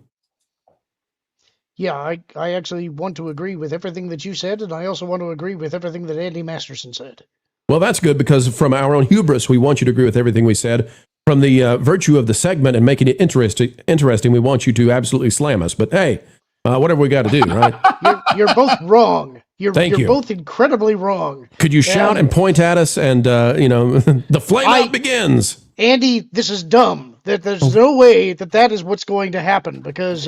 Yeah, I actually want to agree with everything that you said, and I also want to agree with everything that Andy Masterson said. Well, that's good, because from our own hubris, we want you to agree with everything we said. From the virtue of the segment and making it interesting, we want you to absolutely slam us. But hey, whatever we got to do, right? You're both wrong. You're you. both incredibly wrong. Could you shout and point at us and, the flame out begins? Andy, this is dumb. There's no way that is what's going to happen, because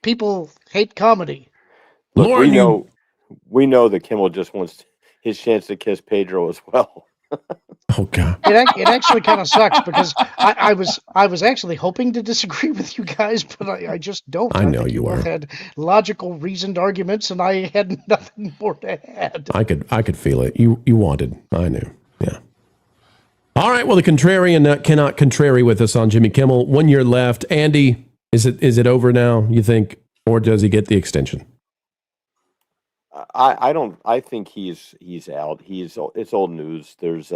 people hate comedy. Look, Lauren, we know that Kimmel just wants his chance to kiss Pedro as well. Oh God! It actually kind of sucks, because I was actually hoping to disagree with you guys, but I just don't. I know think you both were. had logical, reasoned arguments, and I had nothing more to add. I could feel it. You wanted. I knew. Yeah. All right. Well, the contrarian cannot contrary with us on Jimmy Kimmel. 1 year left. Andy, is it over now? You think, or does he get the extension? I don't. I think he's out. It's old news. There's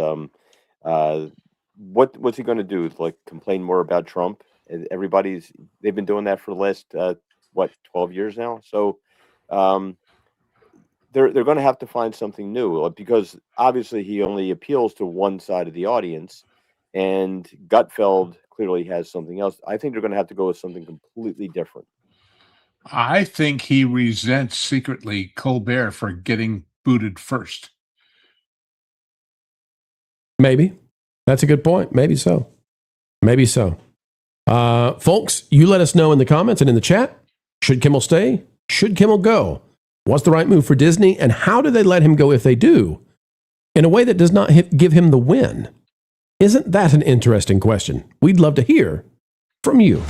what's he going to do? Like complain more about Trump? They've been doing that for the last 12 years now. So they're going to have to find something new, because obviously he only appeals to one side of the audience, and Gutfeld clearly has something else. I think they're going to have to go with something completely different. I think he resents secretly Colbert for getting booted first. Maybe. That's a good point. Maybe so. Maybe so. Folks, you let us know in the comments and in the chat. Should Kimmel stay? Should Kimmel go? What's the right move for Disney? And how do they let him go if they do? In a way that does not give him the win? Isn't that an interesting question? We'd love to hear from you.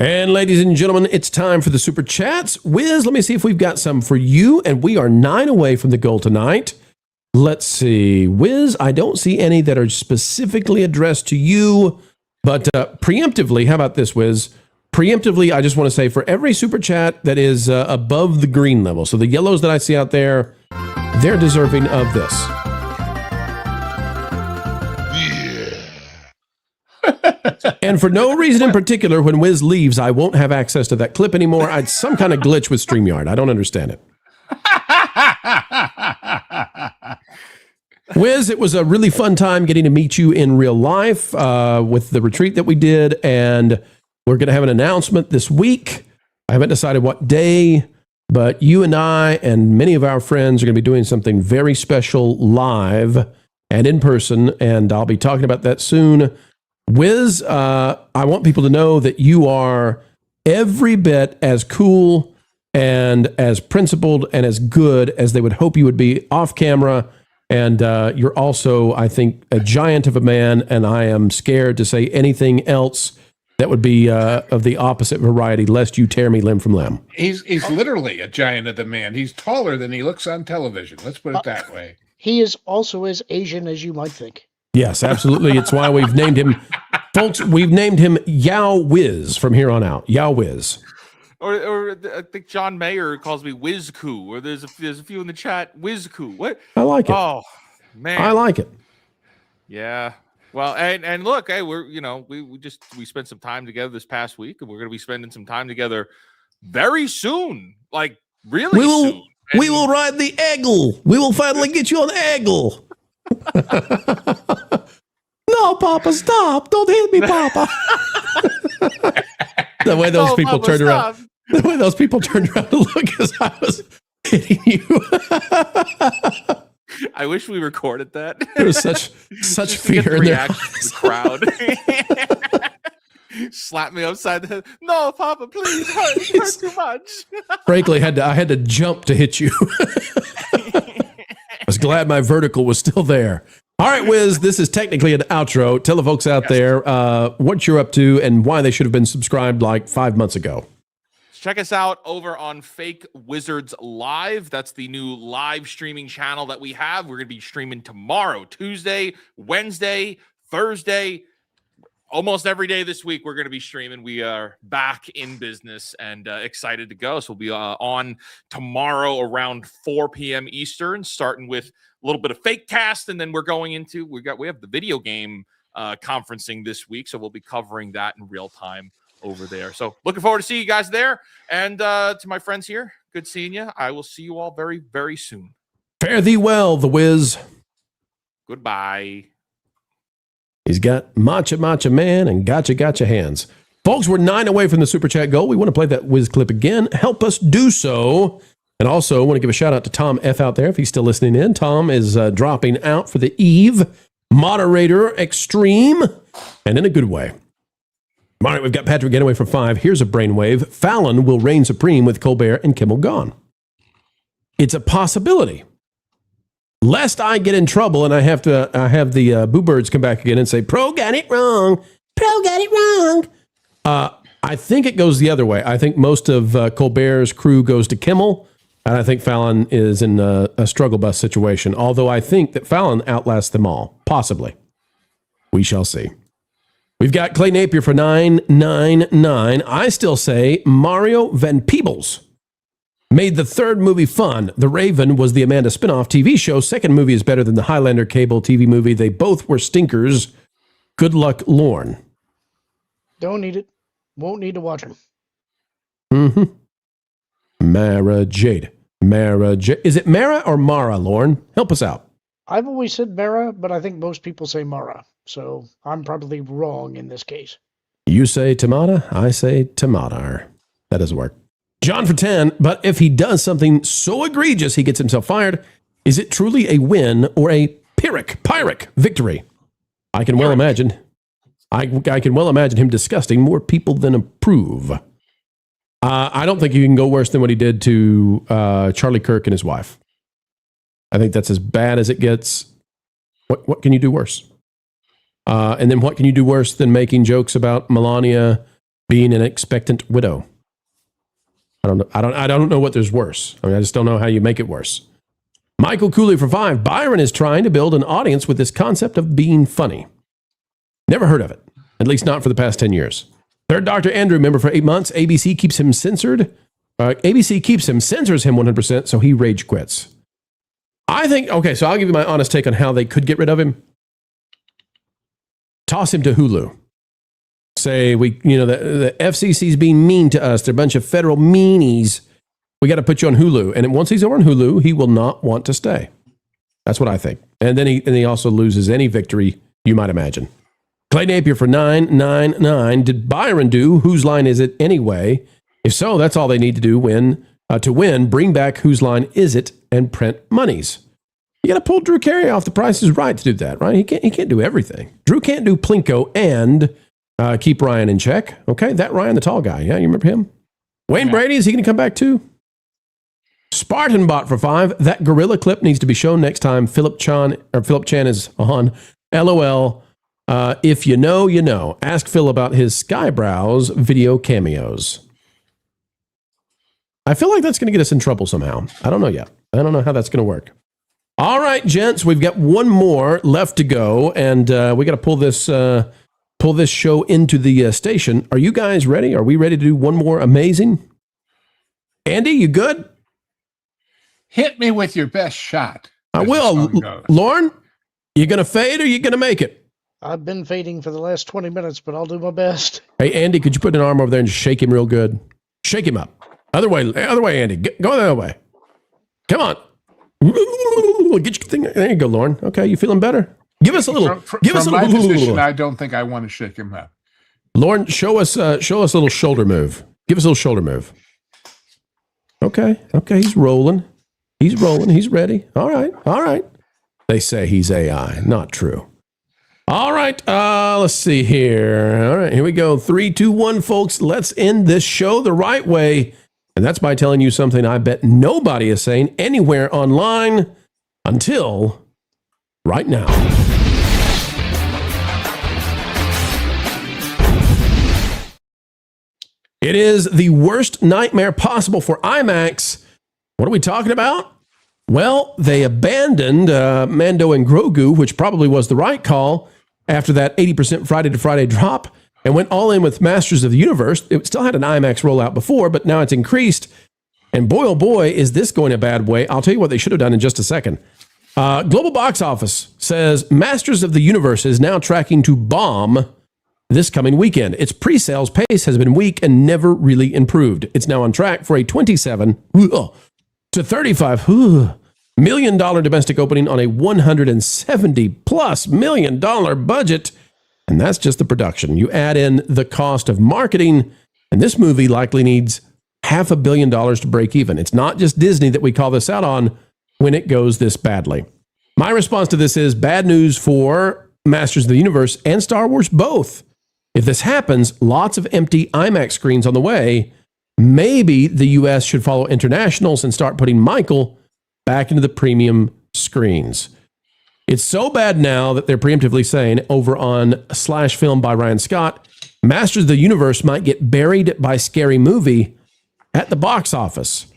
And ladies and gentlemen, it's time for the Super Chats. Wiz, let me see if we've got some for you. And we are 9 away from the goal tonight. Let's see. Wiz, I don't see any that are specifically addressed to you. But preemptively, how about this, Wiz? Preemptively, I just want to say for every Super Chat that is above the green level, so the yellows that I see out there, they're deserving of this. And for no reason in particular, when Wiz leaves, I won't have access to that clip anymore. It's some kind of glitch with StreamYard. I don't understand it. Wiz, it was a really fun time getting to meet you in real life with the retreat that we did. And we're going to have an announcement this week. I haven't decided what day, but you and I and many of our friends are going to be doing something very special live and in person. And I'll be talking about that soon. Wiz, I want people to know that you are every bit as cool and as principled and as good as they would hope you would be off camera. And you're also, I think, a giant of a man, and I am scared to say anything else that would be of the opposite variety, lest you tear me limb from limb. He's literally a giant of the man. He's taller than he looks on television. Let's put it that way. He is also as Asian as you might think. Yes, absolutely. It's why we've named him, folks, we've named him Yao Wiz from here on out. Yao Wiz. Or I think John Mayer calls me Wizcoo, or there's a few in the chat, Wizcoo. What? I like it. Oh, man. I like it. Yeah. Well, and look, hey, we spent some time together this past week, and we're going to be spending some time together very soon, like really soon. We will ride the Eggle. We will finally get you on the Eggle. No, Papa, stop. Don't hit me, Papa. The way those people turned around. The way those people turned around to look as I was hitting you. I wish we recorded that. There was such fear in their eyes. Crowd. Slap me upside the head. No, Papa, please. It hurt too much. Frankly, I had to jump to hit you. I was glad my vertical was still there. All right, Wiz, this is technically an outro. Tell the folks out there what you're up to and why they should have been subscribed like 5 months ago. Check us out over on Fake Wizards Live. That's the new live streaming channel that we have. We're going to be streaming tomorrow, Tuesday, Wednesday, Thursday. Almost every day this week, we're going to be streaming. We are back in business and excited to go. So we'll be on tomorrow around 4 p.m. Eastern, starting with a little bit of fake cast. And then we're going into, we have the video game conferencing this week. So we'll be covering that in real time over there. So looking forward to see you guys there. And to my friends here, good seeing you. I will see you all very, very soon. Fare thee well, the Wiz. Goodbye. He's got Matcha Man and Gotcha Hands. Folks, we're 9 away from the Super Chat goal. We want to play that Wiz clip again. Help us do so. And also want to give a shout out to Tom F. out there if he's still listening in. Tom is dropping out for the Eve Moderator Extreme, and in a good way. All right, we've got Patrick Getaway for 5. Here's a brainwave. Fallon will reign supreme with Colbert and Kimmel gone. It's a possibility. Lest I get in trouble and I have the Boo Birds come back again and say, Pro got it wrong. Pro got it wrong. I think it goes the other way. I think most of Colbert's crew goes to Kimmel, and I think Fallon is in a struggle bus situation, although I think that Fallon outlasts them all. Possibly. We shall see. We've got Clay Napier for 999. I still say Mario Van Peebles made the third movie fun. The Raven was the Amanda spinoff TV show. Second movie is better than the Highlander cable TV movie. They both were stinkers. Good luck, Lorne. Don't need it. Won't need to watch them. Mm-hmm. Mara Jade. Is it Mara or Mara, Lorne? Help us out. I've always said Mara, but I think most people say Mara. So I'm probably wrong in this case. You say Tamada, I say Tamadar. That doesn't work. John for 10, but if he does something so egregious he gets himself fired, is it truly a win or a Pyrrhic victory? I can well imagine. I can well imagine him disgusting more people than approve. I don't think you can go worse than what he did to Charlie Kirk and his wife. I think that's as bad as it gets. What can you do worse? And then what can you do worse than making jokes about Melania being an expectant widow? I don't know what there's worse. I mean, I just don't know how you make it worse. Michael Cooley for 5. Byron is trying to build an audience with this concept of being funny. Never heard of it. At least not for the past 10 years. Third Dr. Andrew, member for 8 months. ABC keeps him censored. ABC keeps him, censors him 100%, so he rage quits. I think, okay, so I'll give you my honest take on how they could get rid of him. Toss him to Hulu. Say, the FCC's being mean to us. They're a bunch of federal meanies. We got to put you on Hulu. And once he's over on Hulu, he will not want to stay. That's what I think. And then he also loses any victory you might imagine. Clay Napier for 999. Did Byron do Whose Line Is It Anyway? If so, that's all they need to do to win. Bring back Whose Line Is It and print monies. You got to pull Drew Carey off The Price is Right to do that, right? He can't do everything. Drew can't do Plinko and keep Ryan in check. Okay, that Ryan, the tall guy. Yeah, you remember him? Wayne Brady, is he going to come back too? Spartan Bot for 5. That gorilla clip needs to be shown next time Philip Chan is on. LOL. If you know, you know. Ask Phil about his Skybrows video cameos. I feel like that's going to get us in trouble somehow. I don't know yet. I don't know how that's going to work. All right, gents, we've got one more left to go, and we got to pull this show into the station. Are you guys ready? Are we ready to do one more amazing? Andy, you good? Hit me with your best shot. I will. Lauren, you going to fade or you going to make it? I've been fading for the last 20 minutes, but I'll do my best. Hey, Andy, could you put an arm over there and just shake him real good? Shake him up. Other way, Andy. Go the other way. Come on. Get your thing. There you go, Lauren. Okay, you feeling better? Give us a little. From my position, I don't think I want to shake him up. Lauren, show us a little shoulder move. Give us a little shoulder move. Okay, he's rolling. He's ready. All right. They say he's AI. Not true. All right, let's see here. All right, here we go. 3, 2, 1, folks. Let's end this show the right way. And that's by telling you something I bet nobody is saying anywhere online until right now. It is the worst nightmare possible for IMAX. What are we talking about? Well, they abandoned Mando and Grogu, which probably was the right call after that 80% Friday to Friday drop, and went all in with Masters of the Universe. It still had an IMAX rollout before, but now it's increased. And boy, oh boy, is this going a bad way. I'll tell you what they should have done in just a second. Global Box Office says Masters of the Universe is now tracking to bomb this coming weekend. Its pre-sales pace has been weak and never really improved. It's now on track for a $27 to $35 million domestic opening on a $170+ million budget. And that's just the production. You add in the cost of marketing, and this movie likely needs $500 million to break even. It's not just Disney that we call this out on when it goes this badly. My response to this is bad news for Masters of the Universe and Star Wars both. If this happens, lots of empty IMAX screens on the way. Maybe the US should follow internationals and start putting Michael back into the premium screens. It's so bad now that they're preemptively saying over on Slash Film by Ryan Scott, Masters of the Universe might get buried by Scary Movie at the box office.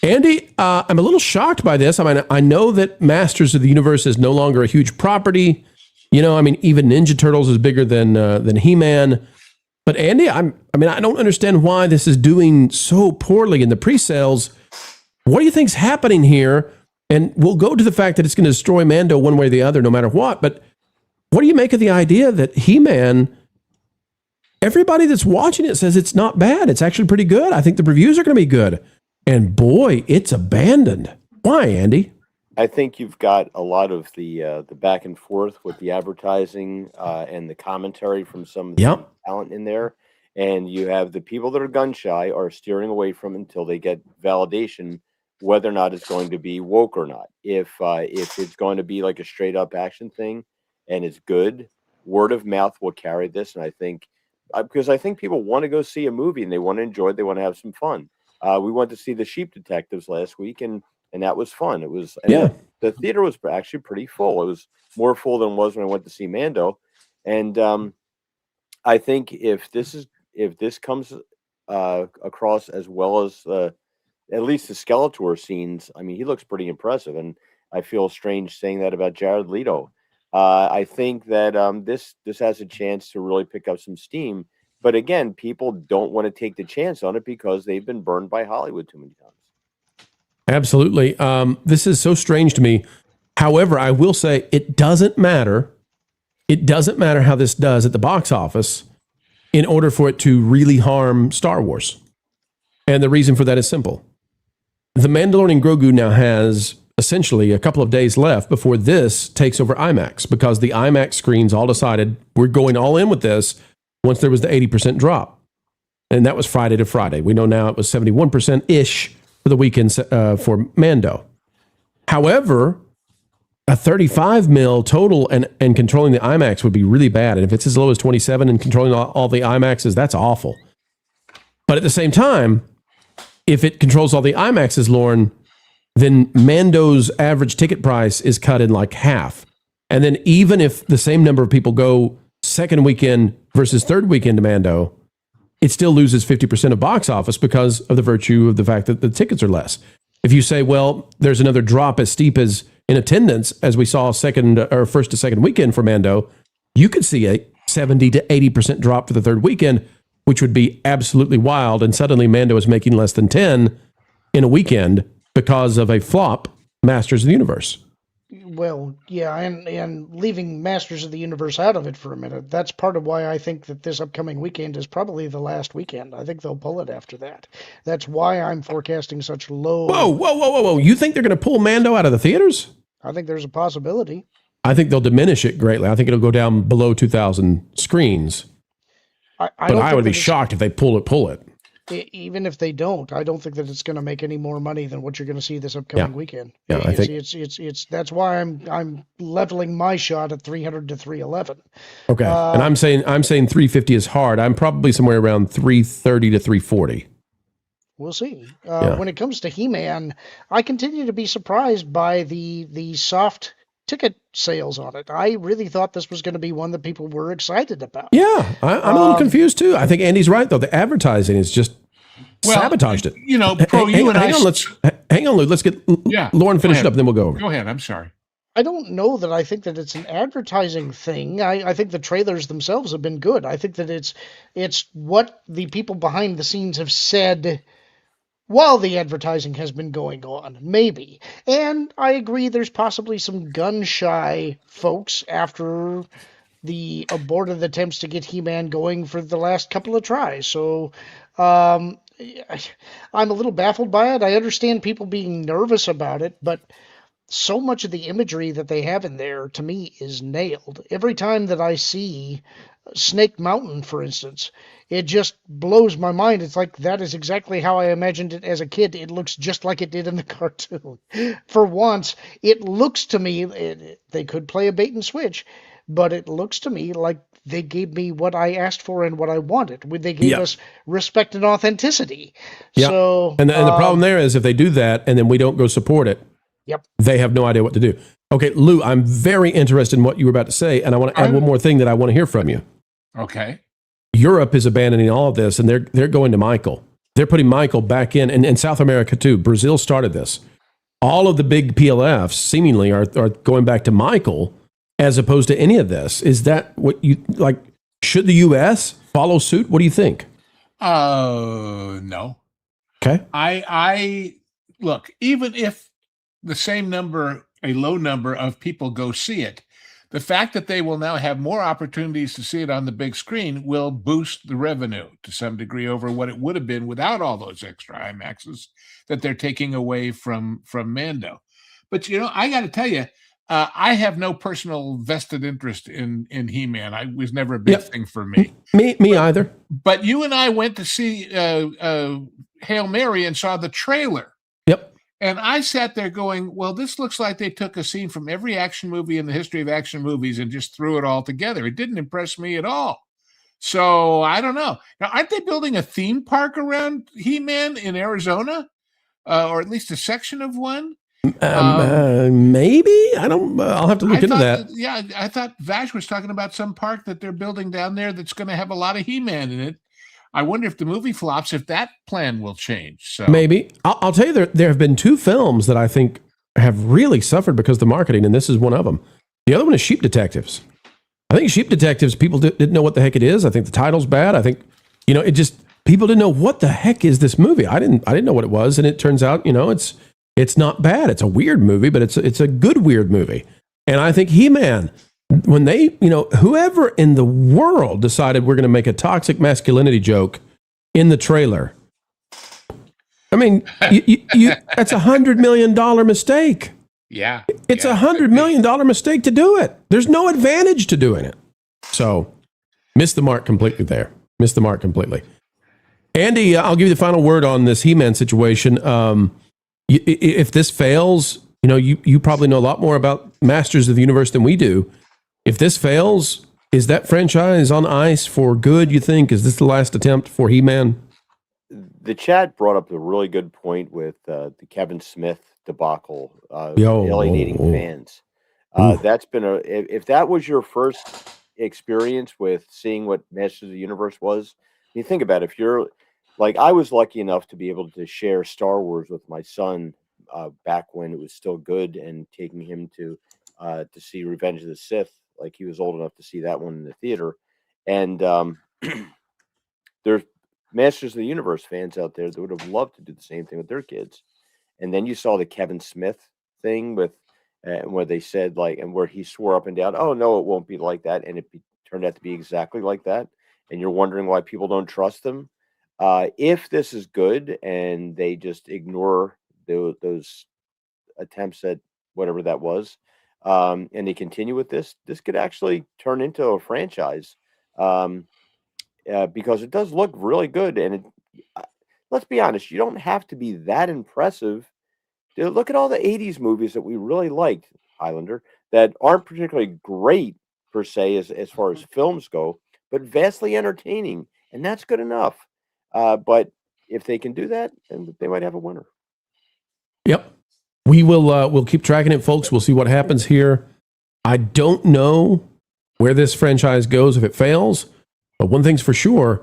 Andy, I'm a little shocked by this. I mean, I know that Masters of the Universe is no longer a huge property. You know, I mean, even Ninja Turtles is bigger than He-Man. But Andy, I don't understand why this is doing so poorly in the pre-sales. What do you think's happening here? And we'll go to the fact that it's going to destroy Mando one way or the other, no matter what. But what do you make of the idea that He-Man, everybody that's watching it says it's not bad. It's actually pretty good. I think the reviews are going to be good. And boy, it's abandoned. Why, Andy? I think you've got a lot of the back and forth with the advertising and the commentary from some of the talent in there. And you have the people that are gun shy are steering away from it until they get validation whether or not it's going to be woke or not. If it's going to be like a straight up action thing and it's good, word of mouth will carry this. And I think because I think people want to go see a movie and they want to enjoy it, they want to have some fun. We went to see The Sheep Detectives last week, and that was fun. It was the theater was actually pretty full. It was more full than it was when I went to see Mando. And I think if this comes across as well as at least the Skeletor scenes, I mean, he looks pretty impressive, and I feel strange saying that about Jared Leto. I think that this has a chance to really pick up some steam. But again, people don't want to take the chance on it because they've been burned by Hollywood too many times. Absolutely. This is so strange to me. However, I will say it doesn't matter. It doesn't matter how this does at the box office in order for it to really harm Star Wars. And the reason for that is simple. The Mandalorian Grogu now has essentially a couple of days left before this takes over IMAX, because the IMAX screens all decided we're going all in with this once there was the 80% drop. And that was Friday to Friday. We know now it was 71%-ish for the weekend for Mando. However, a 35 mil total and controlling the IMAX would be really bad. And if it's as low as 27 and controlling all the IMAXs, that's awful. But at the same time, if it controls all the IMAXs, Lauren, then Mando's average ticket price is cut in like half. And then even if the same number of people go second weekend versus third weekend to Mando, it still loses 50% of box office because of the virtue of the fact that the tickets are less. If you say, well, there's another drop as steep as in attendance, as we saw first to second weekend for Mando, you could see a 70 to 80% drop for the third weekend, which would be absolutely wild. And suddenly Mando is making less than 10 in a weekend because of a flop Masters of the Universe. Well, yeah, and leaving Masters of the Universe out of it for a minute, that's part of why I think that this upcoming weekend is probably the last weekend. I think they'll pull it after that. That's why I'm forecasting such low... Whoa. You think they're going to pull Mando out of the theaters? I think there's a possibility. I think they'll diminish it greatly. I think it'll go down below 2,000 screens. I would be shocked if they pull it. Even if they don't, I don't think that it's going to make any more money than what you're going to see this upcoming weekend. Yeah, I think it's that's why I'm leveling my shot at 300 to 311. Okay, and I'm saying 350 is hard. I'm probably somewhere around 330 to 340. We'll see. When it comes to He-Man, I continue to be surprised by the soft ticket sales on it. I really thought this was going to be one that people were excited about. Yeah, I'm a little confused too. I think Andy's right though. The advertising is just sabotaged it. You know, Pro, you and I. Hang on, Lou. Let's get Lauren finish it up, and then we'll go over. Go ahead. I'm sorry. I don't know that I think that it's an advertising thing. I think the trailers themselves have been good. I think that it's what the people behind the scenes have said while the advertising has been going on, maybe. And I agree there's possibly some gun-shy folks after the aborted attempts to get He-Man going for the last couple of tries. So I'm a little baffled by it. I understand people being nervous about it, but so much of the imagery that they have in there, to me, is nailed. Every time that I see Snake Mountain, for instance, it just blows my mind. It's like that is exactly how I imagined it as a kid. It looks just like it did in the cartoon. For once, it looks to me, they could play a bait and switch, but it looks to me like they gave me what I asked for and what I wanted. They gave us respect and authenticity. Yeah. So, and the problem there is if they do that and then we don't go support it, they have no idea what to do. Okay, Lou, I'm very interested in what you were about to say, and I want to add one more thing that I want to hear from you. Okay. Europe is abandoning all of this, and they're going to Michael. They're putting Michael back in, and South America too. Brazil started this. All of the big PLFs seemingly are going back to Michael as opposed to any of this. Is that what you like? Should the U.S. follow suit? What do you think? No. Okay. I look, even if the same number, a low number of people go see it, the fact that they will now have more opportunities to see it on the big screen will boost the revenue to some degree over what it would have been without all those extra IMAXs that they're taking away from Mando. But, you know, I got to tell you, I have no personal vested interest in He-Man. I was never a big thing for me. Me either. But you and I went to see Hail Mary and saw the trailer. Yep. And I sat there going, well, this looks like they took a scene from every action movie in the history of action movies and just threw it all together. It didn't impress me at all. So I don't know. Now, aren't they building a theme park around He-Man in Arizona? Or at least a section of one? Maybe? I don't, I'll have to look into that. Yeah, I thought Vash was talking about some park that they're building down there that's going to have a lot of He-Man in it. I wonder if the movie flops, if that plan will change. So maybe. I'll tell you, there have been two films that I think have really suffered because of the marketing, and this is one of them. The other one is Sheep Detectives. I think Sheep Detectives, people didn't know what the heck it is. I think the title's bad. I think, you know, it just, people didn't know what the heck is this movie. I didn't know what it was, and it turns out, you know, it's not bad. It's a weird movie, but it's a good weird movie. And I think He-Man, when they, you know, whoever in the world decided we're going to make a toxic masculinity joke in the trailer, I mean, that's $100 million mistake. Yeah. It's $100 million mistake to do it. There's no advantage to doing it. So, missed the mark completely there. Missed the mark completely. Andy, I'll give you the final word on this He-Man situation. If this fails, you know, you probably know a lot more about Masters of the Universe than we do. If this fails, is that franchise on ice for good, you think? Is this the last attempt for He-Man? The chat brought up a really good point with the Kevin Smith debacle, alienating fans. That's been if that was your first experience with seeing what Masters of the Universe was, you think about it, if you're like, I was lucky enough to be able to share Star Wars with my son back when it was still good, and taking him to see Revenge of the Sith. Like, he was old enough to see that one in the theater. And there's Masters of the Universe fans out there that would have loved to do the same thing with their kids. And then you saw the Kevin Smith thing with where they said, like, and where he swore up and down, oh, no, it won't be like that. And it turned out to be exactly like that. And you're wondering why people don't trust them. If this is good and they just ignore those attempts at whatever that was, and they continue with this could actually turn into a franchise, because it does look really good. And let's be honest, you don't have to be that impressive. Look at all the 80s movies that we really liked, Highlander, that aren't particularly great per se as far as films go, but vastly entertaining, and that's good enough. But if they can do that, then they might have a winner. Yep. We will we'll keep tracking it, folks. We'll see what happens here. I don't know where this franchise goes if it fails, but one thing's for sure,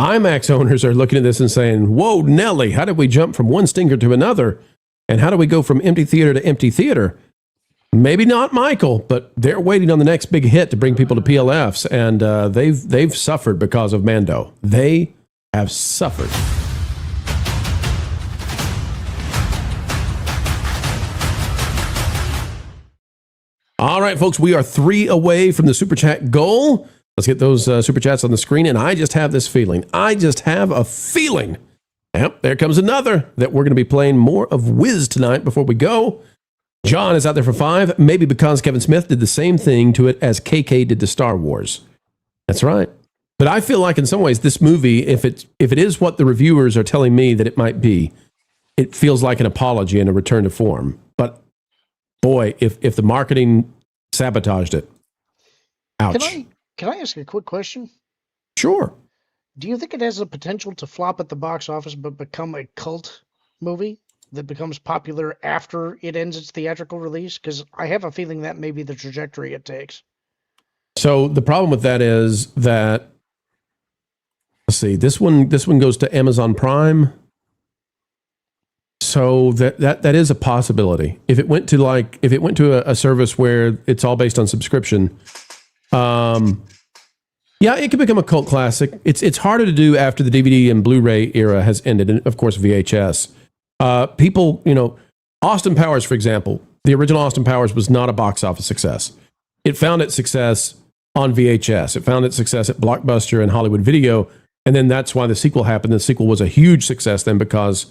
IMAX owners are looking at this and saying, whoa, Nelly, how did we jump from one stinker to another? And how do we go from empty theater to empty theater? Maybe not Michael, but they're waiting on the next big hit to bring people to PLFs, and they've suffered because of Mando. They have suffered. All right, folks, we are 3 away from the Super Chat goal. Let's get those Super Chats on the screen, and I just have this feeling. I just have a feeling. Yep, there comes another that we're going to be playing more of Wiz tonight before we go. John is out there for 5, maybe because Kevin Smith did the same thing to it as KK did to Star Wars. That's right. But I feel like in some ways this movie, if it is what the reviewers are telling me that it might be, it feels like an apology and a return to form. But boy, if the marketing sabotaged it, ouch. Can I ask a quick question? Sure. Do you think it has the potential to flop at the box office but become a cult movie that becomes popular after it ends its theatrical release? Because I have a feeling that may be the trajectory it takes. So the problem with that is that, let's see, this one goes to Amazon Prime. So that is a possibility. If it went to a service where it's all based on subscription, yeah, it could become a cult classic. It's harder to do after the DVD and Blu-ray era has ended, and of course VHS. People, Austin Powers, for example, the original Austin Powers was not a box office success. It found its success on VHS. It found its success at Blockbuster and Hollywood Video, and then that's why the sequel happened. The sequel was a huge success then because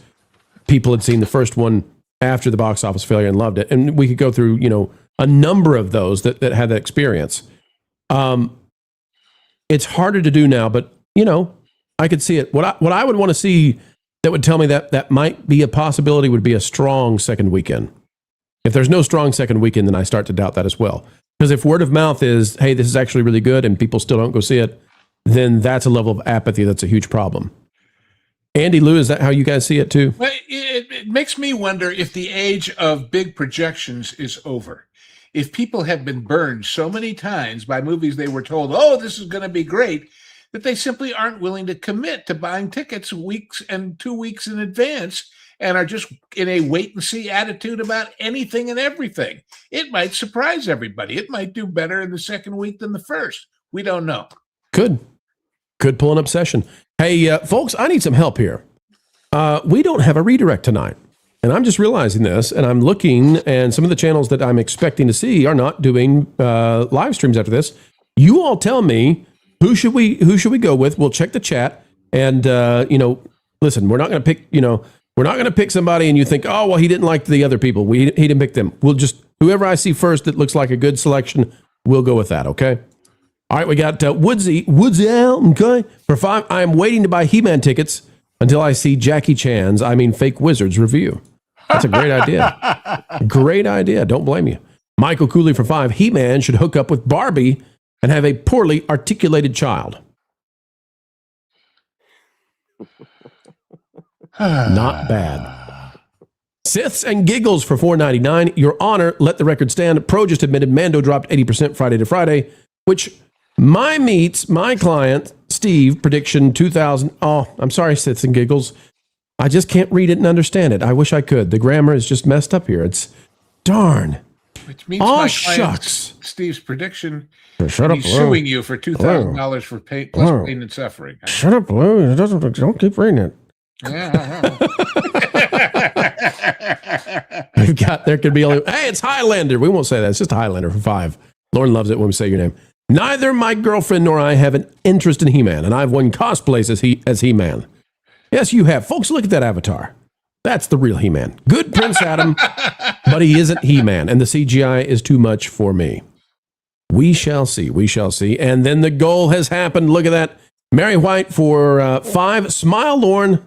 people had seen the first one after the box office failure and loved it. And we could go through, a number of those that had that experience. It's harder to do now, but I could see it. What I would want to see that would tell me that might be a possibility would be a strong second weekend. If there's no strong second weekend, then I start to doubt that as well. Because if word of mouth is, hey, this is actually really good, and people still don't go see it, then that's a level of apathy that's a huge problem. Andy, Lou, is that how you guys see it too? Well, it makes me wonder if the age of big projections is over. If people have been burned so many times by movies they were told, oh, this is going to be great, that they simply aren't willing to commit to buying tickets weeks and 2 weeks in advance and are just in a wait-and-see attitude about anything and everything. It might surprise everybody. It might do better in the second week than the first. We don't know. Could pull an obsession. Hey, folks, I need some help here. We don't have a redirect tonight. And I'm just realizing this, and I'm looking, and some of the channels that I'm expecting to see are not doing live streams after this. You all tell me, who should we go with? We'll check the chat, and listen, we're not going to pick, we're not going to pick somebody and you think, oh, well, he didn't like the other people. He didn't pick them. We'll just, whoever I see first that looks like a good selection, we'll go with that, okay? All right, we got Woodsy out, okay? For 5, I am waiting to buy He-Man tickets until I see Jackie Chan's, Fake Wizards review. That's a great idea. Great idea. Don't blame you. Michael Cooley for 5. He-Man should hook up with Barbie and have a poorly articulated child. Not bad. Siths and Giggles for $4.99. Your Honor, let the record stand. Pro just admitted Mando dropped 80% Friday to Friday, which my client, Steve, prediction 2000. Oh, I'm sorry, Siths and Giggles. I just can't read it and understand it. I wish I could. The grammar is just messed up here. It's darn. Which means my shucks. Steve's prediction. Shut up, he's Lou. suing you for $2,000 for pain, plus pain and suffering. Shut up, Lou. Don't keep reading it. There could be only. Hey, it's Highlander. We won't say that. It's just Highlander for 5. Lauren loves it when we say your name. Neither my girlfriend nor I have an interest in He-Man, and I've won cosplays as He-Man. Yes, you have. Folks, look at that avatar. That's the real He-Man. Good Prince Adam, but he isn't He-Man, and the CGI is too much for me. We shall see. We shall see. And then the goal has happened. Look at that. Mary White for 5. Smile, Lauren.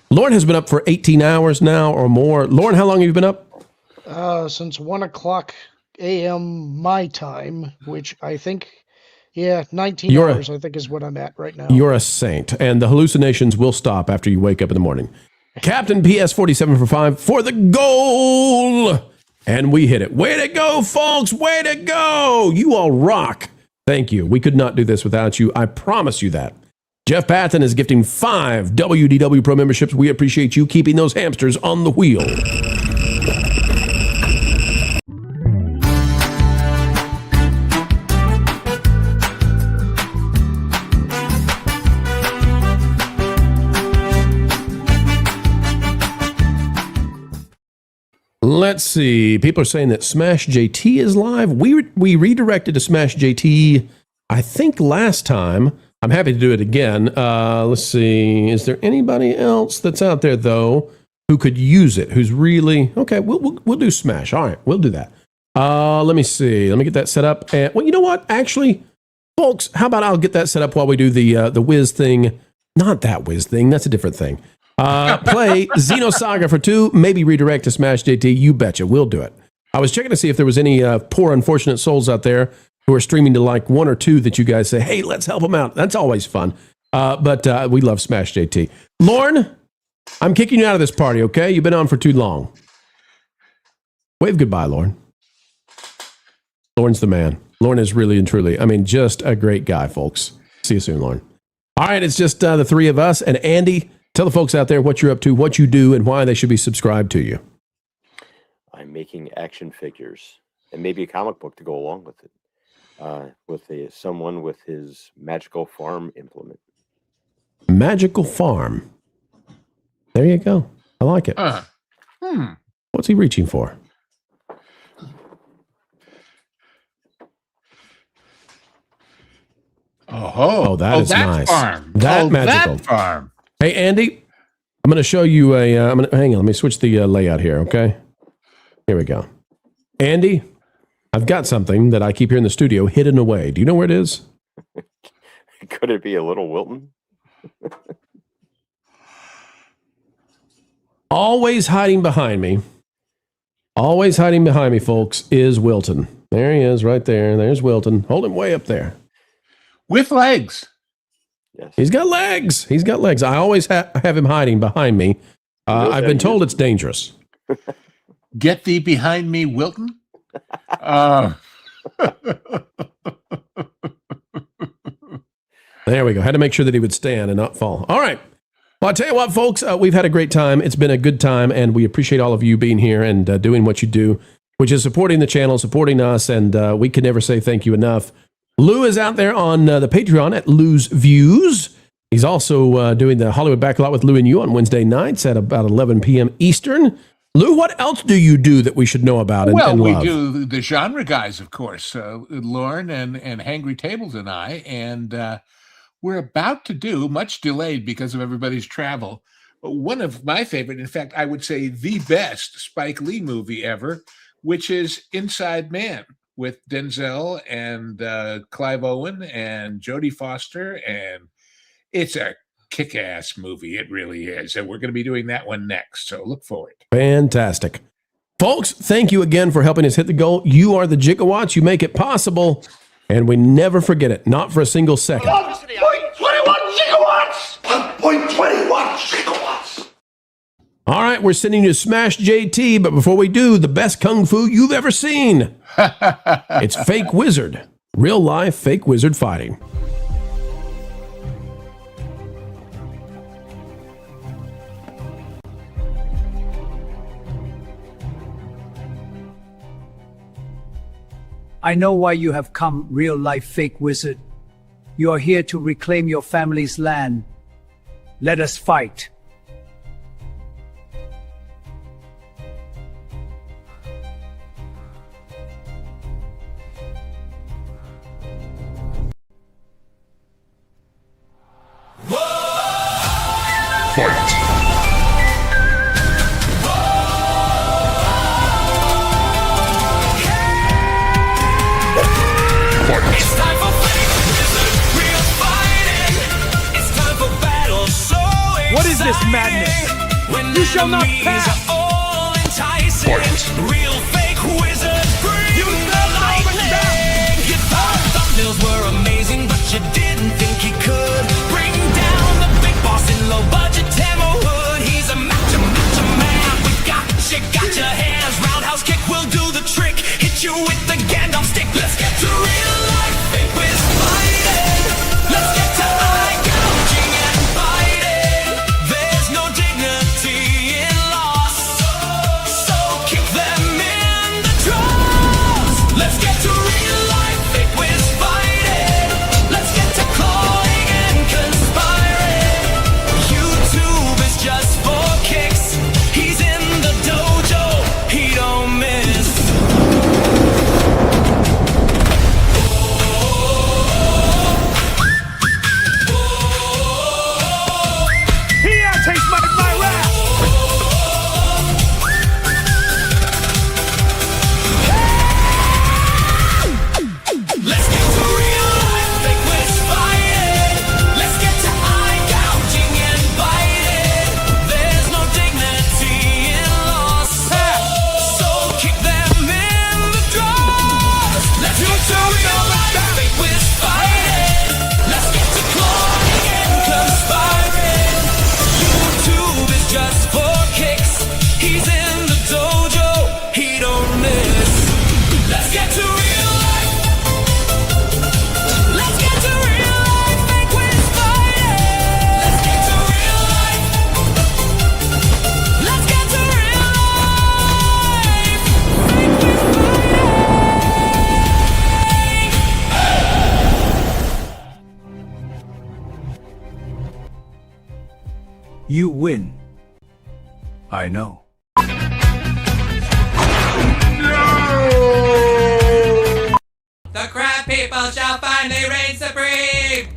Lauren has been up for 18 hours now or more. Lauren, how long have you been up? Since 1:00 a.m. my time, which I think, 19 hours, I think is what I'm at right now. You're a saint, and the hallucinations will stop after you wake up in the morning. Captain PS47 for 5 for the goal. And we hit it. Way to go, folks. Way to go. You all rock. Thank you. We could not do this without you. I promise you that. Jeff Patton is gifting 5 WDW Pro memberships. We appreciate you keeping those hamsters on the wheel. Let's see. People are saying that Smash JT is live. We redirected to Smash JT, I think, last time. I'm happy to do it again. Let's see. Is there anybody else that's out there, though, who could use it, who's really... Okay, we'll do Smash. All right, we'll do that. Let me see. Let me get that set up. And, well, you know what? Actually, folks, how about I'll get that set up while we do the Wiz thing. Not that Wiz thing. That's a different thing. Play Xenosaga for 2, maybe redirect to Smash JT. You betcha. We'll do it. I was checking to see if there was any poor, unfortunate souls out there who are streaming to like 1 or 2 that you guys say, hey, let's help them out. That's always fun. But we love Smash JT. Lauren, I'm kicking you out of this party, okay? You've been on for too long. Wave goodbye, Lauren. Lauren's the man. Lauren is really and truly, I mean, just a great guy, folks. See you soon, Lauren. All right, it's just the 3 of us. And Andy, tell the folks out there what you're up to, what you do, and why they should be subscribed to you. I'm making action figures and maybe a comic book to go along with it. With someone with his magical farm implement. Magical farm. There you go. I like it. What's he reaching for? Oh, that is nice. Farm. That magical that farm. Hey, Andy, I'm going to show you a. Hang on. Let me switch the layout here. Okay. Here we go. Andy, I've got something that I keep here in the studio hidden away. Do you know where it is? Could it be a little Wilton? Always hiding behind me. Always hiding behind me, folks, is Wilton. There he is right there. There's Wilton. Hold him way up there. With legs. Yes. He's got legs. He's got legs. I always have him hiding behind me. I've been told it's dangerous. Get thee behind me, Wilton. There we go. Had to make sure that he would stand and not fall. All right. Well, I'll tell you what, folks, we've had a great time. It's been a good time, and we appreciate all of you being here and doing what you do, which is supporting the channel, supporting us, and we can never say thank you enough. Lou is out there on the Patreon at Lou's Views. He's also doing the Hollywood Backlot with Lou and you on Wednesday nights at about 11 p.m. Eastern. Lou, what else do you do that we should know about and love? We do the genre guys, of course, Lauren and Hangry Tables and I, and we're about to do, much delayed because of everybody's travel, one of my favorite, in fact, I would say the best Spike Lee movie ever, which is Inside Man with Denzel and Clive Owen and Jodie Foster, and it's a kick-ass movie. It really is. And we're going to be doing that one next, so look for it. Fantastic. Folks, thank you again for helping us hit the goal. You are the gigawatts. You make it possible, and we never forget it, not for a single second. 1.21 gigawatts! 1.21 gigawatts! All right, we're sending you to Smash JT, but before we do, the best kung fu you've ever seen. It's Fake Wizard. Real life fake wizard fighting. I know why you have come, real-life fake wizard. You are here to reclaim your family's land. Let us fight. It's time for fake wizard, real fighting. It's time for battle so What is this madness? When You shall not enemies pass. are all enticing. Real fake wizard, bring the lightning. You thought thumbnails were amazing, but you didn't think you could bring down the big boss in low budget Tammo Hood. He's a macho man. We got your hands. Roundhouse kick will do You win. I know. The crab people shall finally reign supreme.